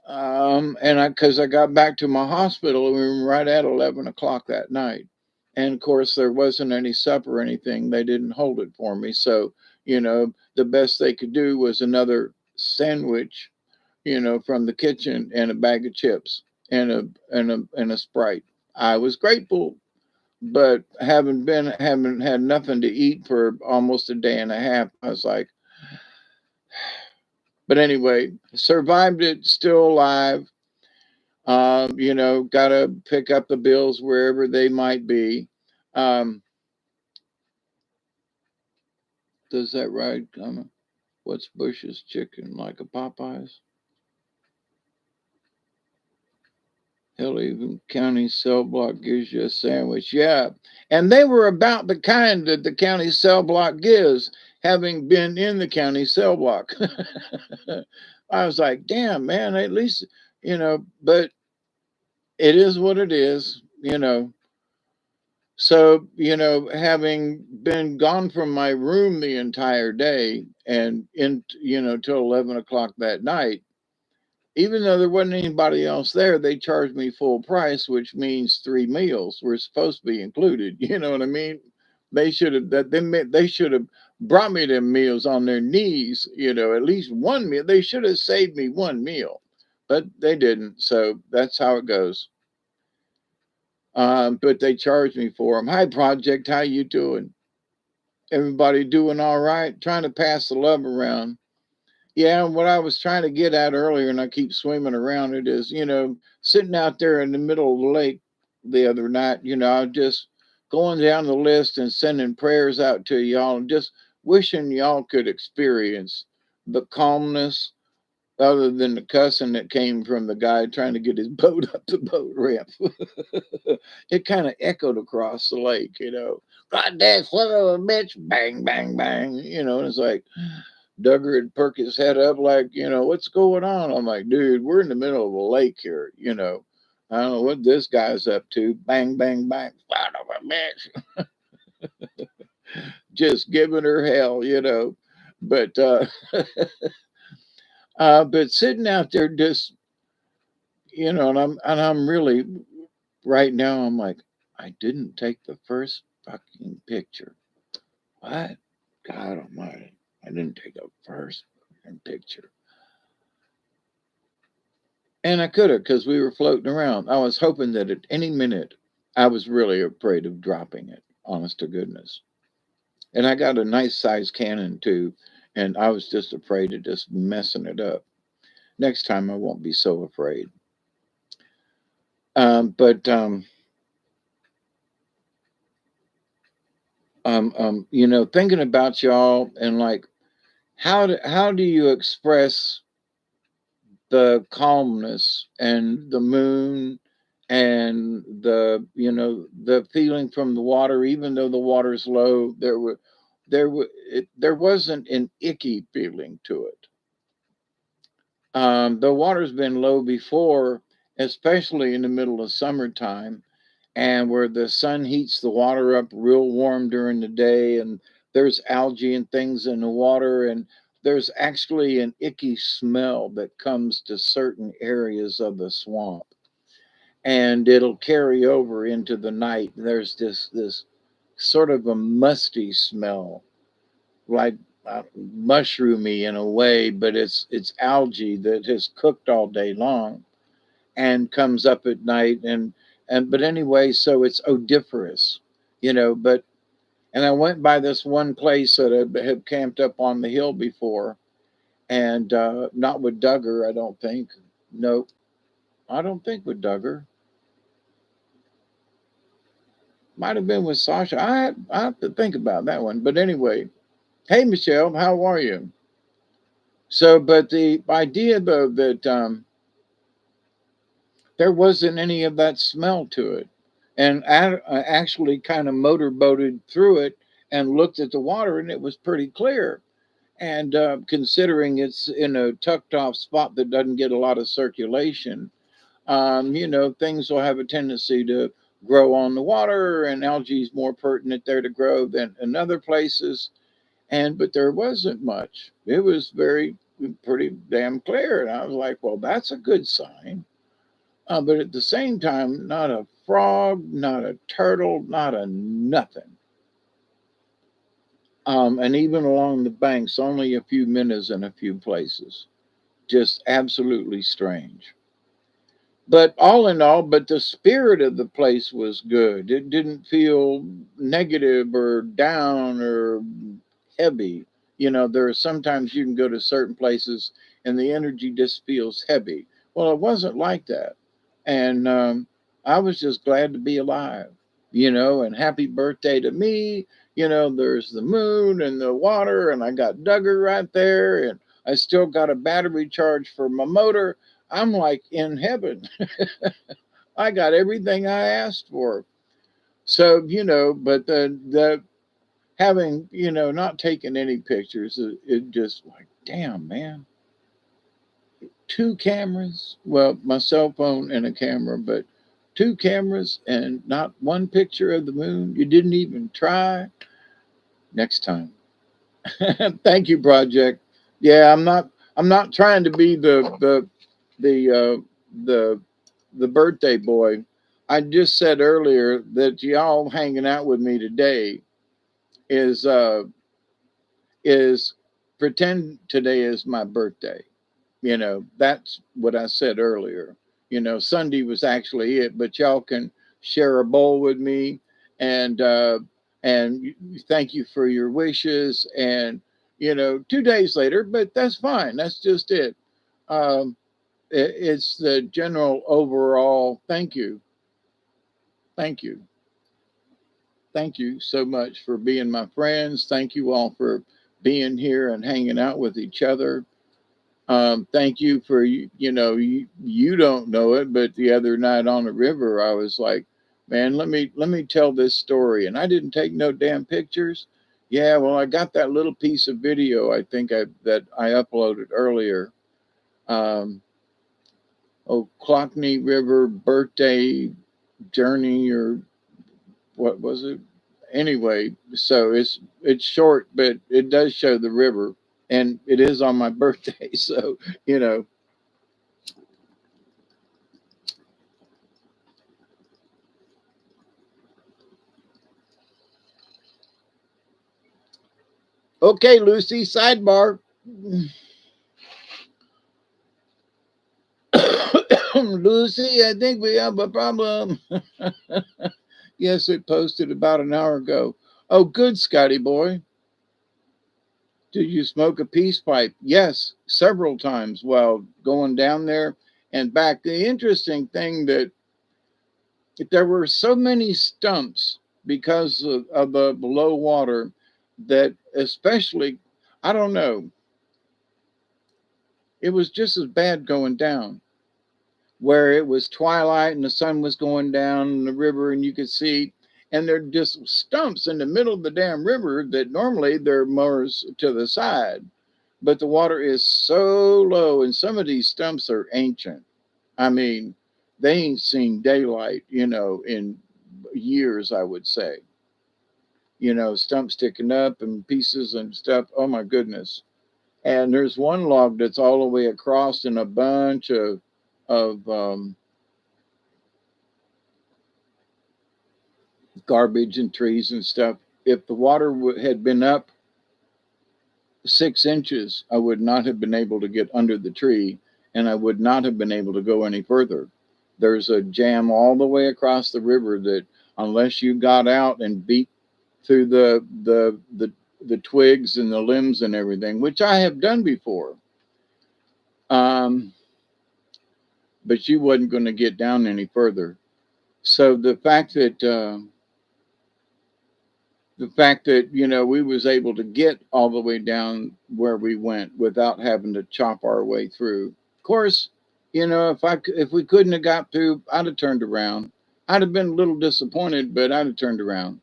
And because I got back to my hospital room right at 11 o'clock that night. And of course, there wasn't any supper or anything. They didn't hold it for me. So, the best they could do was another sandwich, from the kitchen and a bag of chips and a Sprite. I was grateful, but haven't had nothing to eat for almost a day and a half. I was like, but anyway, survived it, still alive. Got to pick up the bills wherever they might be. Does that ride come? What's Bush's chicken, like a Popeyes? Hell, even county cell block gives you a sandwich. Yeah. And they were about the kind that the county cell block gives, having been in the county cell block. I was like, damn, man, at least, but it is what it is. So, having been gone from my room the entire day and till 11 o'clock that night, even though there wasn't anybody else there, they charged me full price, which means 3 meals were supposed to be included. You know what I mean? They should have brought me them meals on their knees. At least one meal. They should have saved me one meal, but they didn't. So that's how it goes. But they charged me for them. Hi, Project. How you doing? Everybody doing all right? Trying to pass the love around. Yeah, what I was trying to get at earlier, and I keep swimming around it, is, sitting out there in the middle of the lake the other night, I was just going down the list and sending prayers out to y'all and just wishing y'all could experience the calmness other than the cussing that came from the guy trying to get his boat up the boat ramp. It kind of echoed across the lake. God damn son of a bitch, bang, bang, bang. And it's like Duggar would perk his head up like, what's going on? I'm like, dude, we're in the middle of a lake here. I don't know what this guy's up to. Bang, bang, bang, son of a bitch. Just giving her hell. But but sitting out there just, and I'm really right now I'm like, I didn't take the first fucking picture. What? God almighty. I didn't take a first fucking picture. And I could have because we were floating around. I was hoping that at any minute I was really afraid of dropping it, honest to goodness. And I got a nice sized Canon too, and I was just afraid of just messing it up. Next time I won't be so afraid. But thinking about y'all and like how do you express the calmness and the moon and the feeling from the water, even though the water's low, there wasn't an icky feeling to it. The water's been low before, especially in the middle of summertime, and where the sun heats the water up real warm during the day, and there's algae and things in the water, and there's actually an icky smell that comes to certain areas of the swamp, and it'll carry over into the night. There's this sort of a musty smell, like mushroomy in a way, but it's algae that has cooked all day long and comes up at night, and but anyway, so it's odoriferous. But and I went by this one place that I had camped up on the hill before, and not with Duggar, I don't think. Nope, I don't think with Duggar. Might have been with Sasha. I have to think about that one. But anyway, hey Michelle, how are you? So, but the idea though that there wasn't any of that smell to it. And I actually kind of motorboated through it and looked at the water, and it was pretty clear. And considering it's in a tucked off spot that doesn't get a lot of circulation, things will have a tendency to grow on the water, and algae is more pertinent there to grow than in other places. But there wasn't much. It was pretty damn clear, and I was like, well, that's a good sign. But at the same time, not a frog, not a turtle, not a nothing. And even along the banks, only a few minnows in a few places. Just absolutely strange. But all in all, but the spirit of the place was good. It didn't feel negative or down or heavy. There are sometimes you can go to certain places and the energy just feels heavy. Well, it wasn't like that. And I was just glad to be alive, and happy birthday to me. There's the moon and the water, and I got Duggar right there, and I still got a battery charge for my motor. I'm like in heaven. I got everything I asked for. So, but the having, not taken any pictures, it just like, damn, man. Two cameras. Well, my cell phone and a camera, but 2 cameras and not one picture of the moon? You didn't even try? Next time. Thank you, Project. Yeah, I'm not trying to be the the the birthday boy. I just said earlier that y'all hanging out with me today is is pretend today is my birthday. That's what I said earlier. Sunday was actually it, but y'all can share a bowl with me, and thank you for your wishes. And 2 days later, but that's fine. That's just it. Um, it's the general overall. Thank you, thank you so much for being my friends. Thank you all for being here and hanging out with each other. Thank you for you don't know it, but the other night on the river, I was like, man, let me tell this story, and I didn't take no damn pictures. Yeah, well, I got that little piece of video. I think that I uploaded earlier. Um, oh, Clockney River birthday journey, or what was it? Anyway, so it's short, but it does show the river, and it is on my birthday, so you know. Okay, Lucy, sidebar. Lucy, I think we have a problem. Yes, it posted about an hour ago. Oh, good, Scotty boy. Did you smoke a peace pipe? Yes, several times while going down there and back. The interesting thing that there were so many stumps because of the below water that, especially, I don't know, it was just as bad going down, where it was twilight and the sun was going down the river and you could see, and they're just stumps in the middle of the damn river that normally they're more to the side, but the water is so low, and some of these stumps are ancient. I mean, they ain't seen daylight, in years, I would say. Stumps sticking up and pieces and stuff. Oh my goodness. And there's one log that's all the way across in a bunch of garbage and trees and stuff. If the water had been up 6 inches, I would not have been able to get under the tree, and I would not have been able to go any further. There's a jam all the way across the river that, unless you got out and beat through the twigs and the limbs and everything, which I have done before, um, but you wasn't going to get down any further. So the fact that we was able to get all the way down where we went without having to chop our way through. Of course, if we couldn't have got through, I'd have turned around. I'd have been a little disappointed, but I'd have turned around,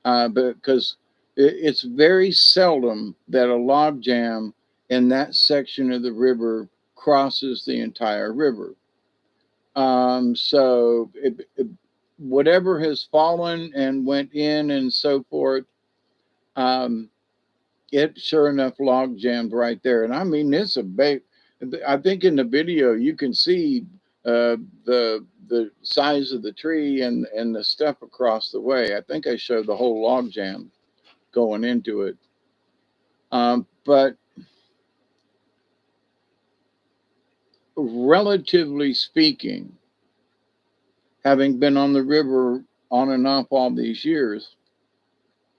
because it's very seldom that a log jam in that section of the river crosses the entire river. So whatever has fallen and went in and so forth, um, it sure enough log jammed right there. And I mean, it's a big. I think in the video you can see the size of the tree and the stuff across the way. I think I showed the whole log jam going into it. But relatively speaking, having been on the river on and off all these years,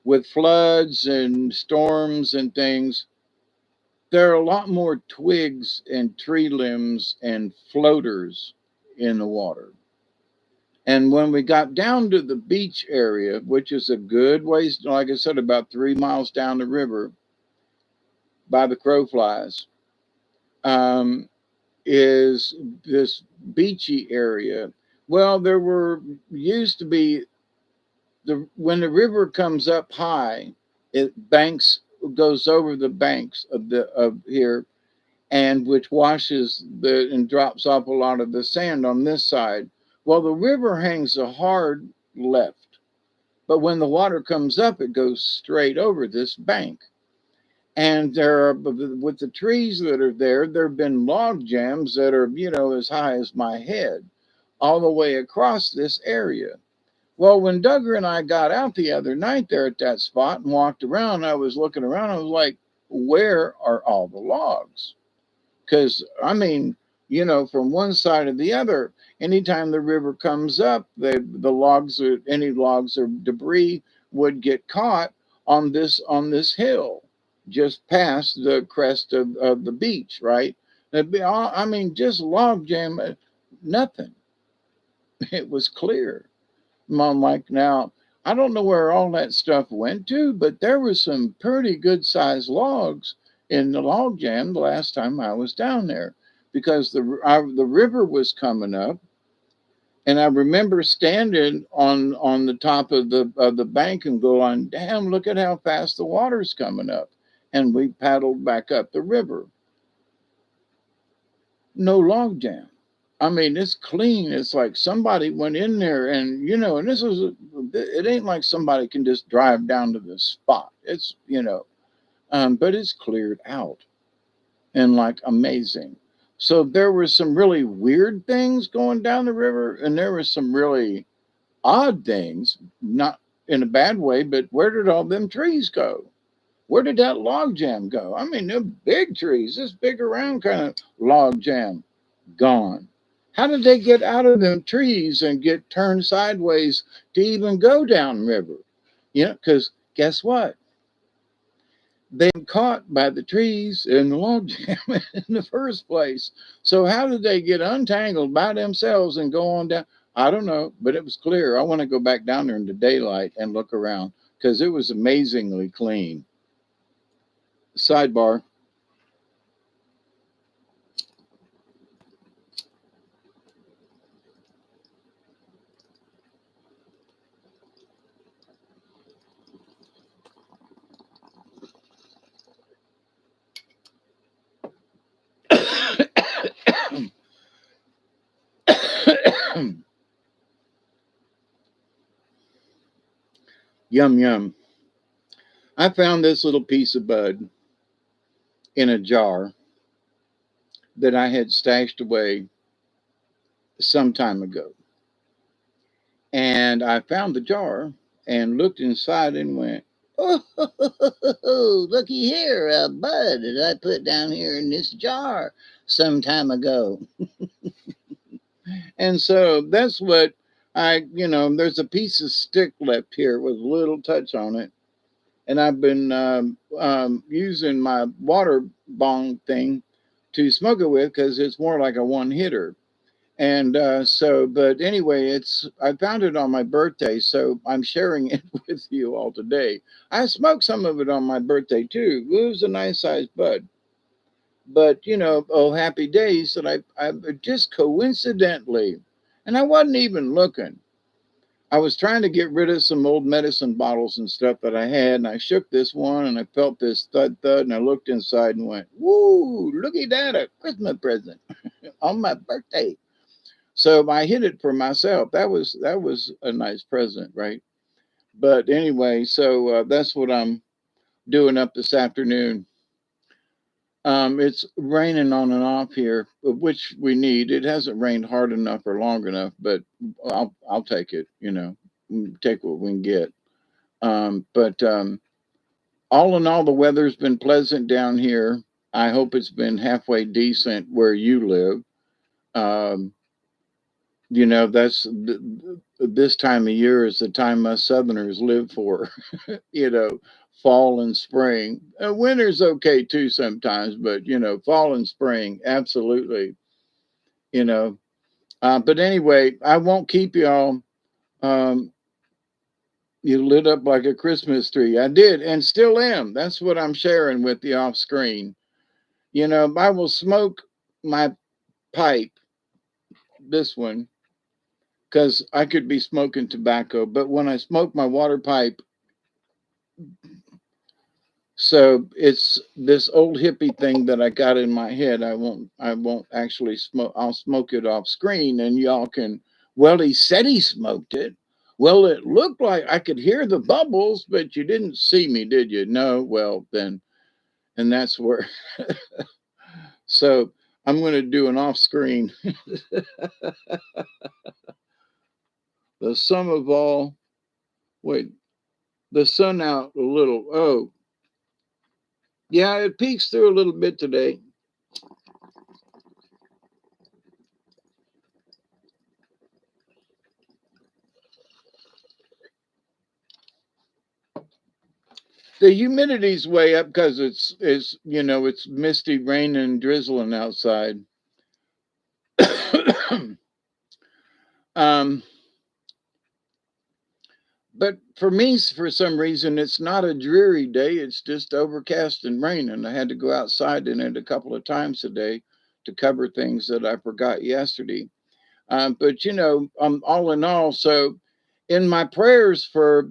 with floods and storms and things, there are a lot more twigs and tree limbs and floaters in the water. And when we got down to the beach area, which is a good ways, like I said, about 3 miles down the river by the crow flies, um, is this beachy area. Well, there were used to be when the river comes up high, it banks goes over the banks of here, and which washes and drops off a lot of the sand on this side. Well, the river hangs a hard left, but when the water comes up, it goes straight over this bank. And there are, with the trees that are there have been log jams that are, as high as my head all the way across this area. Well, when Duggar and I got out the other night there at that spot and walked around, I was looking around, I was like, where are all the logs? Because, I mean, from one side to the other, anytime the river comes up, the logs, or any logs or debris would get caught on this hill just past the crest of the beach, right? It'd be all, I mean, just log jam, nothing. It was clear. I'm like, now, I don't know where all that stuff went to, but there were some pretty good sized logs in the log jam the last time I was down there because the river was coming up. And I remember standing on the top of the bank and going, damn, look at how fast the water's coming up. And we paddled back up the river. No log jam. I mean, it's clean. It's like somebody went in there and this is, it ain't like somebody can just drive down to the spot. It's, but it's cleared out and like amazing. So there were some really weird things going down the river and there were some really odd things, not in a bad way, but where did all them trees go? Where did that log jam go? I mean, they're big trees, this big around kind of log jam, gone. How did they get out of them trees and get turned sideways to even go downriver? Because guess what? They were caught by the trees in the log jam in the first place. So how did they get untangled by themselves and go on down? I don't know, but it was clear. I want to go back down there in the daylight and look around because it was amazingly clean. Sidebar. Yum, yum. I found this little piece of bud in a jar that I had stashed away some time ago. And I found the jar and looked inside and went, oh, looky here, a bud that I put down here in this jar some time ago. And so that's what there's a piece of stick left here with a little touch on it. And I've been using my water bong thing to smoke it with because it's more like a one hitter. And but anyway, I found it on my birthday, so I'm sharing it with you all today. I smoked some of it on my birthday too. It was a nice sized bud. But oh happy days that I just coincidentally, and I wasn't even looking. I was trying to get rid of some old medicine bottles and stuff that I had, and I shook this one and I felt this thud thud, and I looked inside and went, "Woo! Look at that, a Christmas present on my birthday." So I hid it for myself. That was a nice present, right? But anyway, so that's what I'm doing up this afternoon. It's raining on and off here, which we need. It hasn't rained hard enough or long enough, but I'll take it. Take what we can get. But all in all, the weather's been pleasant down here. I hope it's been halfway decent where you live. Um, that's this time of year is the time us Southerners live for. you know, Fall and spring. Winter's okay too sometimes, but fall and spring, absolutely. You know, but anyway, I won't keep y'all. Um, you lit up like a Christmas tree. I did, and still am. That's what I'm sharing with you off screen. I will smoke my pipe, this one, because I could be smoking tobacco, but when I smoke my water pipe, so it's this old hippie thing that I got in my head. I won't actually smoke. I'll smoke it off screen and y'all can Well, he said he smoked it. Well, it looked like I could hear the bubbles, but you didn't see me, did you? No. Well, then, and that's where. So I'm going to do an off screen. The sum of all, wait, the sun out a little. Oh, yeah, it peeks through a little bit today. The humidity's way up because it's misty, raining, and drizzling outside. um, but for me, for some reason, it's not a dreary day. It's just overcast and raining. I had to go outside in it a couple of times today to cover things that I forgot yesterday. But all in all, so in my prayers for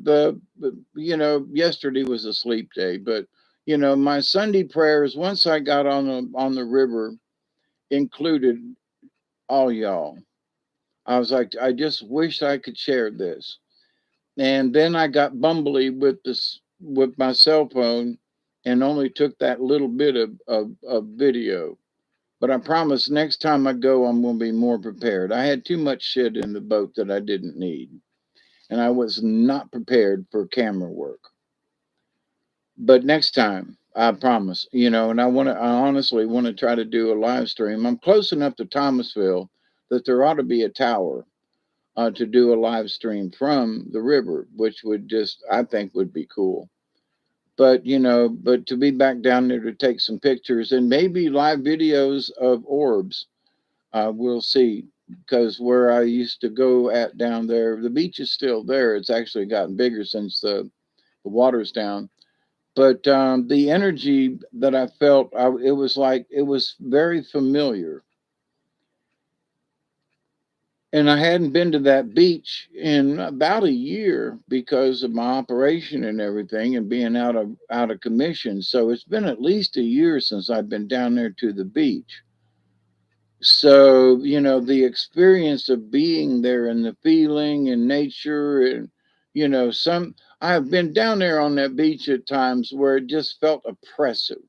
yesterday was a sleep day, but my Sunday prayers once I got on the river included all y'all. I was like, I just wish I could share this. And then I got bumbly with my cell phone and only took that little bit of video. But I promise next time I go, I'm going to be more prepared. I had too much shit in the boat that I didn't need, and I was not prepared for camera work. But next time, I promise, and I honestly want to try to do a live stream. I'm close enough to Thomasville that there ought to be a tower to do a live stream from the river, which would just, I think, would be cool. But to be back down there to take some pictures and maybe live videos of orbs. We'll see, because where I used to go at down there, the beach is still there. It's actually gotten bigger since the water's down. But the energy that I felt, it was like it was very familiar. And I hadn't been to that beach in about a year because of my operation and everything, and being out of commission. So it's been at least a year since I've been down there to the beach. So the experience of being there and the feeling and nature, and some I've been down there on that beach at times where it just felt oppressive.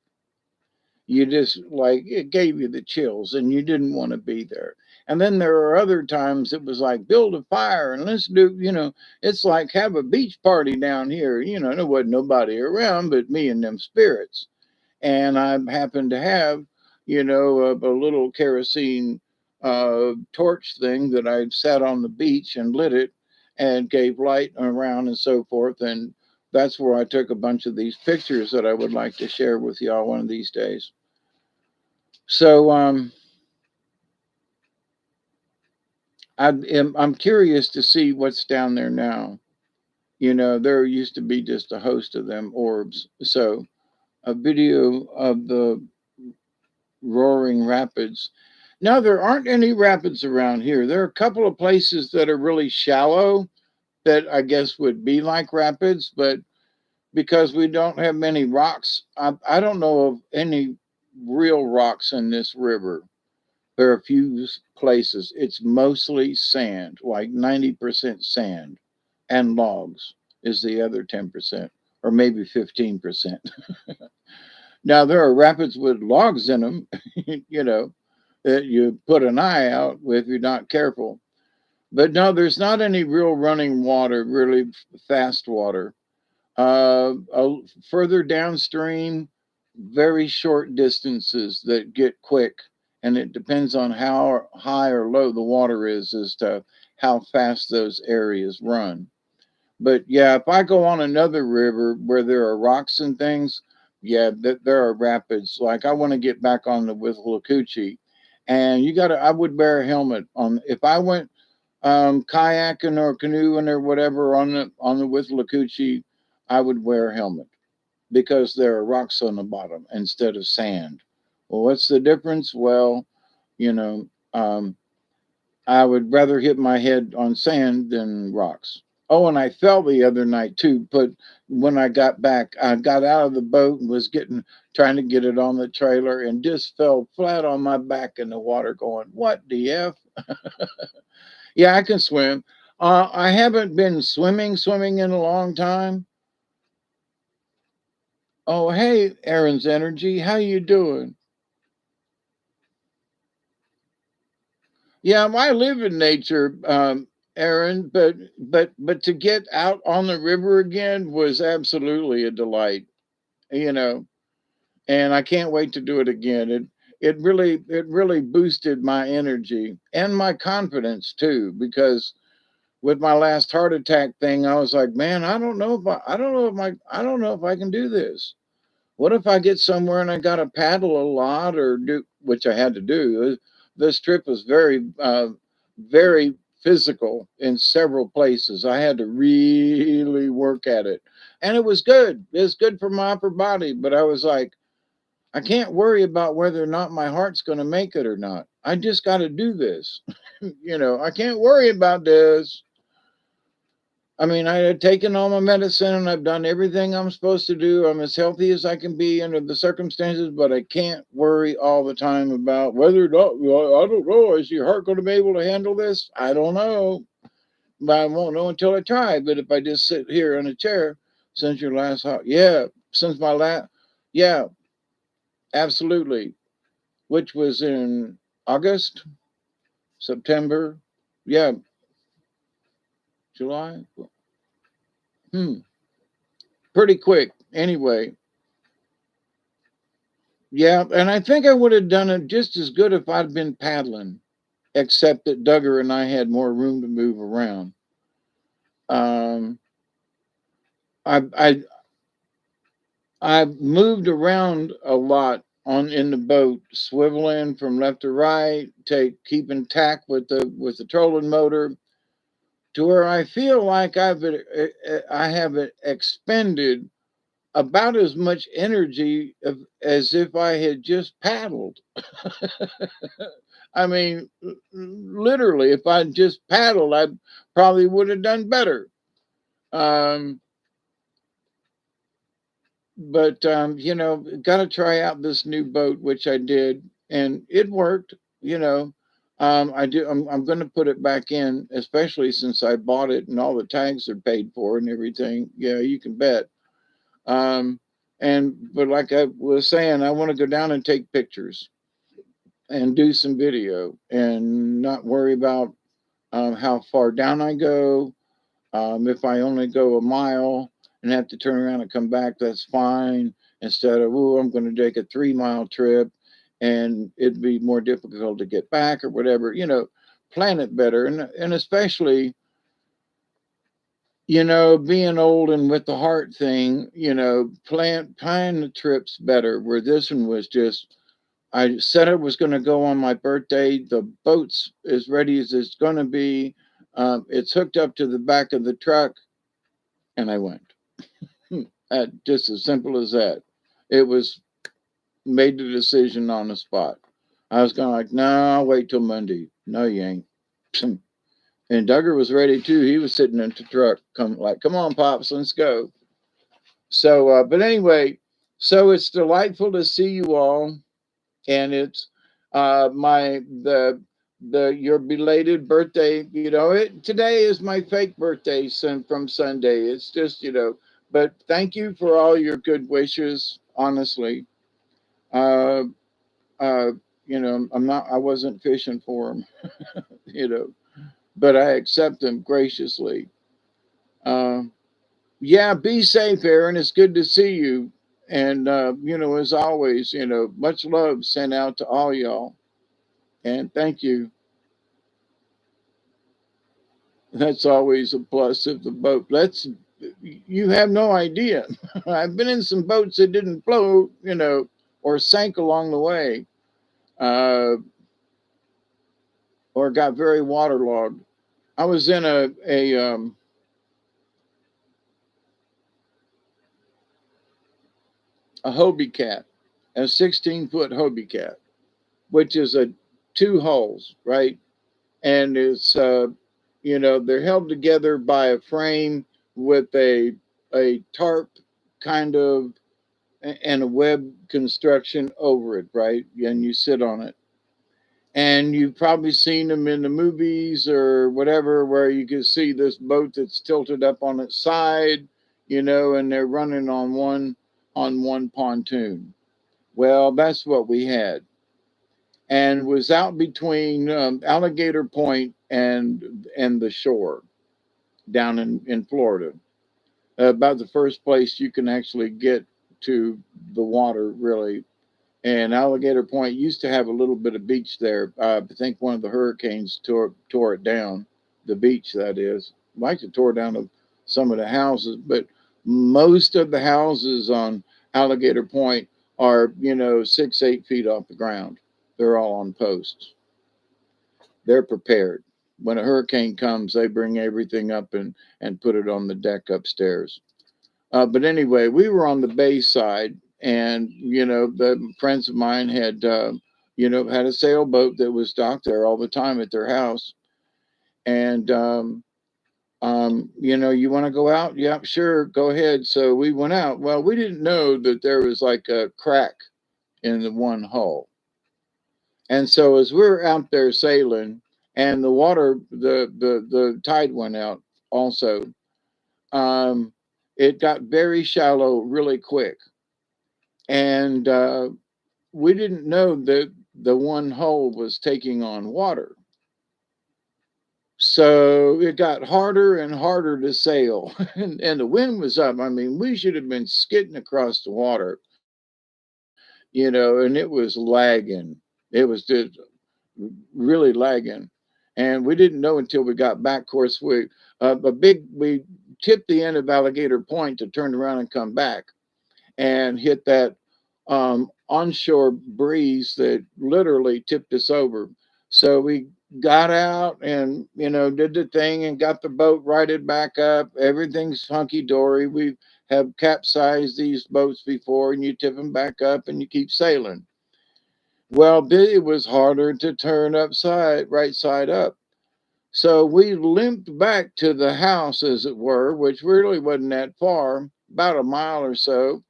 You just, like, it gave you the chills and you didn't want to be there. And then there are other times it was like, build a fire and let's do, it's like, have a beach party down here. There wasn't nobody around but me and them spirits. And I happened to have, a little kerosene torch thing that I sat on the beach and lit it and gave light around and so forth. And that's where I took a bunch of these pictures that I would like to share with y'all one of these days. So I'm curious to see what's down there now. There used to be just a host of them orbs. So a video of the roaring rapids. Now, there aren't any rapids around here. There are a couple of places that are really shallow that I guess would be like rapids, but because we don't have many rocks, I don't know of any real rocks in this river. There are a few places. It's mostly sand, like 90% sand, and logs is the other 10%, or maybe 15%. Now, there are rapids with logs in them, that you put an eye out if you're not careful. But no, there's not any real running water, really fast water. Further downstream, very short distances that get quick, and it depends on how high or low the water is as to how fast those areas run. But yeah, if I go on another river where there are rocks and things, yeah, there are rapids. Like, I want to get back on the Withlacoochee, and I would wear a helmet on if I went kayaking or canoeing or whatever on the Withlacoochee. I would wear a helmet because there are rocks on the bottom instead of sand. Well, what's the difference? Well, you know, um, I would rather hit my head on sand than rocks. Oh, and I fell the other night too. But when I got back, I got out of the boat and was trying to get it on the trailer and just fell flat on my back in the water going, what the F? Yeah, I can swim. I haven't been swimming in a long time. Oh, hey, Aaron's Energy, how you doing? Yeah, I live in nature, Aaron, but to get out on the river again was absolutely a delight, you know, and I can't wait to do it again. It really boosted my energy and my confidence too, because with my last heart attack thing, I was like, man, I don't know if I can do this. What if I get somewhere and I got to paddle a lot or do, which I had to do. This trip was very physical in several places. I had to really work at it, and it was good. It's good for my upper body, but I was like, I can't worry about whether or not my heart's going to make it or not. I just got to do this. I can't worry about this. I mean, I had taken all my medicine and I've done everything I'm supposed to do. I'm as healthy as I can be under the circumstances, but I can't worry all the time about whether or not, well, I don't know, is your heart going to be able to handle this? I don't know, but I won't know until I try. But if I just sit here in a chair since your last, yeah, since my last, yeah, absolutely, which was in August, September, yeah, July, hmm, pretty quick. Anyway, yeah, and I think I would have done it just as good if I'd been paddling, except that Duggar and I had more room to move around. Um, I I I moved around a lot on in the boat, swiveling from left to right, keeping tack with the trolling motor, to where I feel like I have expended about as much energy as if I had just paddled. I mean, literally, if I just paddled, I probably would have done better. Um, but got to try out this new boat, which I did, and it worked. You know, I do. I'm going to put it back in, especially since I bought it and all the tags are paid for and everything. Yeah, you can bet. Um, but like I was saying, I want to go down and take pictures and do some video and not worry about how far down I go. If I only go a mile and have to turn around and come back, that's fine. Instead of, oh, I'm going to take a 3 mile trip and it'd be more difficult to get back or whatever, plan it better. And especially, being old and with the heart thing, plan the trips better. Where this one was just, I said I was going to go on my birthday. The boat's as ready as it's going to be. It's hooked up to the back of the truck, and I went. Just as simple as that. It was made the decision on the spot. I was going like, no, I'll wait till Monday. No, you ain't. And Duggar was ready too. He was sitting in the truck, come on, pops, let's go. So, but anyway, so it's delightful to see you all, and it's my the your belated birthday. Today is my fake birthday from Sunday. It's just but thank you for all your good wishes. Honestly, uh, uh, I wasn't fishing for them, you know, but I accept them graciously. Uh, yeah, be safe, Aaron. It's good to see you. And, as always, much love sent out to all y'all. And thank you. That's always a plus of the boat. You have no idea. I've been in some boats that didn't float, or sank along the way, uh, or got very waterlogged. I was in a Hobie cat, a 16-foot Hobie cat, which is a two hulls, right? And they're held together by a frame with a tarp kind of and a web construction over it, right? And you sit on it. And you've probably seen them in the movies or whatever, where you can see this boat that's tilted up on its side, and they're running on one pontoon. Well, that's what we had, and was out between Alligator Point and the shore down in Florida. About the first place you can actually get to the water, really. And Alligator Point used to have a little bit of beach there. I think one of the hurricanes tore it down, the beach, that is. Like it tore down some of the houses, but most of the houses on Alligator Point are, 6, 8 feet off the ground. They're all on posts. They're prepared. When a hurricane comes, they bring everything up and put it on the deck upstairs. But anyway, we were on the bay side, and the friends of mine had a sailboat that was docked there all the time at their house. And you want to go out? Yeah, sure, go ahead. So we went out. Well, we didn't know that there was like a crack in the one hull. And so as we're out there sailing, and the water, the tide went out also. Um, it got very shallow really quick, and we didn't know that the one hull was taking on water. So it got harder and harder to sail, and the wind was up. I mean, we should have been skidding across the water, and it was lagging. It was just really lagging, and we didn't know until we got back. Of course, we tipped the end of Alligator Point to turn around and come back, and hit that onshore breeze that literally tipped us over. So we got out and did the thing and got the boat righted back up. Everything's hunky dory. We have capsized these boats before, and you tip them back up and you keep sailing. Well, it was harder to turn right side up. So we limped back to the house, as it were, which really wasn't that far, about a mile or so,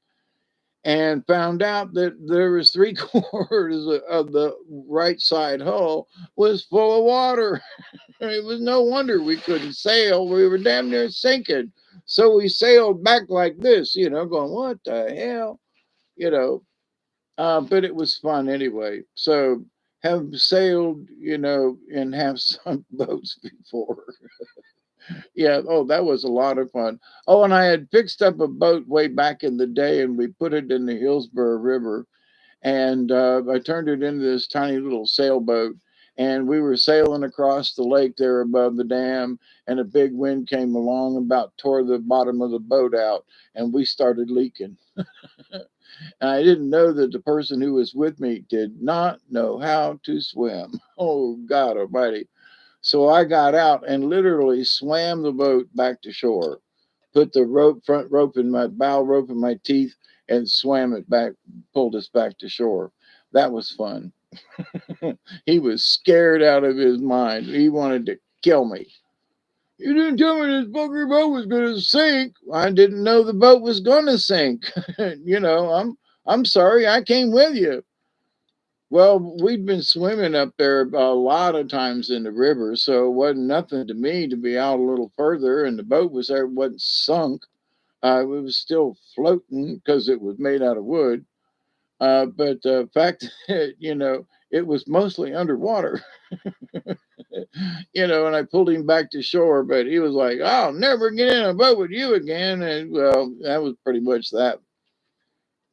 and found out that there was 3 quarters of the right side hull was full of water. It was no wonder we couldn't sail. We were damn near sinking. So we sailed back like this, going, what the hell? You know, but it was fun anyway. So have sailed, and have sunk boats before. Yeah. Oh, that was a lot of fun. Oh, and I had fixed up a boat way back in the day, and we put it in the Hillsborough River, and I turned it into this tiny little sailboat. And we were sailing across the lake there above the dam, and a big wind came along, about tore the bottom of the boat out, and we started leaking. And I didn't know that the person who was with me did not know how to swim. Oh, God Almighty. So I got out and literally swam the boat back to shore, put the front rope in my bow rope in my teeth, and swam it back, pulled us back to shore. That was fun. He was scared out of his mind. He wanted to kill me. You didn't tell me this bugger boat was going to sink. I didn't know the boat was going to sink. I'm sorry. I came with you. Well, we'd been swimming up there a lot of times in the river, so it wasn't nothing to me to be out a little further, and the boat was there, wasn't sunk. It was still floating because it was made out of wood. But the fact that, it was mostly underwater, and I pulled him back to shore, but he was like, I'll never get in a boat with you again. And well, that was pretty much that.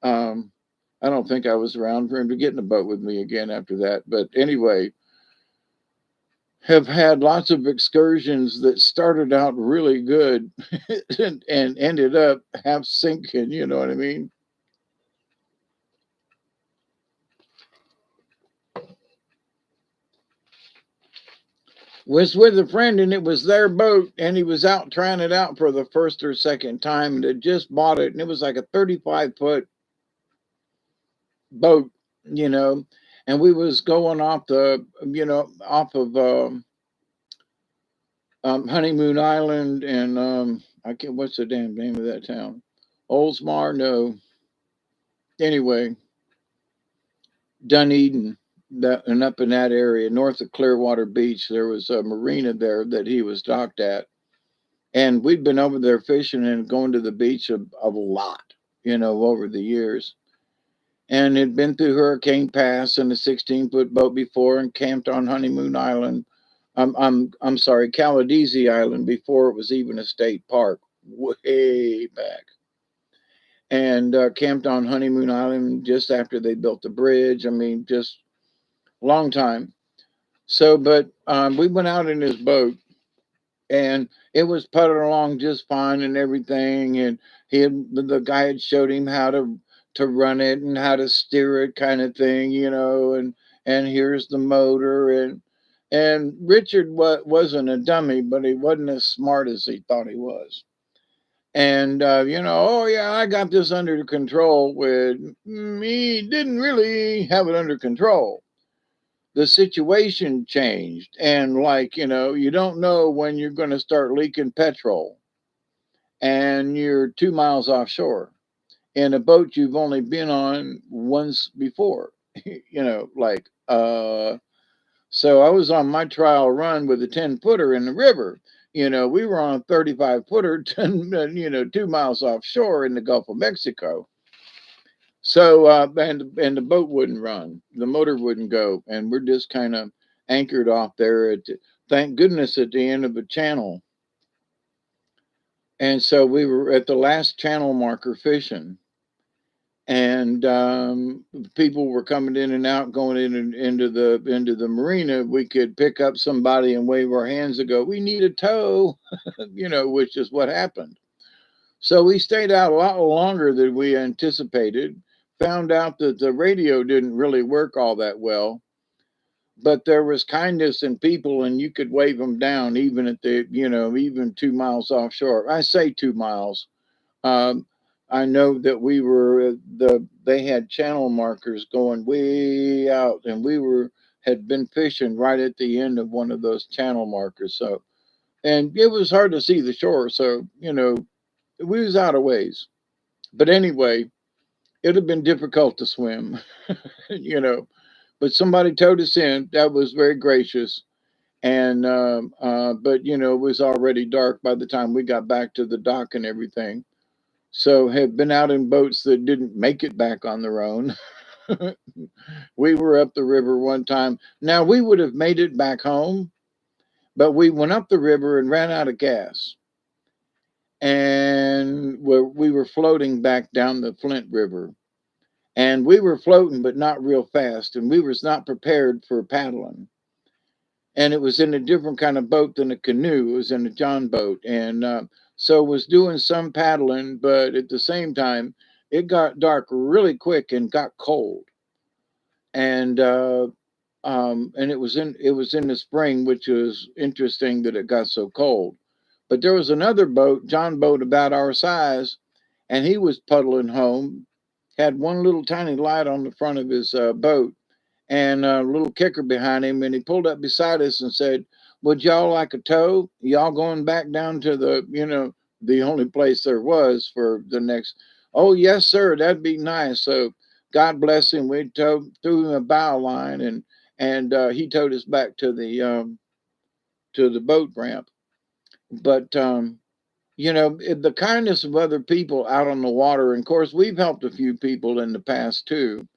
Um, I don't think I was around for him to get in a boat with me again after that. But anyway, have had lots of excursions that started out really good and ended up half sinking, you know what I mean? Was with a friend, and it was their boat, and he was out trying it out for the first or second time, and had just bought it, and it was like a 35-foot boat, you know and we was going off off of Honeymoon Island, and I can't, what's the damn name of that town? Oldsmar? No. Anyway, Dunedin. and up in that area, north of Clearwater Beach, there was a marina there that he was docked at. And we'd been over there fishing and going to the beach a lot, over the years. And had been through Hurricane Pass in a 16-foot boat before and camped on Honeymoon Island. I'm sorry, Caladesi Island before it was even a state park, way back. And camped on Honeymoon Island just after they built the bridge. I mean, just long time. So, but we went out in his boat, and it was putting along just fine and everything. And the guy had showed him how to run it and how to steer it, kind of thing, and here's the motor. And Richard wasn't a dummy, but he wasn't as smart as he thought he was. And oh yeah, I got this under control. With me, didn't really have it under control. The situation changed, and like, you don't know when you're going to start leaking petrol, and you're 2 miles offshore in a boat you've only been on once before. Like, so I was on my trial run with a 10-footer in the river. We were on a 35-footer 2 miles offshore in the Gulf of Mexico. So and the boat wouldn't run, the motor wouldn't go, and we're just kind of anchored off there thank goodness, at the end of a channel. And so we were at the last channel marker fishing, and people were coming in and out, going in and into the marina. We could pick up somebody and wave our hands and go, "We need a tow," which is what happened. So we stayed out a lot longer than we anticipated. Found out that the radio didn't really work all that well, but there was kindness in people, and you could wave them down even at even 2 miles offshore. I say 2 miles. Um, I know that we were they had channel markers going way out, and had been fishing right at the end of one of those channel markers. So, and it was hard to see the shore. So, we was out of ways. But anyway, it'd have been difficult to swim, but somebody towed us in. That was very gracious. And, but, it was already dark by the time we got back to the dock and everything. So, have been out in boats that didn't make it back on their own. We were up the river one time. Now, we would have made it back home, but we went up the river and ran out of gas. And we were floating back down the Flint River. And we were floating, but not real fast. And we was not prepared for paddling. And it was in a different kind of boat than a canoe. It was in a John boat. And so was doing some paddling, but at the same time, it got dark really quick and got cold. And it was in the spring, which was interesting that it got so cold. But there was another boat, John boat, about our size, and he was puddling home. Had one little tiny light on the front of his boat, and a little kicker behind him. And he pulled up beside us and said, "Would y'all like a tow? Y'all going back down to the only place there was for the next?" "Oh, yes, sir. That'd be nice." So God bless him. We threw him a bow line, and he towed us back to the boat ramp. But the kindness of other people out on the water. And of course, we've helped a few people in the past too.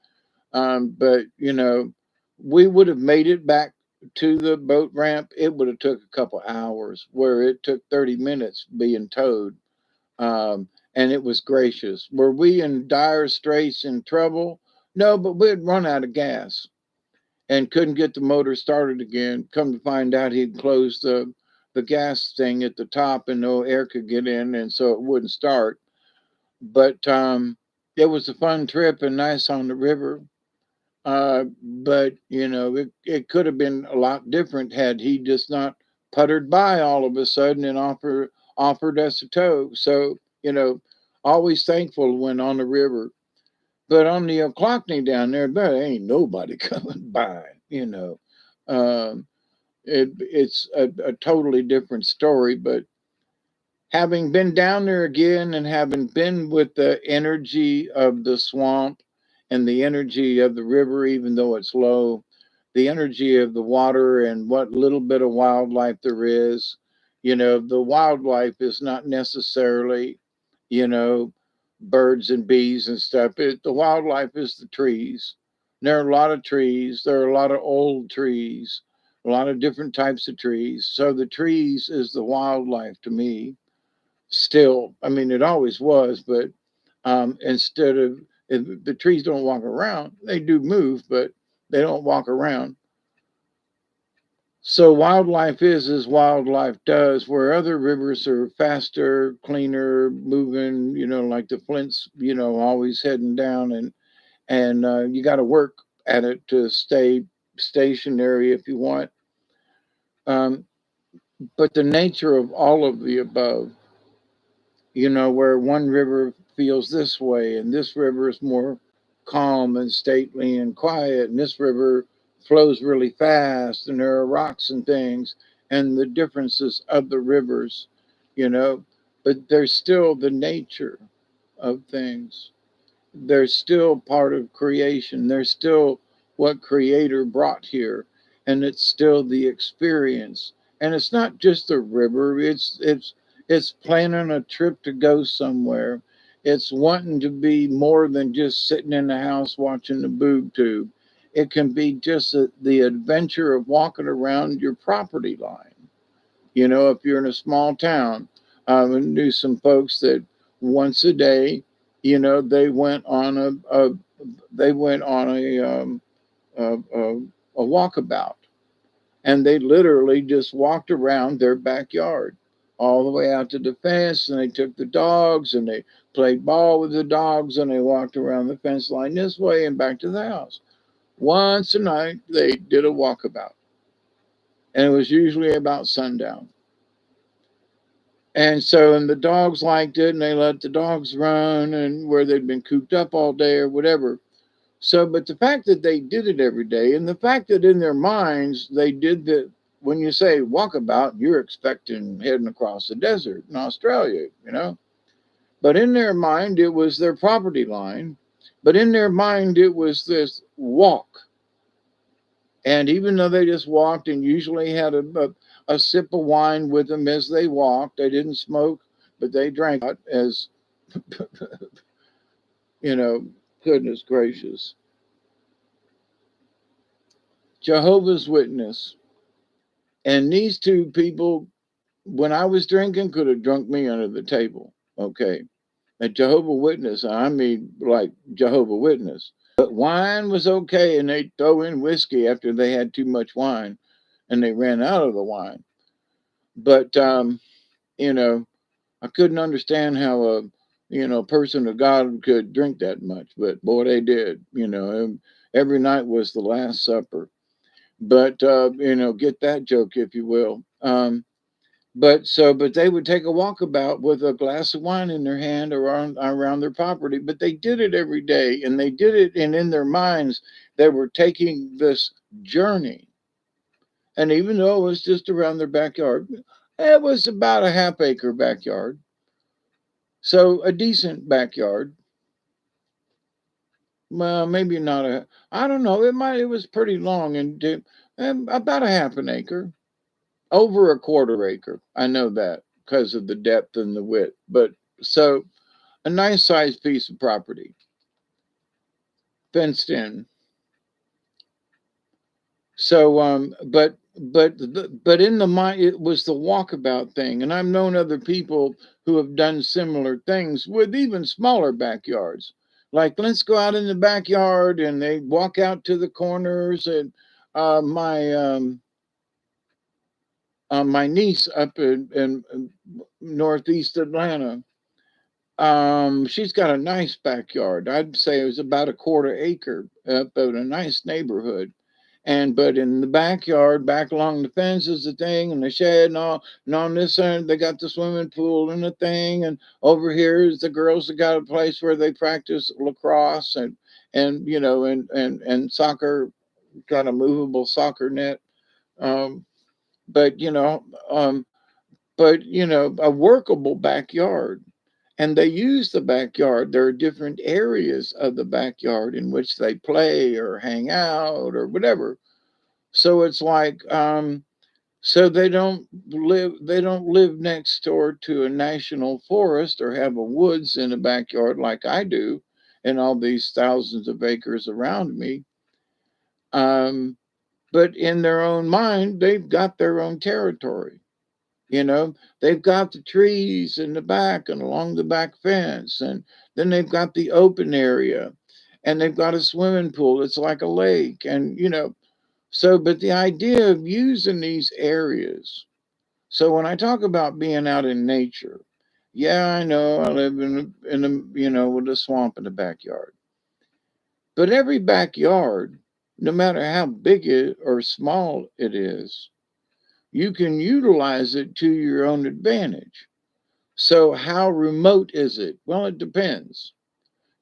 But we would have made it back to the boat ramp. It would have took a couple hours, where it took 30 minutes being towed. And it was gracious. Were we in dire straits and trouble? No, but we had run out of gas and couldn't get the motor started again. Come to find out, he'd closed the gas thing at the top, and no air could get in, and so it wouldn't start. But it was a fun trip and nice on the river. But it could have been a lot different had he just not puttered by all of a sudden and offered us a tow. So always thankful when on the river. But on the Ochlockonee down there ain't nobody coming by. Um, it's a totally different story. But having been down there again, and having been with the energy of the swamp and the energy of the river, even though it's low, the energy of the water and what little bit of wildlife there is. The wildlife is not necessarily, you know, birds and bees and stuff. The wildlife is the trees. There are a lot of trees. There are a lot of old trees, a lot of different types of trees. So the trees is the wildlife to me still. I mean, it always was, but instead of if the trees don't walk around, they do move, but they don't walk around. So wildlife is as wildlife does, where other rivers are faster, cleaner, moving. Like the Flint's, always heading down, and you got to work at it to stay stationary if you want. Um, but the nature of all of the above, where one river feels this way, and this river is more calm and stately and quiet, and this river flows really fast, and there are rocks and things, and the differences of the rivers, you know, but there's still the nature of things. They're still part of creation. They're still what Creator brought here, and it's still the experience. And it's not just a river. It's planning a trip to go somewhere. It's wanting to be more than just sitting in the house watching the boob tube. It can be just the adventure of walking around your property line. If you're in a small town, I knew some folks that once a day, they went on a walkabout, and they literally just walked around their backyard all the way out to the fence, and they took the dogs and they played ball with the dogs, and they walked around the fence line this way and back to the house. Once a night, they did a walkabout, and it was usually about sundown. And the dogs liked it, and they let the dogs run and where they'd been cooped up all day or whatever. So, but the fact that they did it every day, and the fact that in their minds they did that, when you say walkabout, you're expecting heading across the desert in Australia. But in their mind, it was their property line. But in their mind, it was this walk. And even though they just walked and usually had a sip of wine with them as they walked, they didn't smoke, but they drank it as, you know, goodness gracious. Jehovah's Witness. And these two people, when I was drinking, could have drunk me under the table. Okay. A Jehovah Witness, I mean, like Jehovah Witness. But wine was okay, and they'd throw in whiskey after they had too much wine and they ran out of the wine. But, you know, I couldn't understand how a person of God could drink that much, but boy, they did. Every night was the Last Supper. But get that joke if you will. But they would take a walkabout with a glass of wine in their hand around their property. But they did it every day, and they did it, and in their minds, they were taking this journey. And even though it was just around their backyard, it was about a half-acre backyard, so a decent backyard. Well, maybe not I don't know. It was pretty long and deep, about a half an acre, over a quarter acre. I know that because of the depth and the width. But so a nice sized piece of property, fenced in. So, but in the mind, it was the walkabout thing, and I've known other people who have done similar things with even smaller backyards. Like, let's go out in the backyard, and they walk out to the corners. And uh, my um, my niece up in northeast Atlanta, she's got a nice backyard. I'd say it was about a quarter acre up in a nice neighborhood. But in the backyard, back along the fence is the thing, and the shed and all. And on this end, they got the swimming pool and the thing. And over here is the girls that got a place where they practice lacrosse and soccer, got a movable soccer net. Um, but you know, um, a workable backyard. And they use the backyard. There are different areas of the backyard in which they play or hang out or whatever. So it's like, so they don't live next door to a national forest or have a woods in the backyard like I do, and all these thousands of acres around me. Um, but in their own mind, they've got their own territory. You know, they've got the trees in the back and along the back fence, and then they've got the open area, and they've got a swimming pool. It's like a lake, and so. But the idea of using these areas. So when I talk about being out in nature, yeah, I know I live in a with a swamp in the backyard. But every backyard, no matter how big it or small it is, you can utilize it to your own advantage. So, how remote is it? Well, it depends.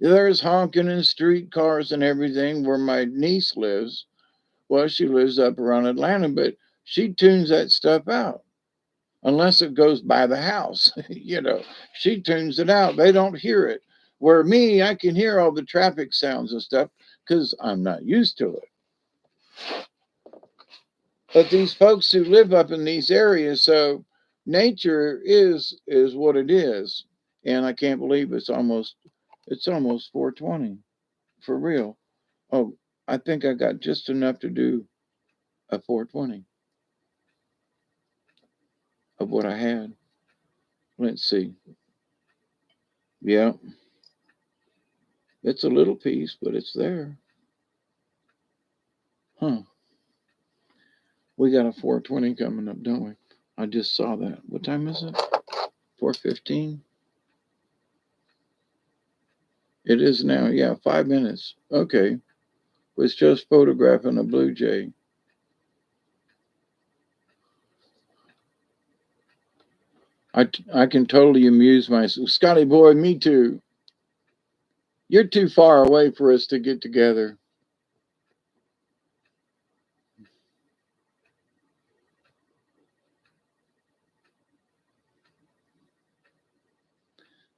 There's honking and streetcars and everything where my niece lives. Well, she lives up around Atlanta, but she tunes that stuff out unless it goes by the house. She tunes it out. They don't hear it. Where me, I can hear all the traffic sounds and stuff because I'm not used to it. But these folks who live up in these areas, so nature is what it is. And I can't believe it's almost 4:20 for real. Oh, I think I got just enough to do a 4:20 of what I had. Let's see. Yeah, it's a little piece, but it's there. Huh. We got a 4:20 coming up, don't we? I just saw that. What time is it? 4:15. It is now. Yeah, 5 minutes. Okay. Was just photographing a blue jay. I can totally amuse myself. Scotty boy, me too. You're too far away for us to get together.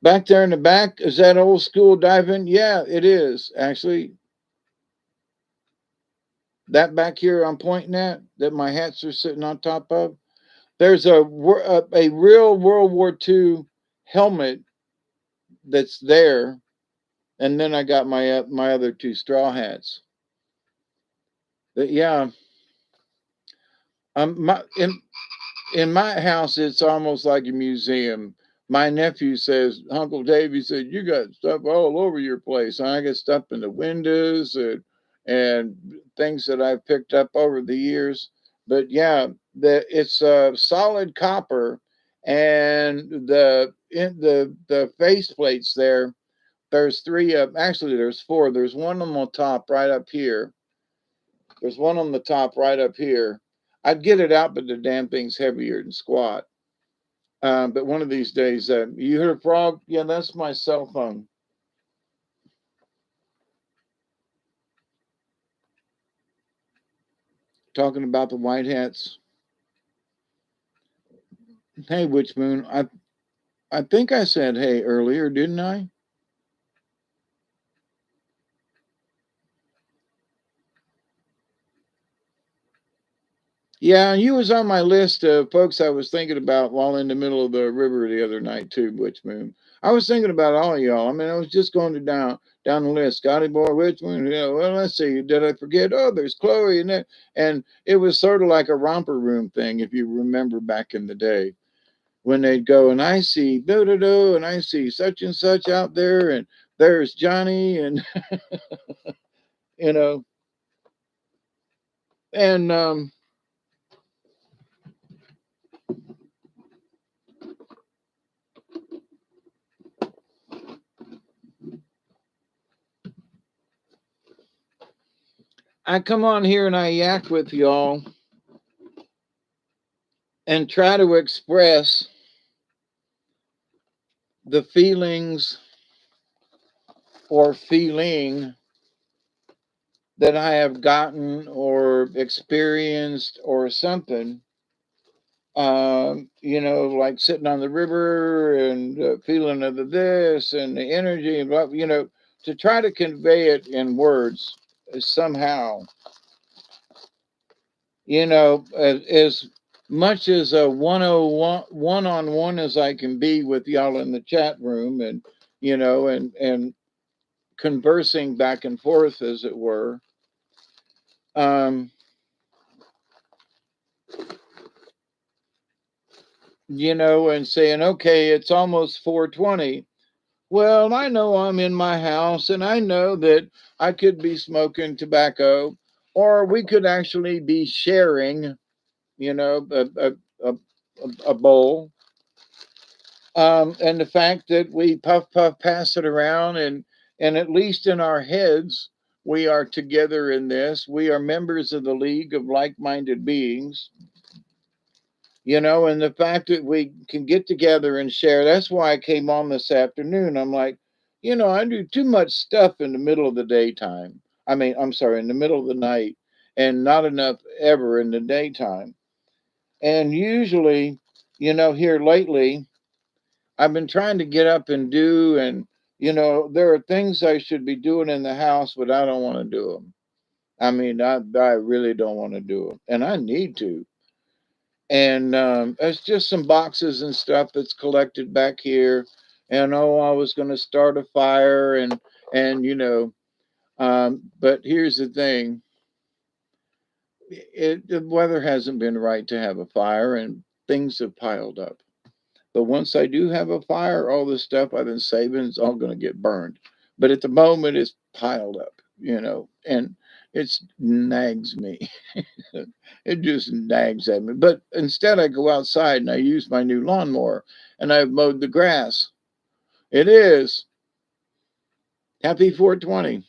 Back there in the back, is that old school diving? Yeah, it is. Actually, that back here I'm pointing at, that my hats are sitting on top of, there's a real World War II helmet that's there, and then I got my other two straw hats. But yeah, my in my house, it's almost like a museum. My nephew says, Uncle Dave, he said, you got stuff all over your place. And I got stuff in the windows and things that I've picked up over the years. But yeah, it's solid copper, and the face plates there. There's three. Actually, there's four. There's one on the top right up here. There's one on the top right up here. I'd get it out, but the damn thing's heavier than squat. But one of these days, you heard a frog? Yeah, that's my cell phone. Talking about the white hats. Hey, Witch Moon. I think I said hey earlier, didn't I? Yeah, you was on my list of folks I was thinking about while in the middle of the river the other night too, Witch Moon. I was thinking about all of y'all. I mean, I was just going down the list. Scotty Boy, Witch Moon. Well, let's see. Did I forget? Oh, there's Chloe and that. And it was sort of like a romper room thing, if you remember back in the day when they'd go and I see do do do and I see such and such out there and there's Johnny and you know and I come on here and I yak with y'all and try to express the feelings or feeling that I have gotten or experienced or something. Like sitting on the river and feeling of the this and the energy and blah, to try to convey it in words somehow. as much as a 101 as I can be with y'all in the chat room, and and conversing back and forth, as it were. Um, and saying, okay, it's almost 4:20. Well, I know I'm in my house, and I know that I could be smoking tobacco, or we could actually be sharing, a bowl. And the fact that we puff puff pass it around, and at least in our heads we are together in this. We are members of the league of like-minded beings, and the fact that we can get together and share. That's why I came on this afternoon. I'm like, I do too much stuff in the middle of the daytime. I mean, I'm sorry, in the middle of the night, and not enough ever in the daytime. And usually, here lately, I've been trying to get up and do, and there are things I should be doing in the house, but I don't want to do them. I mean, I really don't want to do them, and I need to. And it's just some boxes and stuff that's collected back here. And I was going to start a fire, and but here's the thing: the weather hasn't been right to have a fire, and things have piled up. But once I do have a fire, all the stuff I've been saving is all going to get burned. But at the moment, it's piled up, and it nags me. It just nags at me. But instead, I go outside and I use my new lawnmower, and I've mowed the grass. It is happy 420.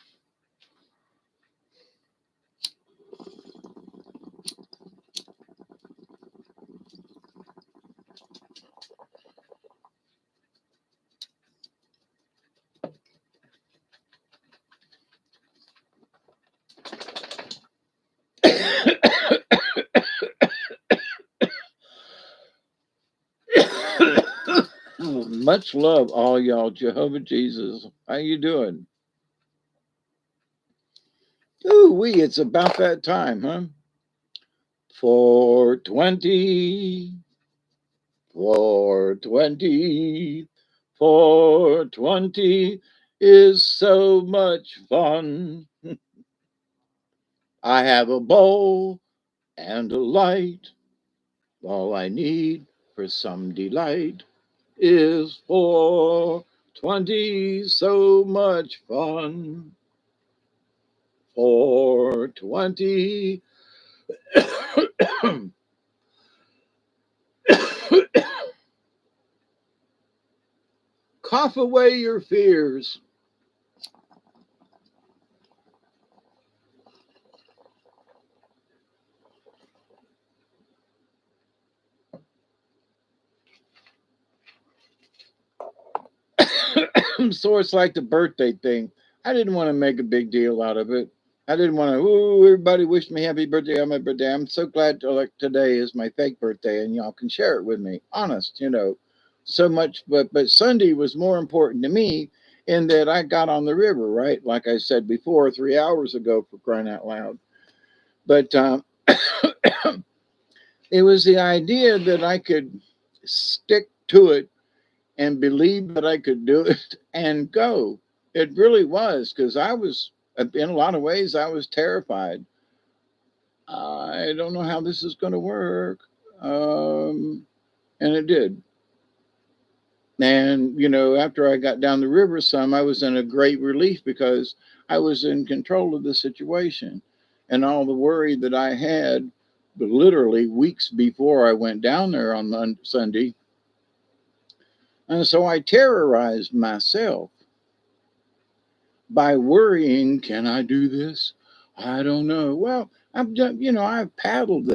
Much love, all y'all. Jehovah Jesus, how you doing? Ooh, it's about that time, huh? 420, 420, 420 is so much fun. I have a bowl and a light. All I need for some delight is 420, so much fun. 420. Cough away your fears. So it's like the birthday thing. I didn't want to make a big deal out of it. I didn't want to, everybody wish me happy birthday on my birthday. I'm so glad like today is my fake birthday and y'all can share it with me. Honest, so much. But Sunday was more important to me in that I got on the river, right? Like I said before, 3 hours ago, for crying out loud. But it was the idea that I could stick to it and believe that I could do it and go. It really was, because I was, in a lot of ways, I was terrified. I don't know how this is going to work. And it did. And, after I got down the river some, I was in a great relief because I was in control of the situation. And all the worry that I had literally weeks before I went down there on Sunday. And so I terrorized myself by worrying, can I do this? I don't know. Well, I've done, I've paddled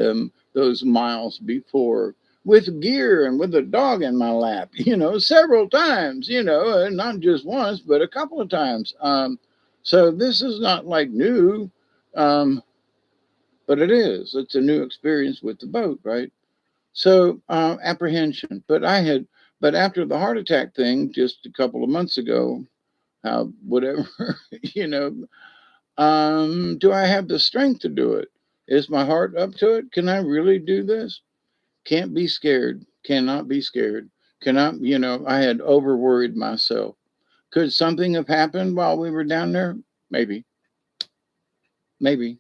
those miles before with gear and with a dog in my lap, several times, and not just once, but a couple of times. So this is not like new, um, but it is. It's a new experience with the boat, right? So apprehension. But after the heart attack thing just a couple of months ago, whatever, do I have the strength to do it? Is my heart up to it? Can I really do this? Can't be scared. Cannot be scared. Cannot, I had over worried myself. Could something have happened while we were down there? Maybe. Maybe.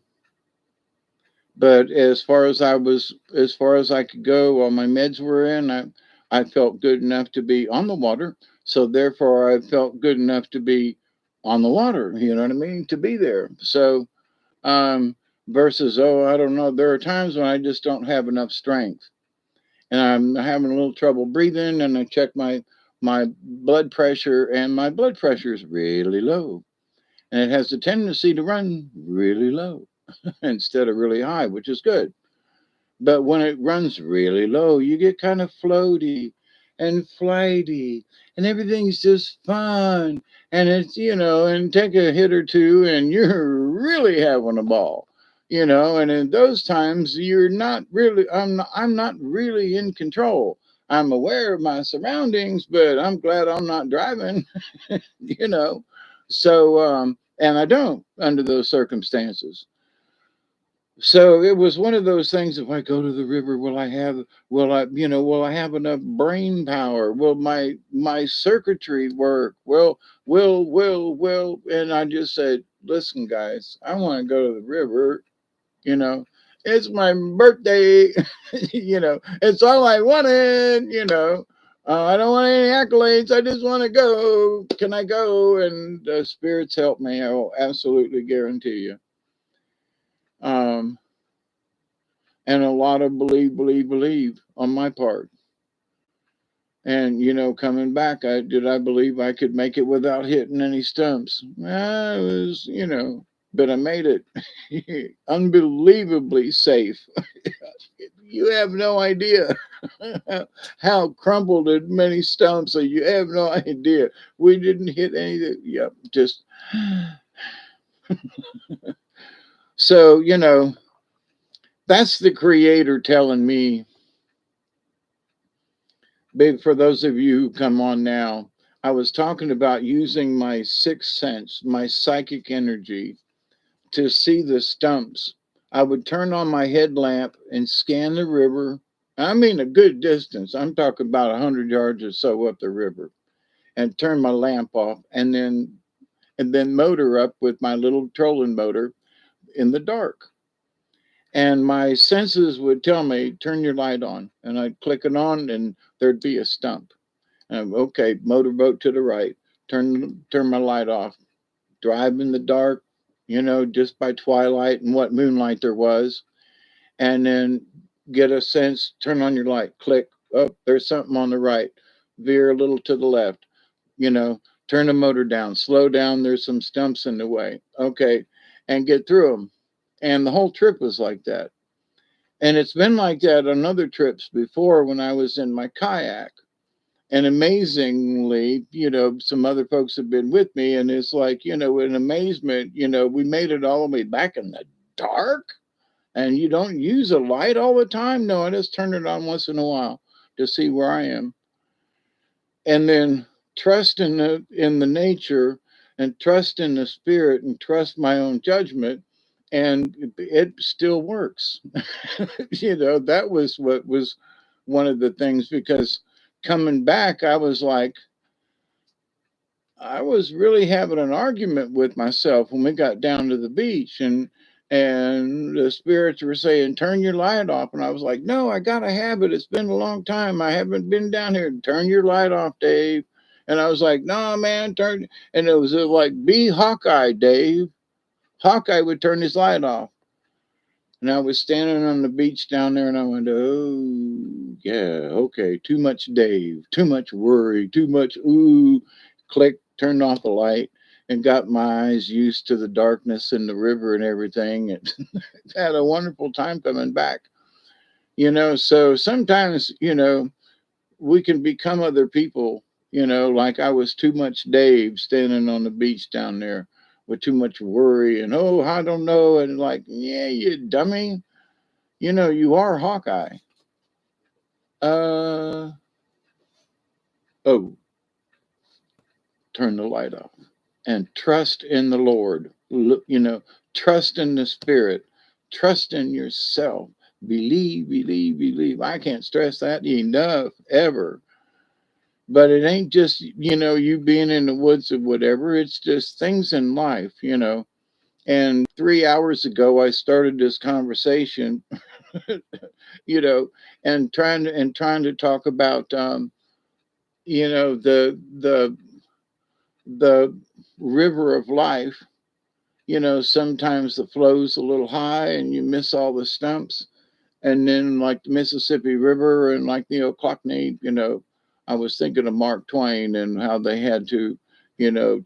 But as far as I could go while my meds were in, I felt good enough to be on the water. So therefore, I felt good enough to be on the water. You know what I mean? To be there. So, um, versus, oh, I don't know. There are times when I just don't have enough strength, and I'm having a little trouble breathing. And I check my blood pressure, and my blood pressure is really low, and it has a tendency to run really low instead of really high, which is good. But when it runs really low, you get kind of floaty and flighty, and everything's just fun. And it's, and take a hit or two, and you're really having a ball. And in those times, I'm not really in control. I'm aware of my surroundings, but I'm glad I'm not driving, you know. So, and I don't under those circumstances. So it was one of those things. If I go to the river, will I have enough brain power? Will my circuitry work? Will, and I just said, listen, guys, I want to go to the river. You know, it's my birthday. It's all I wanted. I don't want any accolades. I just want to go. Can I go? And the spirits help me. I will absolutely guarantee you. Um, and a lot of believe on my part. And coming back, I believe I could make it without hitting any stumps. I was, but I made it unbelievably safe. You have no idea how crumpled and many stumps. So you have no idea. We didn't hit anything. Yep, just so that's the creator telling me. Big for those of you who come on now, I was talking about using my sixth sense, my psychic energy to see the stumps. I would turn on my headlamp and scan the river. I mean, a good distance. I'm talking about 100 yards or so up the river, and turn my lamp off, and then motor up with my little trolling motor in the dark. And my senses would tell me, turn your light on. And I'd click it on, and there'd be a stump. Okay, motorboat to the right. Turn my light off. Drive in the dark, just by twilight and what moonlight there was, and then get a sense. Turn on your light. Click. Oh, there's something on the right. Veer a little to the left. You know, turn the motor down. Slow down. There's some stumps in the way. Okay, and get through them. And the whole trip was like that. And it's been like that on other trips before when I was in my kayak. And amazingly, some other folks have been with me, and it's like, in amazement, we made it all the way back in the dark, and you don't use a light all the time. No, I just turn it on once in a while to see where I am, and then trust in the nature, and trust in the spirit, and trust my own judgment, and it still works. That was what was one of the things, because coming back, I was really having an argument with myself when we got down to the beach, and the spirits were saying, turn your light off. And I was like, no, I gotta have it. It's been a long time. I haven't been down here. Turn your light off, Dave. And I was like, no, man, turn. And it was like, be Hawkeye, Dave. Hawkeye would turn his light off. And I was standing on the beach down there, and I went, oh, yeah, okay, too much Dave, too much worry, too much, ooh, click, turned off the light, and got my eyes used to the darkness and the river and everything. And had a wonderful time coming back. So sometimes, we can become other people, like I was too much Dave standing on the beach down there with too much worry and, oh, I don't know. And like, yeah, you dummy. You are Hawkeye. Uh, oh, turn the light off and trust in the Lord. Trust in the Spirit, trust in yourself. Believe, believe, believe. I can't stress that enough ever. But it ain't just, you being in the woods or whatever. It's just things in life, And 3 hours ago, I started this conversation, you know, and trying to talk about, the river of life. Sometimes the flow's a little high and you miss all the stumps. And then, like the Mississippi River and like the Ochlockonee, I was thinking of Mark Twain and how they had to,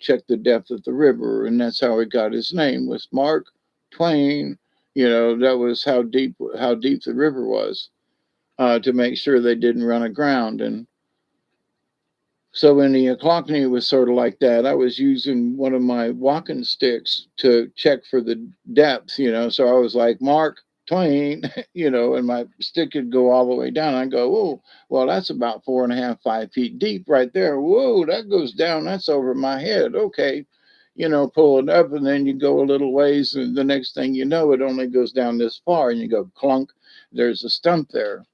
check the depth of the river. And that's how he got his name, was Mark Twain. That was how deep the river was, to make sure they didn't run aground. And so when the Ochlockonee was sort of like that, I was using one of my walking sticks to check for the depth, So I was like, Mark Twain, and my stick could go all the way down. I go, oh, well, that's about 4.5, 5 feet deep right there. Whoa, that goes down. That's over my head. Okay. Pull it up, and then you go a little ways, and the next thing you know, it only goes down this far, and you go clunk, there's a stump there.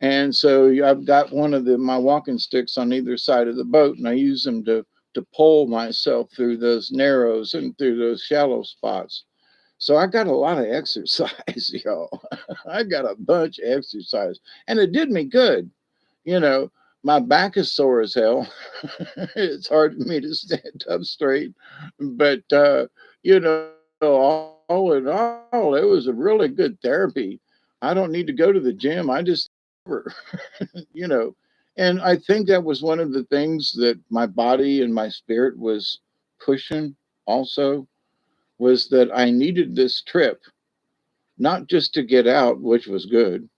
And so I've got one of my walking sticks on either side of the boat, and I use them to pole myself through those narrows and through those shallow spots. So I got a lot of exercise, y'all. I got a bunch of exercise, and it did me good. You know, my back is sore as hell. It's hard for me to stand up straight, but all in all, it was a really good therapy. I don't need to go to the gym. I just you know. And I think that was one of the things that my body and my spirit was pushing also, was that I needed this trip, not just to get out, which was good,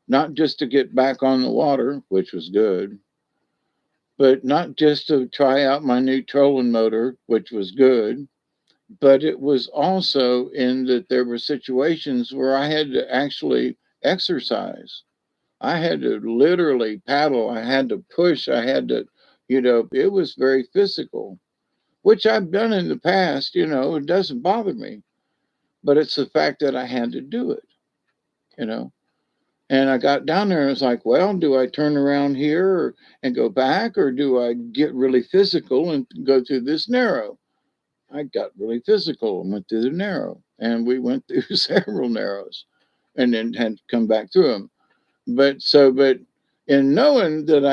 not just to get back on the water, which was good, but not just to try out my new trolling motor, which was good, but it was also in that there were situations where I had to actually exercise. I had to literally paddle. I had to push. I had to, it was very physical, which I've done in the past. It doesn't bother me, but it's the fact that I had to do it, you know. And I got down there and was like, well, do I turn around here and go back, or do I get really physical and go through this narrow? I got really physical and went through the narrow, and we went through several narrows and then had to come back through them. But in knowing that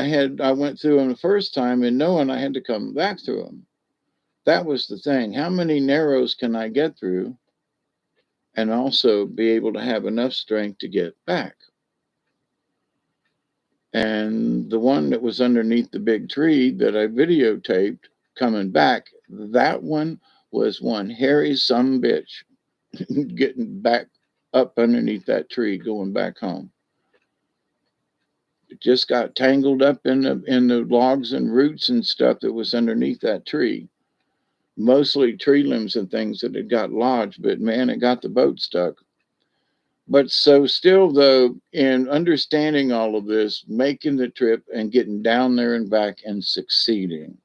I went through them the first time, and knowing I had to come back through them, that was the thing. How many narrows can I get through, and also be able to have enough strength to get back? And the one that was underneath the big tree that I videotaped coming back, that one was one hairy some bitch getting back up underneath that tree, going back home. It just got tangled up in the logs and roots and stuff that was underneath that tree. Mostly tree limbs and things that had got lodged, but man, it got the boat stuck. But so still though, in understanding all of this, making the trip and getting down there and back and succeeding.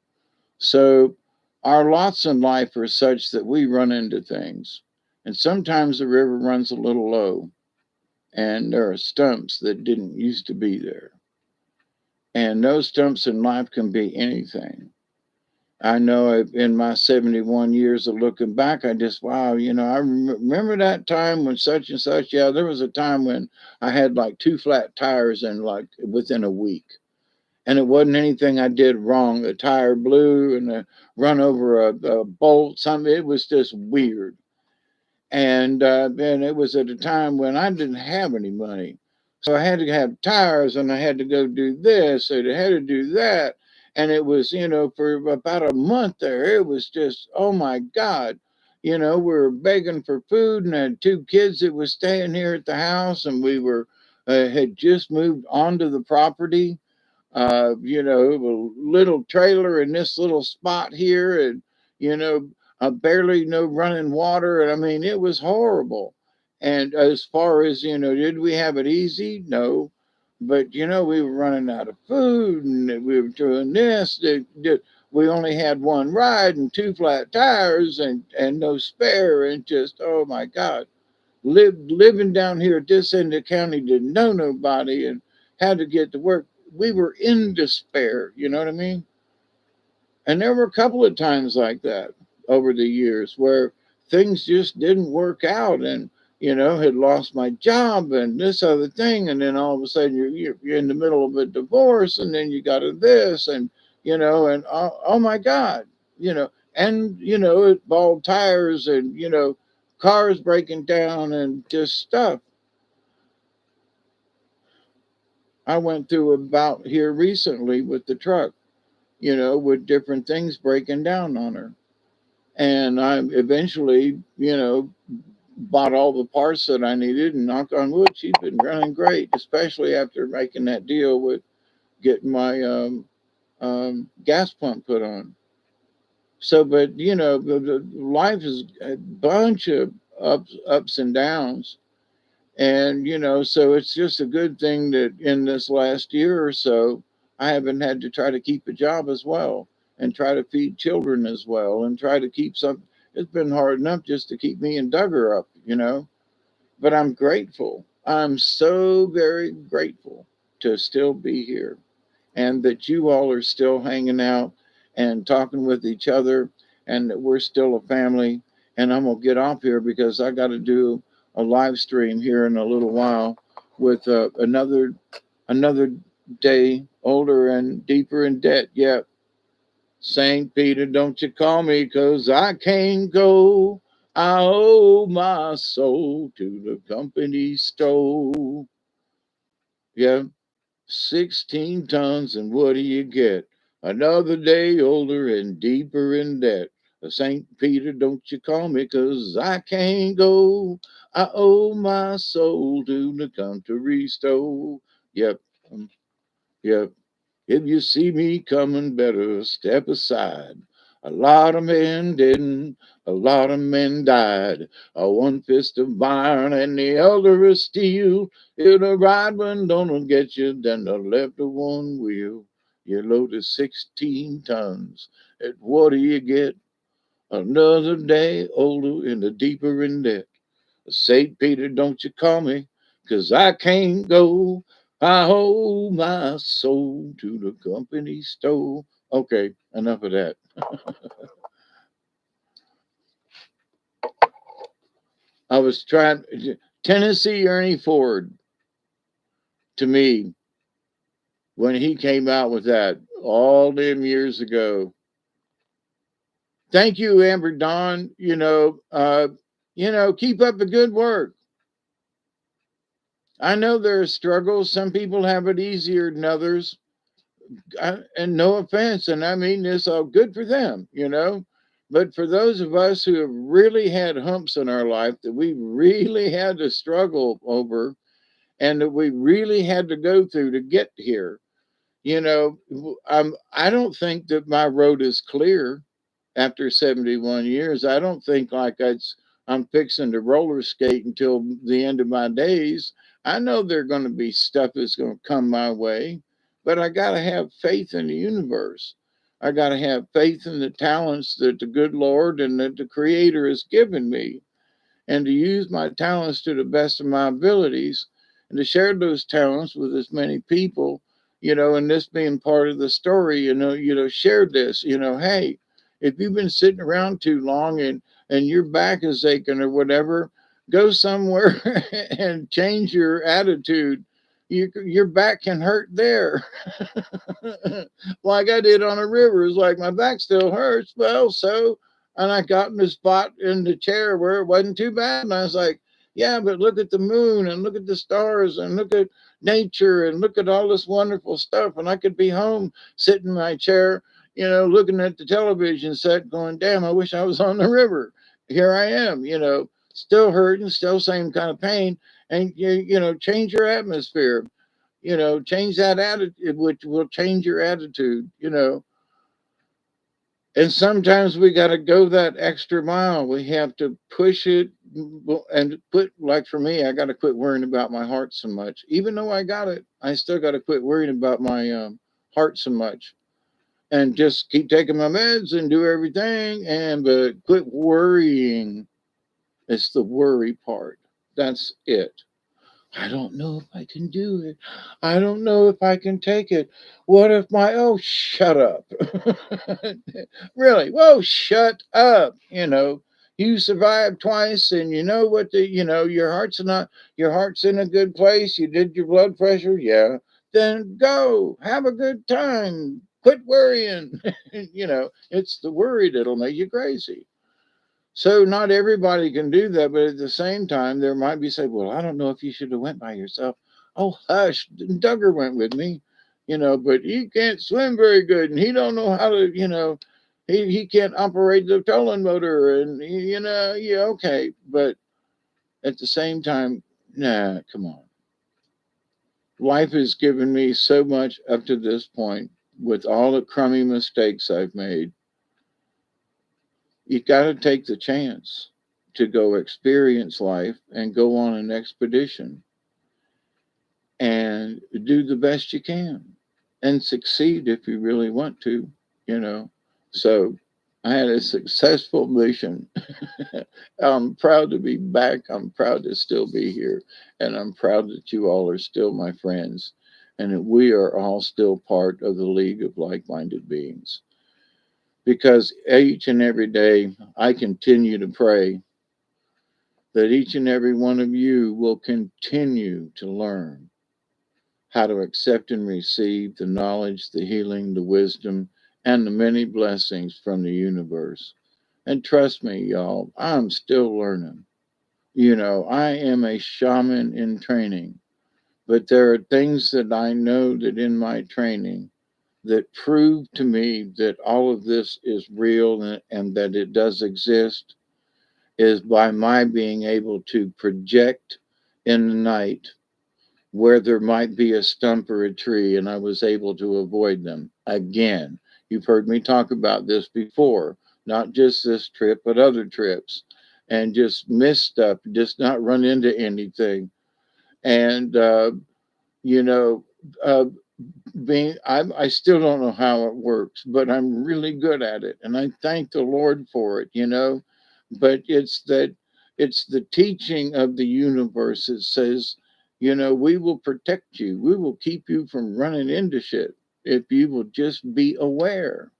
So our lots in life are such that we run into things. And sometimes the river runs a little low, and there are stumps that didn't used to be there. And those stumps in life can be anything. I know in my 71 years of looking back, I just, wow, I remember that time when such and such. Yeah, there was a time when I had like two flat tires and like within a week. And it wasn't anything I did wrong. The tire blew and run over a bolt, something. It was just weird. And it was at a time when I didn't have any money. So I had to have tires, and I had to go do this, and I had to do that. And it was, for about a month there, it was just, oh my God. We were begging for food, and I had two kids that was staying here at the house, and we had just moved onto the property. A little trailer in this little spot here, and you know, barely no running water. And I mean, it was horrible. And as far as did we have it easy? No, but we were running out of food, and we were doing this. We only had one ride and two flat tires, and no spare, and just, oh my God. living down here at this end of the county, didn't know nobody and had to get to work. We were in despair, you know what I mean? And there were a couple of times like that over the years where things just didn't work out, and had lost my job and this other thing, and then all of a sudden you're in the middle of a divorce, and then you got a this, and and oh my God, and it bald tires, and cars breaking down and just stuff. I went through about here recently with the truck, with different things breaking down on her. And I eventually, bought all the parts that I needed, and knock on wood, she's been running great, especially after making that deal with getting my gas pump put on. So, but the life is a bunch of ups and downs, and so it's just a good thing that in this last year or so, I haven't had to try to keep a job as well, and try to feed children as well, and try to keep some. It's been hard enough just to keep me and Duggar up. But I'm grateful. I'm so very grateful to still be here, and that you all are still hanging out and talking with each other, and that we're still a family. And I'm going to get off here because I got to do a live stream here in a little while with another day older and deeper in debt. Yeah, St. Peter, don't you call me, 'cause I can't go. I owe my soul to the company store. Yeah, 16 tons, and what do you get? Another day older and deeper in debt. St. Peter, don't you call me, 'cause I can't go. I owe my soul to the country store. Yep, yep. If you see me coming, better step aside. A lot of men didn't, a lot of men died. A one fist of iron and the other of steel. If the right one don't get you, then the left of one will. You loaded 16 tons. And what do you get? Another day older and the deeper in debt. St. Peter, don't you call me, 'cause I can't go. I hold my soul to the company store. Okay, enough of that. I was trying. Tennessee Ernie Ford, to me, when he came out with that all them years ago. Thank you, Amber Dawn. Keep up the good work. I know there are struggles. Some people have it easier than others. And no offense, and I mean this all good for them. But for those of us who have really had humps in our life that we really had to struggle over, and that we really had to go through to get here, I don't think that my road is clear after 71 years. I don't think like I'm fixing to roller skate until the end of my days. I know there's going to be stuff that's going to come my way, but I got to have faith in the universe. I got to have faith in the talents that the good Lord and that the Creator has given me, and to use my talents to the best of my abilities, and to share those talents with as many people, and this being part of the story, share this, hey, if you've been sitting around too long, and your back is aching or whatever, go somewhere and change your attitude. Your back can hurt there. Like I did on a river. It's like my back still hurts. Well, so, and I got in the spot in the chair where it wasn't too bad. And I was like, yeah, but look at the moon and look at the stars and look at nature and look at all this wonderful stuff. And I could be home sitting in my chair, looking at the television set going, damn, I wish I was on the river. Here I am, still hurting, still same kind of pain. And, change your atmosphere, change that attitude, which will change your attitude. And sometimes we got to go that extra mile. We have to push it and like for me, I got to quit worrying about my heart so much. Even though I got it, I still got to quit worrying about my heart so much, and just keep taking my meds and do everything, and but quit worrying. It's the worry part. That's it. I don't know if I can do it. I don't know if I can take it. What if my, oh, shut up. Really? Whoa, shut up. You survived twice and you know what your heart's in a good place. You did your blood pressure. Yeah. Then go have a good time. Quit worrying. It's the worry that'll make you crazy. So not everybody can do that, but at the same time, there might be say, "Well, I don't know if you should have went by yourself." Oh, hush! Duggar went with me, but he can't swim very good, and he don't know how to, he can't operate the trolling motor, and yeah, okay, but at the same time, nah, come on. Life has given me so much up to this point with all the crummy mistakes I've made. You got to take the chance to go experience life and go on an expedition and do the best you can and succeed if you really want to, you know. So I had a successful mission. I'm proud to be back. I'm proud to still be here. And I'm proud that you all are still my friends and that we are all still part of the League of Like Minded Beings. Because each and every day I continue to pray that each and every one of you will continue to learn how to accept and receive the knowledge, the healing, the wisdom, and the many blessings from the universe. And trust me, y'all, I'm still learning. I am a shaman in training, but there are things that I know that in my training that prove to me that all of this is real and that it does exist is by my being able to project in the night where there might be a stump or a tree, and I was able to avoid them. Again, you've heard me talk about this before, not just this trip, but other trips, and just miss stuff, just not run into anything. And, you know, uh, I still don't know how it works, but I'm really good at it, and I thank the Lord for it. But it's the teaching of the universe that says, we will protect you, we will keep you from running into shit if you will just be aware.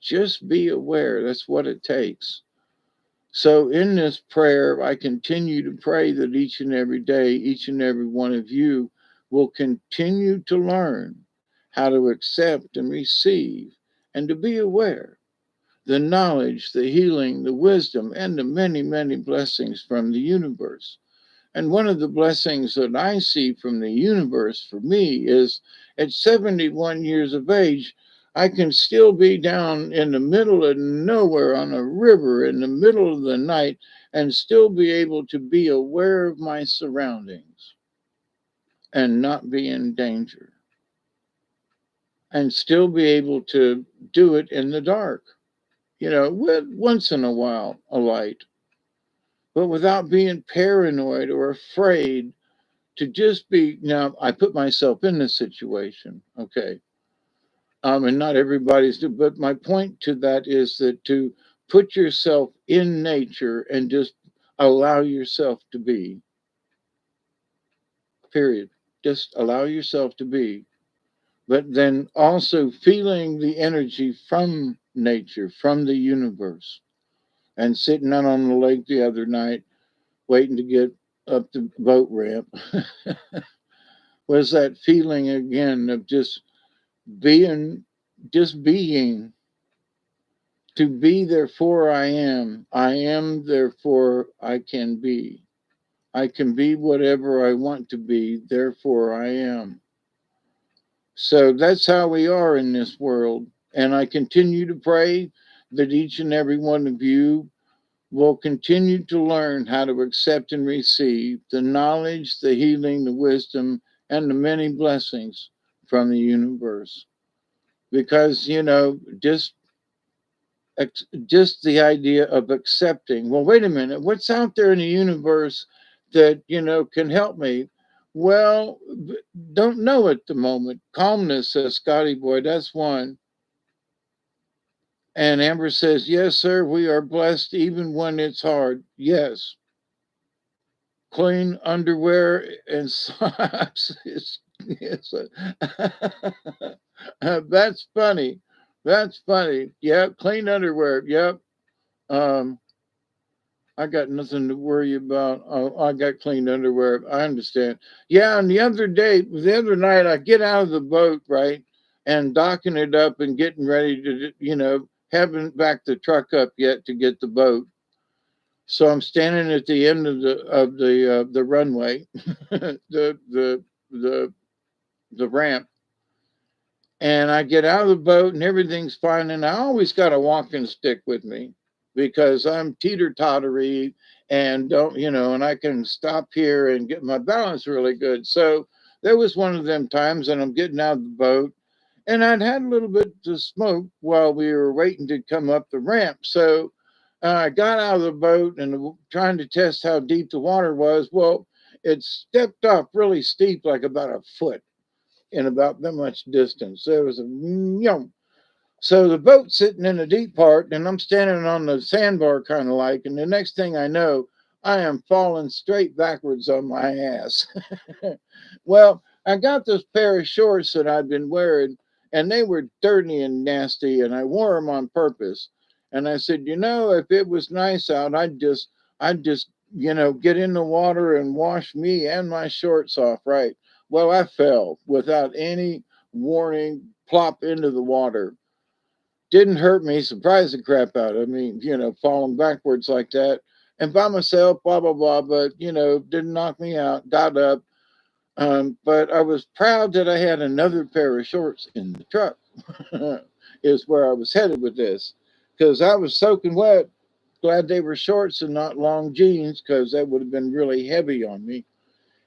Just be aware. That's what it takes. So in this prayer, I continue to pray that each and every day, each and every one of you will continue to learn how to accept and receive and to be aware the knowledge, the healing, the wisdom, and the many, many blessings from the universe. And one of the blessings that I see from the universe for me is at 71 years of age, I can still be down in the middle of nowhere on a river in the middle of the night and still be able to be aware of my surroundings and not be in danger and still be able to do it in the dark, with once in a while a light, but without being paranoid or afraid to just be. Now I put myself in this situation, okay, and not everybody's do, but my point to that is that to put yourself in nature and just allow yourself to be, period. Just allow yourself to be, but then also feeling the energy from nature, from the universe. And sitting out on the lake the other night waiting to get up the boat ramp was that feeling again of being, just being, to be, therefore I am. I am, therefore I can be. I can be whatever I want to be, therefore I am. So that's how we are in this world. And I continue to pray that each and every one of you will continue to learn how to accept and receive the knowledge, the healing, the wisdom, and the many blessings from the universe. Because, just the idea of accepting, well, wait a minute, what's out there in the universe that, can help me? Well, don't know at the moment. Calmness, says Scotty Boy, that's one. And Amber says, yes, sir, we are blessed even when it's hard. Yes. clean underwear and socks. That's funny. That's funny. Yep, clean underwear. Yep. Um, I got nothing to worry about. Oh, I got clean underwear. I understand. Yeah, and the other night, I get out of the boat, right, and docking it up and getting ready to, haven't backed the truck up yet to get the boat. So I'm standing at the end of the runway, the the ramp, and I get out of the boat and everything's fine. And I always got a walking stick with me because I'm teeter tottery and don't, and I can stop here and get my balance really good. So there was one of them times and I'm getting out of the boat and I'd had a little bit to smoke while we were waiting to come up the ramp. So I got out of the boat and trying to test how deep the water was. Well, it stepped up really steep, like about a foot in about that much distance. There was a yum. So the boat's sitting in the deep part, and I'm standing on the sandbar kind of like, and the next thing I know, I am falling straight backwards on my ass. Well, I got this pair of shorts that I'd been wearing, and they were dirty and nasty, and I wore them on purpose. And I said, if it was nice out, I'd just, get in the water and wash me and my shorts off, right? Well, I fell without any warning, plop into the water. Didn't hurt me, surprised the crap out of me, falling backwards like that. And by myself, blah, blah, blah, but, didn't knock me out, got up. But I was proud that I had another pair of shorts in the truck, is where I was headed with this. Because I was soaking wet. Glad they were shorts and not long jeans, because that would have been really heavy on me.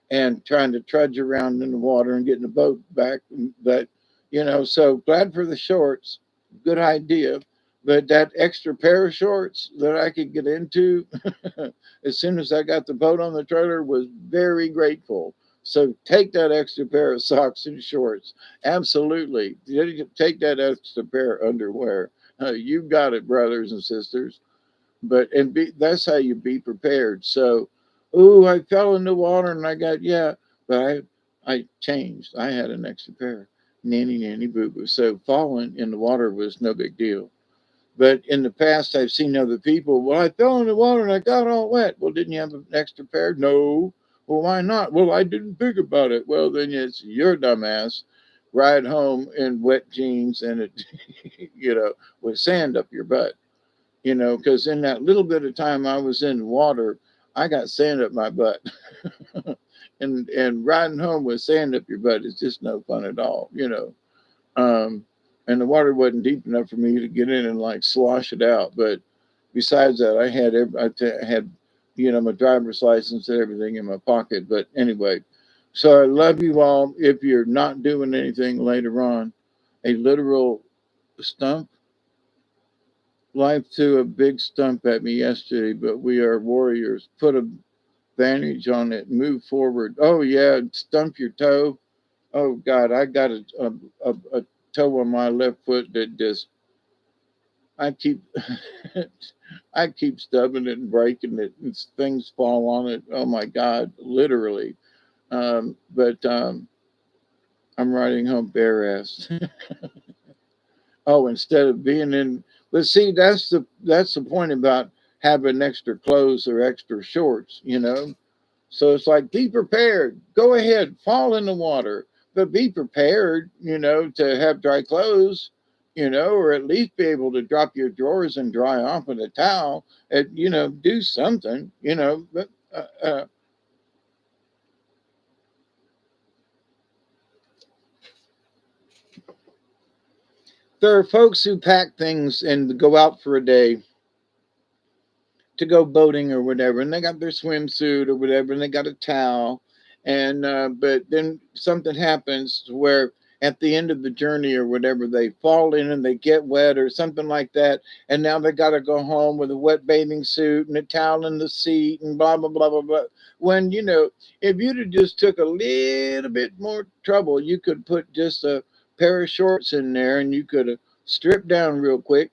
And trying to trudge around in the water and getting the boat back. But, so glad for the shorts. Good idea. But that extra pair of shorts that I could get into as soon as I got the boat on the trailer was very grateful. So take that extra pair of socks and shorts. Absolutely. Take that extra pair of underwear. You got it, brothers and sisters. That's how you be prepared. So, ooh, I fell in the water and I got, yeah, but I changed. I had an extra pair. Nanny boo boo. So falling in the water was no big deal. But in the past, I've seen other people. Well, I fell in the water and I got all wet. Well, didn't you have an extra pair? No. Well, why not? Well, I didn't think about it. Well, then it's your dumbass. Ride home in wet jeans and it, with sand up your butt. Because in that little bit of time I was in the water, I got sand up my butt. and riding home with sand up your butt is just no fun at all. Um, and the water wasn't deep enough for me to get in and like slosh it out. But besides that, I had my driver's license and everything in my pocket. But anyway, so I love you all. If you're not doing anything later on, a literal stump. Life threw a big stump at me yesterday, but we are warriors. Put a bandage on it, move forward. Oh yeah, stump your toe. Oh God, I got a toe on my left foot that just I keep I keep stubbing it and breaking it, and things fall on it. Oh my God, literally. But I'm riding home bare ass. Oh, instead of being in, but see, that's the point about having extra clothes or extra shorts. So it's like be prepared. Go ahead, fall in the water, but be prepared, to have dry clothes, or at least be able to drop your drawers and dry off with a towel. And do something. But there are folks who pack things and go out for a day to go boating or whatever, and they got their swimsuit or whatever, and they got a towel, and but then something happens where at the end of the journey or whatever, they fall in and they get wet or something like that, and now they got to go home with a wet bathing suit and a towel in the seat and blah blah blah blah blah. When if you'd have just took a little bit more trouble, you could put just a pair of shorts in there and you could have stripped down real quick.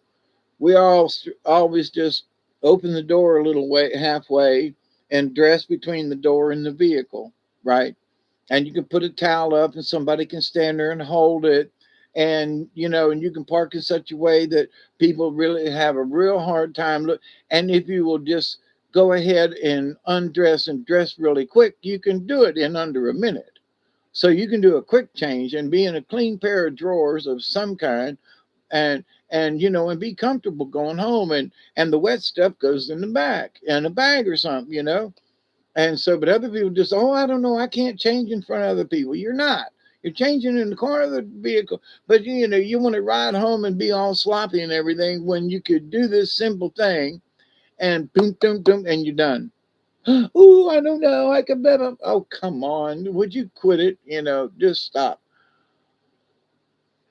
We always just open the door a little way halfway and dress between the door and the vehicle, right? And you can put a towel up and somebody can stand there and hold it. And and you can park in such a way that people really have a real hard time look. And if you will just go ahead and undress and dress really quick, you can do it in under a minute. So you can do a quick change and be in a clean pair of drawers of some kind, and and be comfortable going home, and the wet stuff goes in the back in a bag or something. And so, but other people just, oh, I don't know, I can't change in front of other people. You're not. You're changing in the corner of the vehicle, but you want to ride home and be all sloppy and everything when you could do this simple thing, and boom, boom, boom, and you're done. Oh, I don't know. I could better. Oh, come on. Would you quit it? Just stop.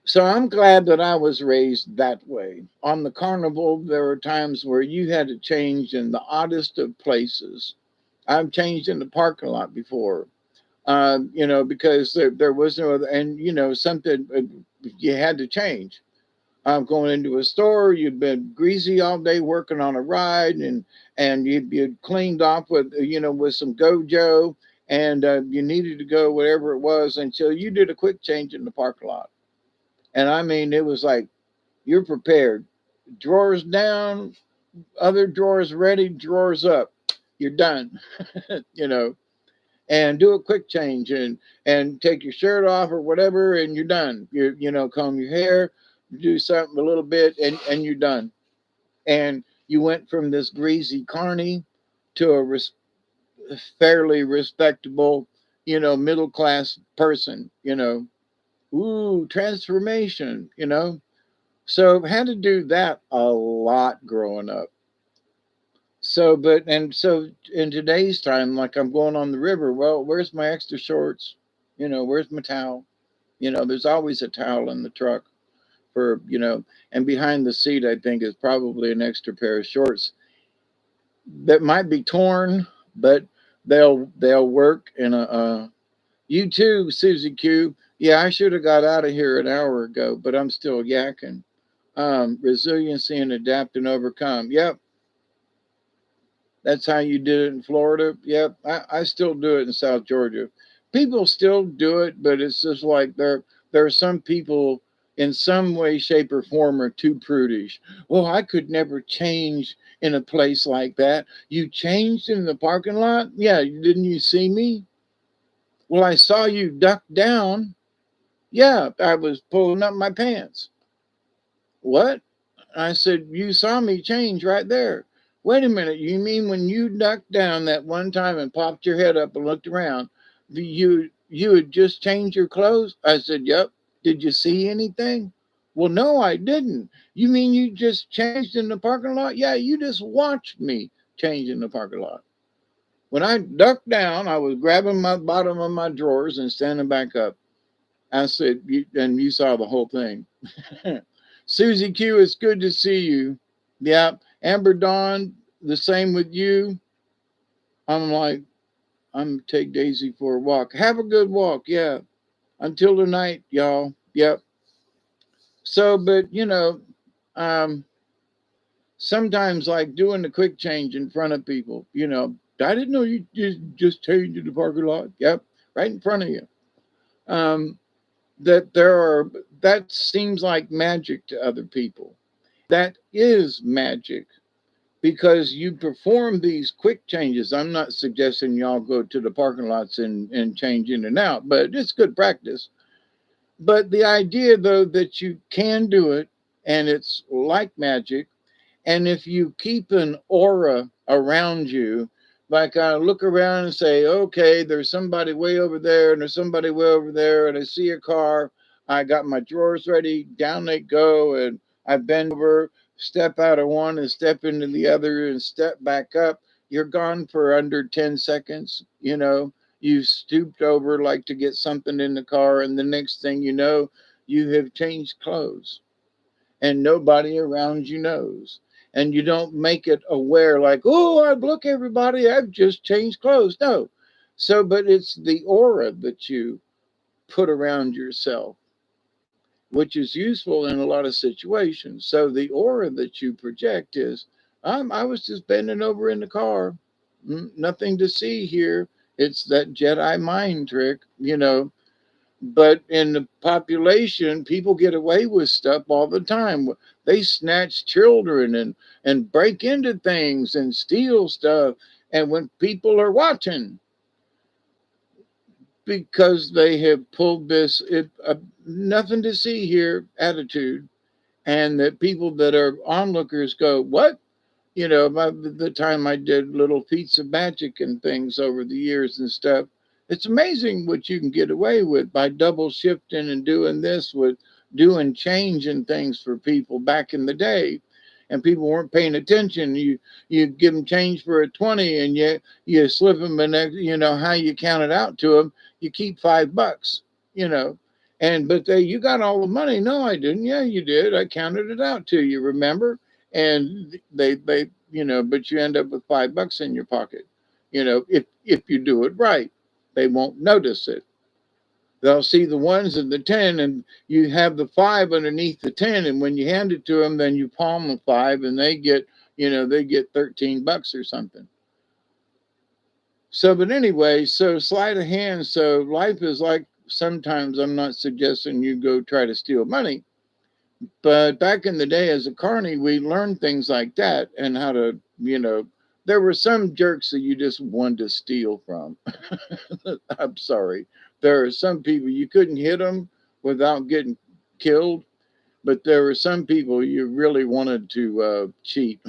So I'm glad that I was raised that way. On the carnival, there were times where you had to change in the oddest of places. I've changed in the parking lot before, because there was no other, and something you had to change. Going into a store, you'd been greasy all day working on a ride, and you'd cleaned off with with some Gojo, and you needed to go whatever it was, and so you did a quick change in the parking lot. And I mean, it was like you're prepared. Drawers down, other drawers ready, drawers up. You're done. you know, and do a quick change, and take your shirt off or whatever, and you're done. Comb your hair, do something a little bit, and you're done. And you went from this greasy carny to a fairly respectable, middle class person. Ooh, transformation. So I've had to do that a lot growing up. So, so in today's time, like I'm going on the river, well, where's my extra shorts? Where's my towel? There's always a towel in the truck for, and behind the seat, I think is probably an extra pair of shorts that might be torn, but they'll work in you too, Susie Q. Yeah, I should have got out of here an hour ago, but I'm still yakking. Resiliency and adapt and overcome. Yep, that's how you did it in Florida. Yep, I still do it in South Georgia. People still do it, but it's just like there are some people in some way, shape, or form are too prudish. Well, I could never change in a place like that. You changed in the parking lot? Yeah, didn't you see me? Well, I saw you duck down. Yeah, I was pulling up my pants. What? I said, you saw me change right there. Wait a minute, you mean when you ducked down that one time and popped your head up and looked around, you had just changed your clothes? I said, yep. Did you see anything? Well, no, I didn't. You mean you just changed in the parking lot? Yeah, you just watched me change in the parking lot. When I ducked down, I was grabbing my bottom of my drawers and standing back up. I said, and you saw the whole thing. Susie Q, it's good to see you. Yeah. Amber Dawn, the same with you. I'm like, I'm gonna take Daisy for a walk. Have a good walk. Yeah. Until tonight, y'all. Yep. So, but um, sometimes like doing the quick change in front of people, I didn't know you just changed in the parking lot. Yep. Right in front of you. Um, that seems like magic to other people. That is magic because you perform these quick changes. I'm not suggesting y'all go to the parking lots and change in and out, but it's good practice. But the idea, though, that you can do it and it's like magic, and if you keep an aura around you, like I look around and say, okay, there's somebody way over there, and there's somebody way over there, and I see a car. I got my drawers ready, down they go, and I bend over, step out of one and step into the other and step back up. You're gone for under 10 seconds. You stooped over like to get something in the car, and the next thing you know, you have changed clothes and nobody around you knows. And you don't make it aware like, oh, look, everybody, I've just changed clothes. No. So, but it's the aura that you put around yourself, which is useful in a lot of situations. So the aura that you project is, I was just bending over in the car. Nothing to see here. It's that Jedi mind trick, you know. But in the population, people get away with stuff all the time. They snatch children and break into things and steal stuff. And when people are watching, because they have pulled this nothing to see here attitude, and that people that are onlookers go, what? You know, by the time I did little feats of magic and things over the years and stuff, it's amazing what you can get away with by double shifting and doing this with doing change and things for people back in the day. And people weren't paying attention. You give them change for a 20, and you slip them the next, you know, how you count it out to them. You keep $5, you know. And but you got all the money. No, I didn't. Yeah, you did. I counted it out to you, remember? And they you know, but you end up with $5 in your pocket, you know, if you do it right. They won't notice it. They'll see the ones and the 10, and you have the 5 underneath the 10, and when you hand it to them, then you palm the 5, and they get, you know, they get $13 or something. So but anyway, so sleight of hand. So life is like, sometimes I'm not suggesting you go try to steal money. But back in the day as a carny, we learned things like that, and how to, you know, there were some jerks that you just wanted to steal from. I'm sorry. There are some people you couldn't hit them without getting killed, but there were some people you really wanted to cheat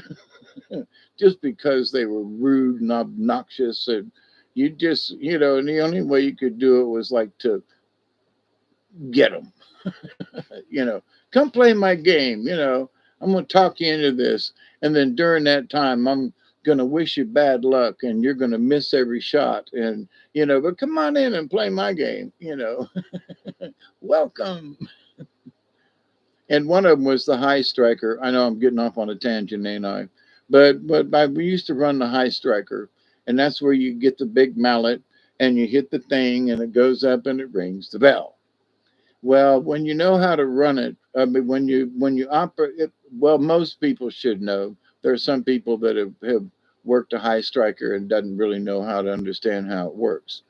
just because they were rude and obnoxious. And you just, you know, and the only way you could do it was like to get them. You know, come play my game. You know, I'm going to talk you into this. And then during that time, I'm going to wish you bad luck, and you're going to miss every shot. And, you know, but come on in and play my game, you know, welcome. And one of them was the high striker. I know I'm getting off on a tangent, ain't I? But we used to run the high striker, and that's where you get the big mallet and you hit the thing and it goes up and it rings the bell. Well, when you know how to run it, I mean, when you operate it, well, most people should know. There are some people that have worked a high striker and doesn't really know how to understand how it works.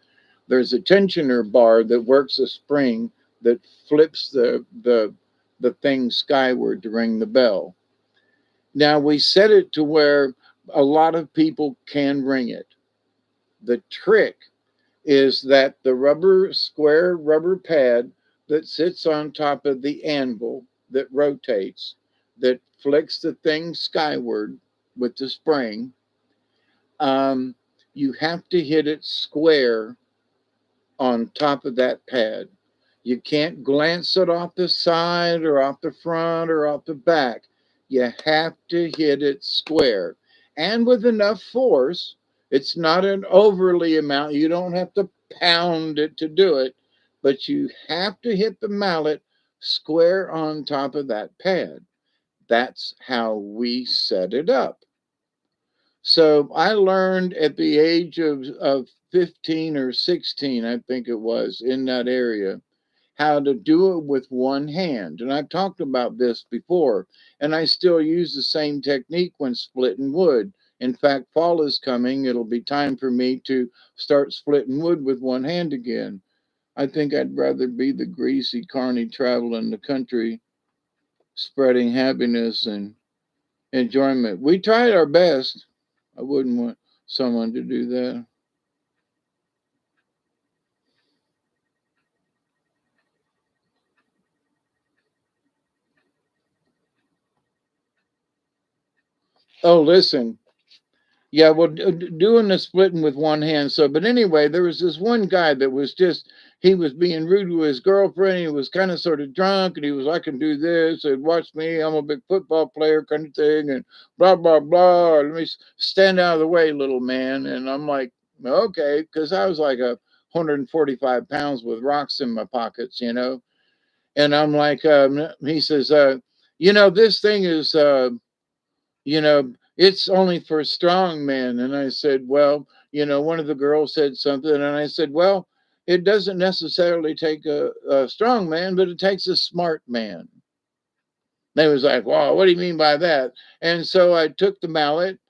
There's a tensioner bar that works a spring that flips the thing skyward to ring the bell. Now we set it to where a lot of people can ring it. The trick is that the square rubber pad that sits on top of the anvil that rotates, that flicks the thing skyward with the spring, um, you have to hit it square on top of that pad. You can't glance it off the side or off the front or off the back. You have to hit it square and with enough force. It's not an overly amount. You don't have to pound it to do it, but you have to hit the mallet square on top of that pad. That's how we set it up. So I learned at the age of 15 or 16, I think it was, in that area, how to do it with one hand. And I've talked about this before, and I still use the same technique when splitting wood. In fact, fall is coming. It'll be time for me to start splitting wood with one hand again. I think I'd rather be the greasy carny traveling the country, spreading happiness and enjoyment. We tried our best. I wouldn't want someone to do that. Oh, listen, yeah, well, doing the splitting with one hand. So, but anyway, there was this one guy that was just, he was being rude to his girlfriend. He was kind of sort of drunk, and he was, I can do this, and watch me, I'm a big football player kind of thing, and blah, blah, blah. Let me stand out of the way, little man. And I'm like, okay, because I was like 145 pounds with rocks in my pockets, you know. And I'm like, he says, you know, this thing is, you know, it's only for strong men. And I said, well, you know, one of the girls said something, and I said, well, it doesn't necessarily take a strong man, but it takes a smart man. They was like, wow, what do you mean by that? And so I took the mallet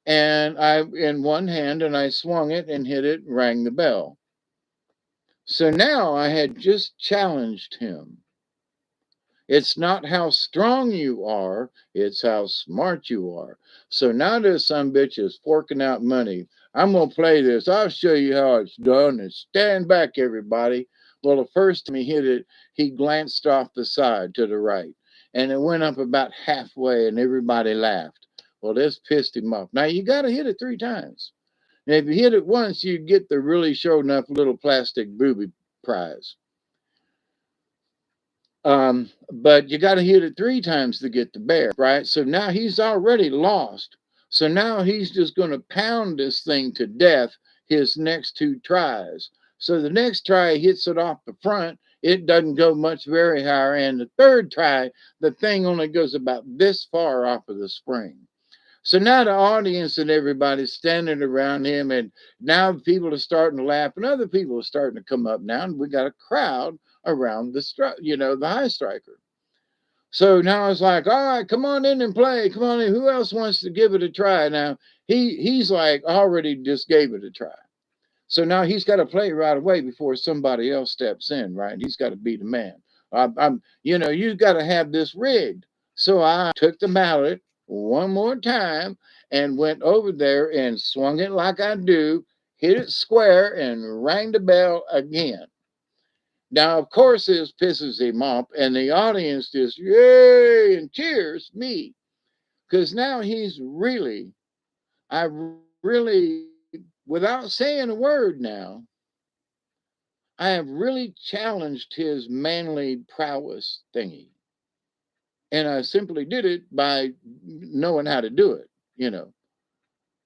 and I in one hand, and I swung it and hit it, rang the bell. So now I had just challenged him. It's not how strong you are, it's how smart you are. So now this some bitch is forking out money. I'm gonna play this. I'll show you how it's done. And stand back, everybody. Well, the first time he hit it, he glanced off the side to the right. And it went up about halfway, and everybody laughed. Well, this pissed him off. Now you gotta hit it 3 times. And if you hit it once, you get the really show enough little plastic booby prize. But you got to hit it 3 times to get the bear, right? So now he's already lost. So now he's just going to pound this thing to death his next 2 tries. So the next try he hits it off the front, it doesn't go much very higher. And the third try, the thing only goes about this far off of the spring. So now the audience and everybody's standing around him, and now people are starting to laugh, and other people are starting to come up now, and we got a crowd around the high striker. So now it's like, all right, come on in and play. Come on in. Who else wants to give it a try? Now he's like already just gave it a try. So now he's got to play right away before somebody else steps in, right? He's got to be the man. You've got to have this rigged. So I took the mallet one more time and went over there and swung it like I do, hit it square, and rang the bell again. Now, of course, this pisses him off, and the audience just yay and cheers me because now I really, without saying a word now, I have really challenged his manly prowess thingy. And I simply did it by knowing how to do it.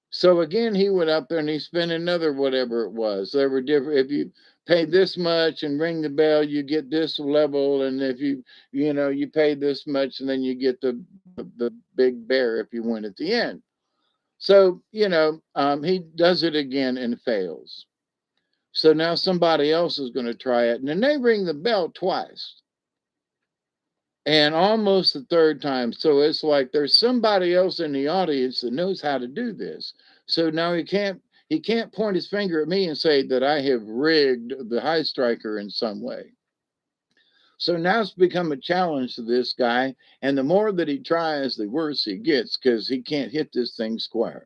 So again, he went up there and he spent another whatever it was. There were different, if you pay this much and ring the bell, you get this level. And if you pay this much and then you get the big bear if you win at the end. So, he does it again and fails. So now somebody else is going to try it. And then they ring the bell twice and almost the third time. So it's like there's somebody else in the audience that knows how to do this. So now he can't point his finger at me and say that I have rigged the high striker in some way. So now it's become a challenge to this guy. And the more that he tries, the worse he gets because he can't hit this thing square.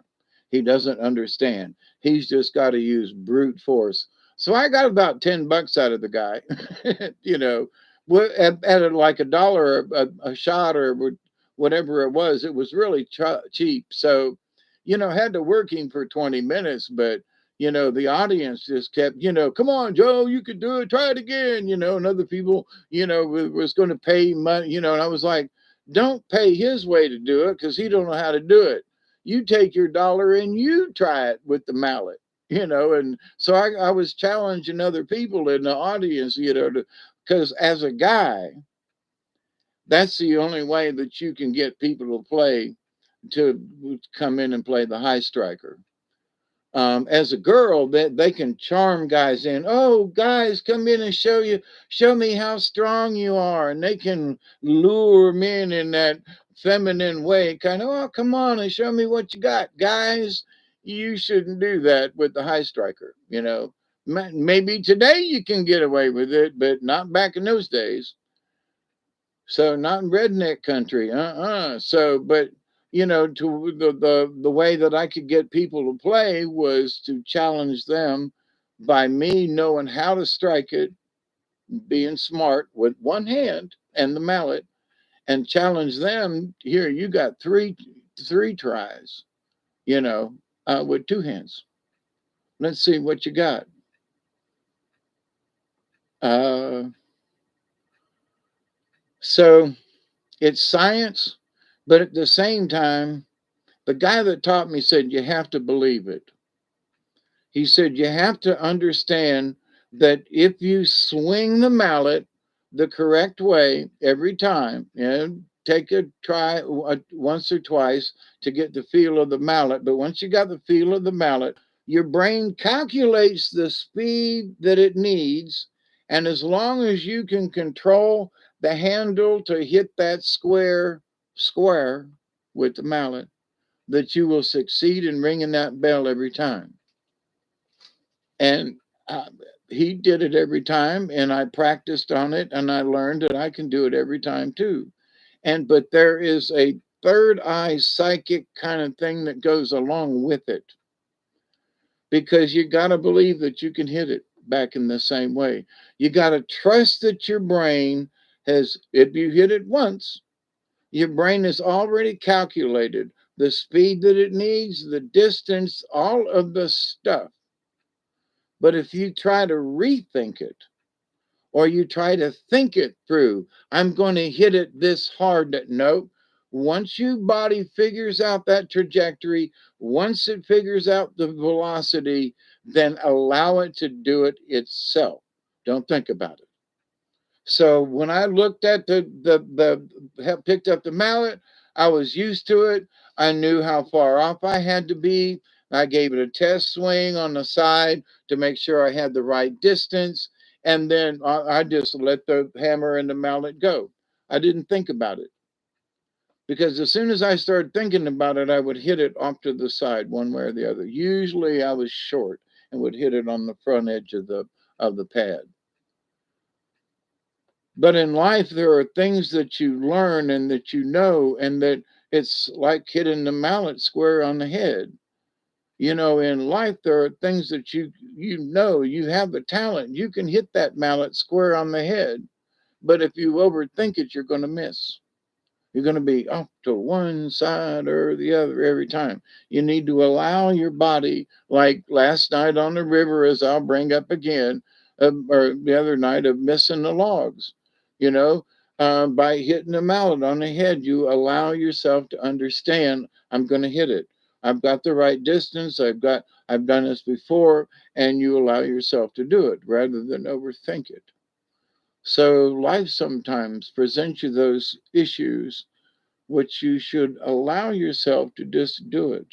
He doesn't understand. He's just got to use brute force. So I got about $10 out of the guy, at like $1 a shot or whatever it was. It was really cheap. So, had to work him for 20 minutes, but the audience just kept, come on, Joe, you could do it. Try it again, and other people, was going to pay money, and I was like, don't pay his way to do it because he don't know how to do it. You take your dollar and you try it with the mallet, and so I was challenging other people in the audience, because as a guy, that's the only way that you can get people to come in and play the high striker. As a girl, that they can charm guys in. Oh, guys, come in and show me how strong you are, and they can lure men in that feminine way. Kind of, oh, come on and show me what you got, guys. You shouldn't do that with the high striker. Maybe today you can get away with it, but not back in those days. So not in redneck country. So, but to the way that I could get people to play was to challenge them by me knowing how to strike it, being smart with one hand and the mallet, and challenge them. Here, you got three tries. With 2 hands. Let's see what you got. So it's science, but at the same time, the guy that taught me said you have to believe it. He said you have to understand that if you swing the mallet the correct way every time, take a try once or twice to get the feel of the mallet. But once you got the feel of the mallet, your brain calculates the speed that it needs. And as long as you can control the handle to hit that square with the mallet, that you will succeed in ringing that bell every time. And uh, he did it every time, and I practiced on it, and I learned that I can do it every time too. And but there is a third eye psychic kind of thing that goes along with it, because you got to believe that you can hit it back in the same way. You got to trust that your brain has, if you hit it once, your brain has already calculated the speed that it needs, the distance, all of the stuff. But if you try to rethink it, or you try to think it through, I'm going to hit it this hard. That no, once your body figures out that trajectory, once it figures out the velocity, then allow it to do it itself. Don't think about it. So when I looked at picked up the mallet, I was used to it. I knew how far off I had to be. I gave it a test swing on the side to make sure I had the right distance. And then I just let the hammer and the mallet go. I didn't think about it, because as soon as I started thinking about it, I would hit it off to the side one way or the other. Usually I was short and would hit it on the front edge of the pad. But in life, there are things that you learn and that you know, and that it's like hitting the mallet square on the head. In life, there are things that you have the talent. You can hit that mallet square on the head. But if you overthink it, you're going to miss. You're going to be off to one side or the other every time. You need to allow your body, like last night on the river, as I'll bring up again, or the other night of missing the logs, you know, by hitting the mallet on the head, you allow yourself to understand, I'm going to hit it. I've got the right distance. I've done this before, and you allow yourself to do it rather than overthink it. So life sometimes presents you those issues, which you should allow yourself to just do it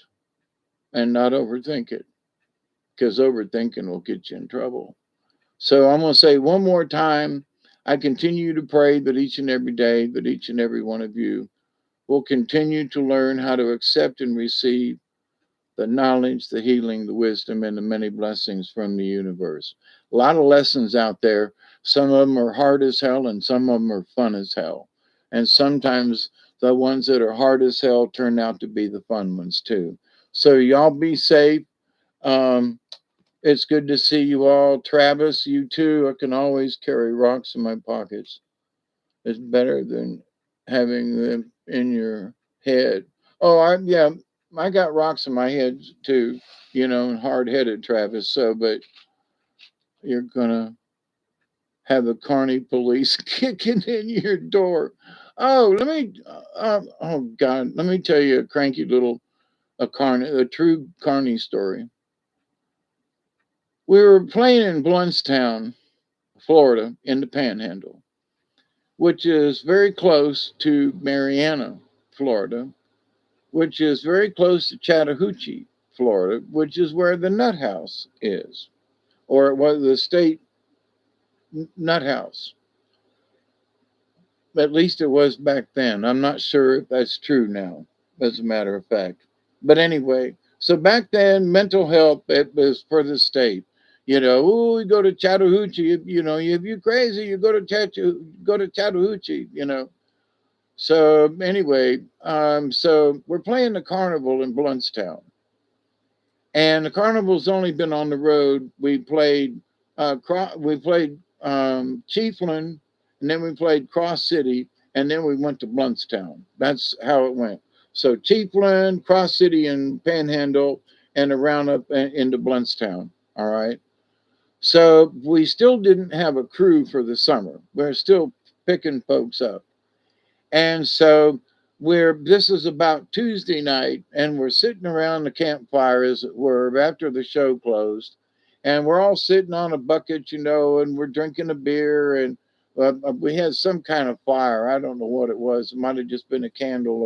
and not overthink it, because overthinking will get you in trouble. So I'm going to say one more time, I continue to pray that each and every day, that each and every one of you will continue to learn how to accept and receive the knowledge, the healing, the wisdom, and the many blessings from the universe. A lot of lessons out there. Some of them are hard as hell, and some of them are fun as hell. And sometimes the ones that are hard as hell turn out to be the fun ones too. So, y'all be safe. Um, it's good to see you all. Travis, you too. I can always carry rocks in my pockets. It's better than having them in your head. Oh, yeah, I got rocks in my head too, and hard headed, Travis. So, but you're gonna have the carny police kicking in your door. Oh, oh God, let me tell you a cranky little a true carny story. We were playing in Bluntstown, Florida, in the Panhandle, which is very close to Marianna, Florida, which is very close to Chattahoochee, Florida, which is where the Nut House is, or it was the state Nut House. At least it was back then. I'm not sure if that's true now, as a matter of fact. But anyway, so back then, mental health, it was for the state. Oh, you go to Chattahoochee. If you're crazy, you go to Chattahoochee. So anyway, so we're playing the carnival in Bluntstown, and the carnival's only been on the road. We played Chiefland, and then we played Cross City, and then we went to Bluntstown. That's how it went. So Chiefland, Cross City, and Panhandle, and around up into Bluntstown. All right. So we still didn't have a crew for the summer. We're still picking folks up. And so this is about Tuesday night, and we're sitting around the campfire, as it were, after the show closed. And we're all sitting on a bucket, and we're drinking a beer, and we had some kind of fire. I don't know what it was. It might have just been a candle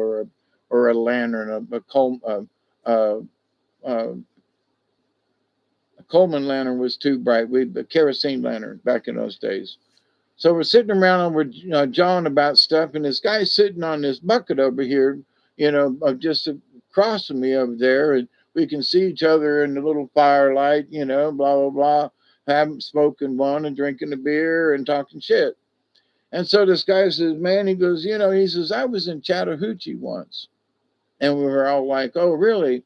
or a lantern, a Coleman lantern was too bright. A kerosene lantern back in those days. So we're sitting around and we're jawing about stuff, and this guy's sitting on this bucket over here, of just a across from me over there, and we can see each other in the little firelight, blah, blah, blah, having smoking one and drinking a beer and talking shit. And so this guy says, man, he goes, he says, I was in Chattahoochee once. And we were all like, oh, really?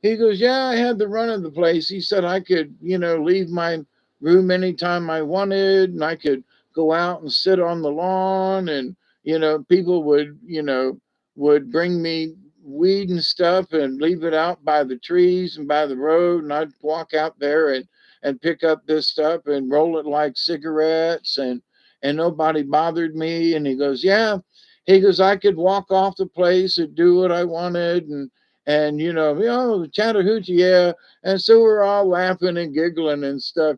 He goes, yeah, I had the run of the place. He said I could, leave my room anytime I wanted, and I could go out and sit on the lawn, and people would bring me weed and stuff and leave it out by the trees and by the road, and I'd walk out there and pick up this stuff and roll it like cigarettes, and nobody bothered me. And he goes, yeah. He goes, I could walk off the place and do what I wanted, and Chattahoochee, yeah. And so we're all laughing and giggling and stuff.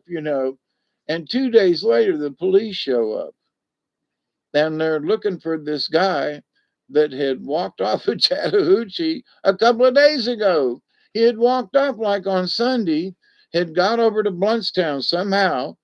And 2 days later, the police show up, and they're looking for this guy that had walked off of Chattahoochee a couple of days ago. He had walked off like on Sunday, had got over to Bluntstown somehow.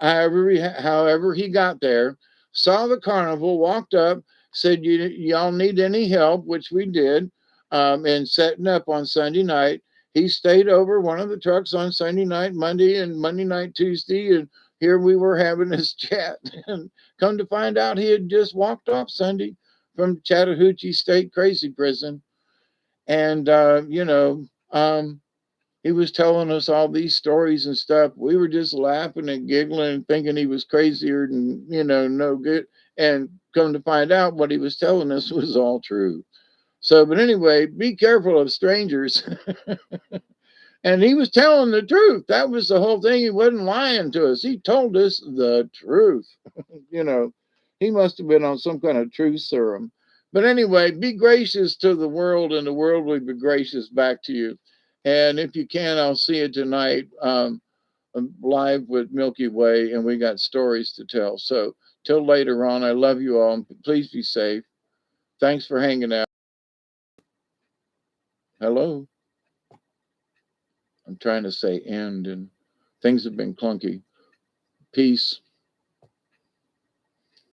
However he got there, saw the carnival, walked up, said, y'all need any help, which we did, in setting up on Sunday night. He stayed over one of the trucks on Sunday night, Monday, and Monday night, Tuesday, and here we were having this chat. And come to find out, he had just walked off Sunday from Chattahoochee State Crazy Prison. And, he was telling us all these stories and stuff. We were just laughing and giggling and thinking he was crazier than, no good. And come to find out, what he was telling us was all true. So, but anyway, be careful of strangers. And he was telling the truth. That was the whole thing. He wasn't lying to us. He told us the truth. He must have been on some kind of truth serum. But anyway, be gracious to the world, and the world will be gracious back to you. And if you can, I'll see you tonight live with Milky Way, and we got stories to tell. So till later on, I love you all. Please be safe. Thanks for hanging out. Hello. I'm trying to say end, and things have been clunky. Peace.